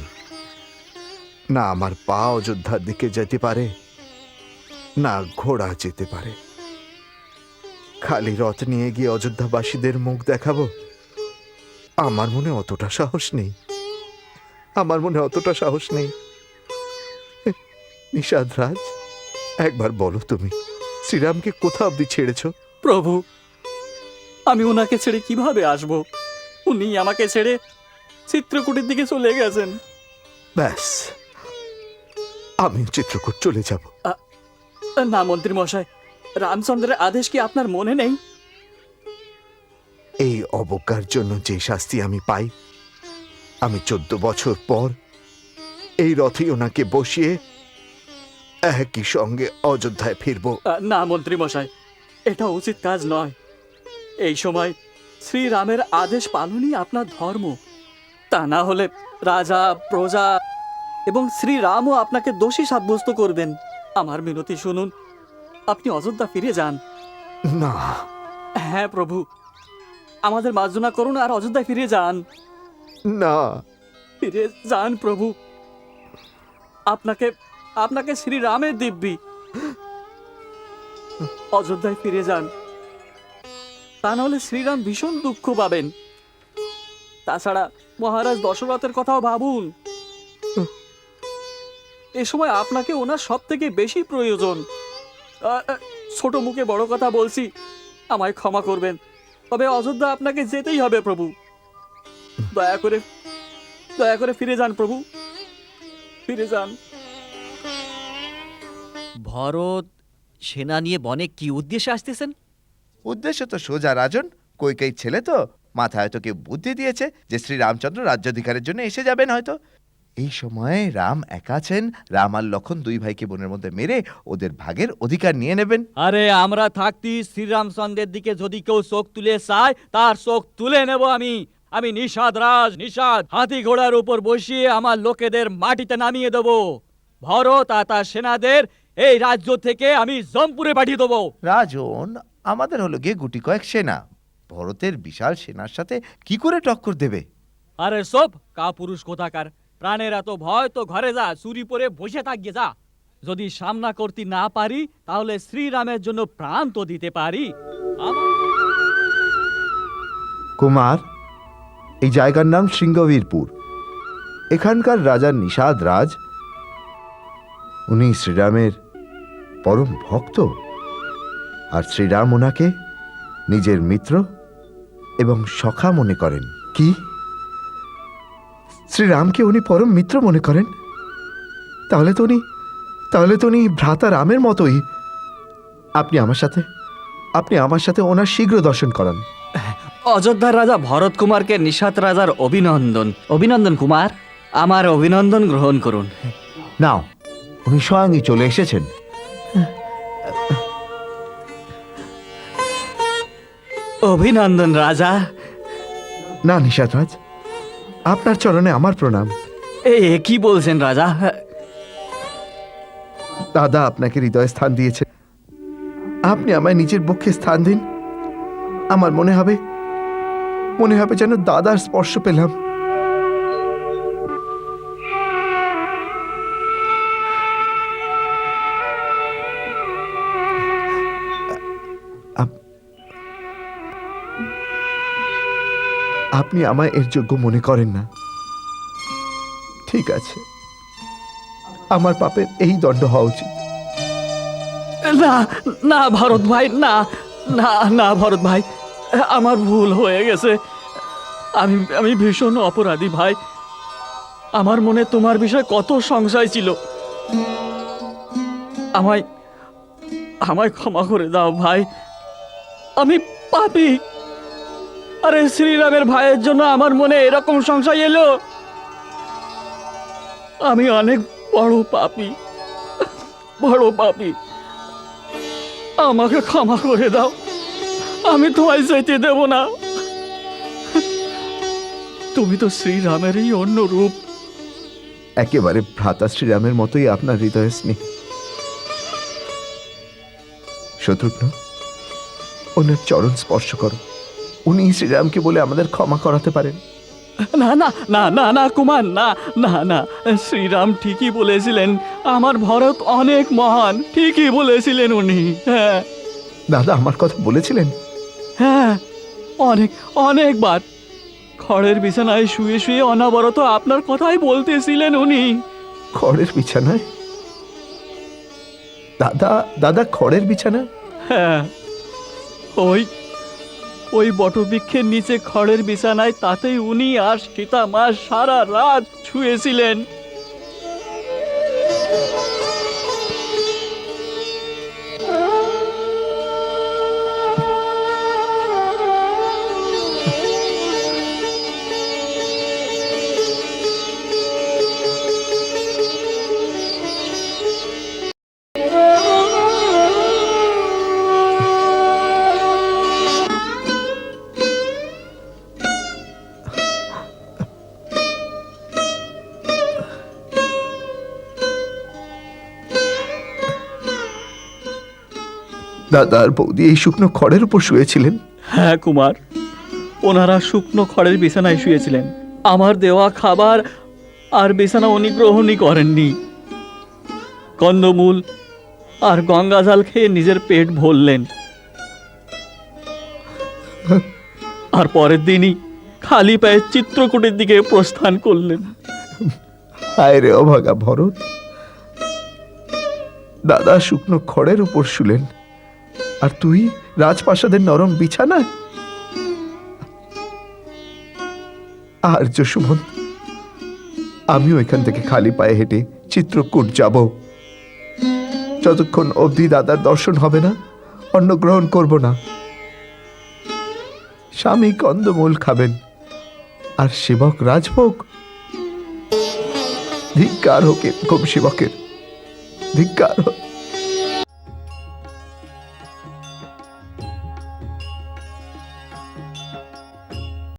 না আমার পা অযোধ্যার দিকে যেতে পারে, না ঘোড়া যেতে পারে। খালি রথ নিয়ে গিয়ে অযোধ্যাবাসীদের মুখ দেখাবো, আমার মনে অতটা সাহস নেই, আমার মনে অতটা সাহস নেই। নিষাদরাজ, একবার বলো তুমি, শ্রীরামকে কোথা অব্দি ছেড়েছ? প্রভু, আমি ওনাকে ছেড়ে কিভাবে আসব? উনি আমাকে ছেড়ে চিত্রকূটের দিকে চলে গেছেন। ব্যাস, আমি চিত্রকূট চলে যাব। না মন্ত্রী মশাই, রামচন্দ্রের আদেশ কি আপনার মনে নেই? এই অবজ্ঞার জন্য যে শাস্তি আমি পাই, আমি 14 বছর পর এই রথে ওনাকে বসিয়ে একই সঙ্গে অযোধ্যায় ফিরব। না মন্ত্রী মশাই, এটা উচিত কাজ নয়। এই সময় শ্রীরামের আদেশ পালনই আপনার ধর্ম। তা না হলে রাজা, প্রজা এবং শ্রীরামও আপনাকে দোষী সাব্যস্ত করবেন। আমার মিনতি শুনুন, আপনি অযোধ্যা ফিরে যান। না, হ্যাঁ প্রভু, আমাদের মার্জনা করুন আর অযোধ্যায় ফিরে যান। না, ফিরে যান প্রভু, আপনাকে আপনাকে শ্রীরামের দিব্যি। অযোধ্যায় ফিরে যান, তা নাহলে শ্রীরাম ভীষণ দুঃখ পাবেন। তাছাড়া মহারাজ দশরথের কথাও ভাবুন, এ সময় আপনাকে ওনার সব থেকে বেশি প্রয়োজন। ছোট মুখে বড় কথা বলছি, আমায় ক্ষমা করবেন, তবে অযোধ্যা আপনাকে যেতেই হবে প্রভু। দয়া করে ফিরে যান প্রভু, ফিরে যান। ভরত সেনা নিয়ে বনে কি উদ্দেশ্যে আসতেছেন? উদ্দেশ্য তো সোজা রাজন, কৈকেয়ীর ছেলে তো, মাথায় হয়তো কেউ বুদ্ধি দিয়েছে যে শ্রীরামচন্দ্র রাজ্যাধিকারের জন্য এসে যাবেন হয়তো। এই সময়ে রাম একা আছেন, রাম আর লক্ষণ দুই ভাইকে বনের মধ্যে মেরে ওদের ভাগের অধিকার নিয়ে নেবেন। আরে আমরা থাকতি শ্রীরামচন্দ্রের দিকে যদি কেউ চোখ তুলে চায়, তার চোখ তুলে নেব আমি। আমি নিষাদ রাজ, নিষাদ হাতি ঘোড়ার উপর বসিয়ে আমার লোকেদের মাটিতে নামিয়ে দেব। ভরত আর তার সেনাদের এই রাজ্য থেকে আমি জমপুরে পাঠিয়ে দেবো। রাজন, আমাদের হলো গিয়ে গুটি কয়েক সেনা, ভরতের বিশাল সেনার সাথে কি করে টক্কর দেবে? আরে সব কাপুরুষ কোথাকার, প্রাণের এত ভয় তো ঘরে যা, চুরি পরে বসে থাকিয়ে যা। যদি সামনা করতে না পারি তাহলে শ্রীরামের জন্য প্রাণ তো দিতে পারি। কুমার, এই জায়গার নাম সিংহবীরপুর। এখানকার রাজা নিষাদ রাজ, উনি শ্রীরামের পরম ভক্ত, আর শ্রীরাম ওনাকে নিজের মিত্র এবং সখা মনে করেন। কি? শ্রীরামকে উনি পরম মিত্র মনে করেন? তাহলে তো উনি ভ্রাতা রামের মতোই। আপনি আমার সাথে ওনার শীঘ্র দর্শন করান। অযোধ্যার রাজা ভরত কুমারকে নিষাদ রাজার অভিনন্দন। অভিনন্দন কুমার, আমার অভিনন্দন গ্রহণ করুন। নাও, উনি স্বয়ংই চলে এসেছেন। অভিনন্দন রাজা। না নিষাদ রাজ, আপনার চরণে আমার প্রণাম। এ কি বলছেন রাজা? দাদা আপনাকে হৃদয়ে স্থান দিয়েছে, আপনি আমায় নিজের বক্ষে স্থান দিন। আমার মনে হবে যেন দাদার স্পর্শ পেলাম। আপনি আমায় এর যোগ্য মনে করেন না, ঠিক আছে, আমার পাপের এই দণ্ড হওয়া উচিত। না না ভরত ভাই, না না না ভরত ভাই, আমার ভুল হয়ে গেছে। আমি ভীষণ অপরাধী ভাই। আমার মনে তোমার বিষয়ে কত সংশয় ছিল। আমায় ক্ষমা করে দাও ভাই, আমি পাপী। আরে শ্রীরামের ভাইয়ের জন্য আমার মনে এরকম সংশয় এলো। আমি অনেক বড় পাপী। আমাকে ক্ষমা করে দাও, আমি তোমায় যেতে দেব না। তুমি তো শ্রীরামেরই অন্য রূপ। একেবারে ভ্রাতা শ্রীরামের মতোই আপনার হৃদয় স্নেহ। শত্রুঘ্ন, ওনার চরণ স্পর্শ করো, উনি শ্রীরামকে বলে আমাদের ক্ষমা করাতে পারেন। না না না না না কুমার, না না না, শ্রীরাম ঠিকই বলেছিলেন, আমার ভরত অনেক মহান, ঠিকই বলেছিলেন উনি। হ্যাঁ দাদা আমার কথা বলেছিলেন? হ্যাঁ, অনেকবার খড়ের বিছানায় শুয়ে শুয়ে অনবরত আপনার কথাই বলতেছিলেন উনি। খড়ের বিছানায়? দাদা খড়ের বিছানায়? হ্যাঁ, ওই বটবৃক্ষের নিচে খড়ের বিছানায়, তাতেই উনি আর সীতা মা সারা রাত শুয়েছিলেন। দাদা আর বৌদি এই শুকনো খড়ের উপর শুয়েছিলেন? হ্যাঁ কুমার, ওনারা শুকনো খড়ের বিছানায় শুয়েছিলেন। আমার দেওয়া খাবার আর বিছানা উনি গ্রহণই করেননি। কন্দমূল আর গঙ্গাজল খেয়ে নিজের পেট ভরলেন, আর পরের দিনই খালি পায়ে চিত্রকূটের দিকে প্রস্থান করলেন। হায় রে অভাগা ভরত, দাদা শুকনো খড়ের উপর শুলেন আর তুই রাজপ্রাসাদের নরম বিছানায়। আর্য সুমন্ত, আমিও এখান থেকে খালি পায়ে হেঁটে চিত্রকূট যাব। যতক্ষণ অবধি দাদার দর্শন হবে না, অন্ন গ্রহণ করব না। স্বামী কন্দমূল খাবেন আর সেবক রাজভোগ। ধিক্কার হোক এরকম সেবকের, ধিক্কার হোক।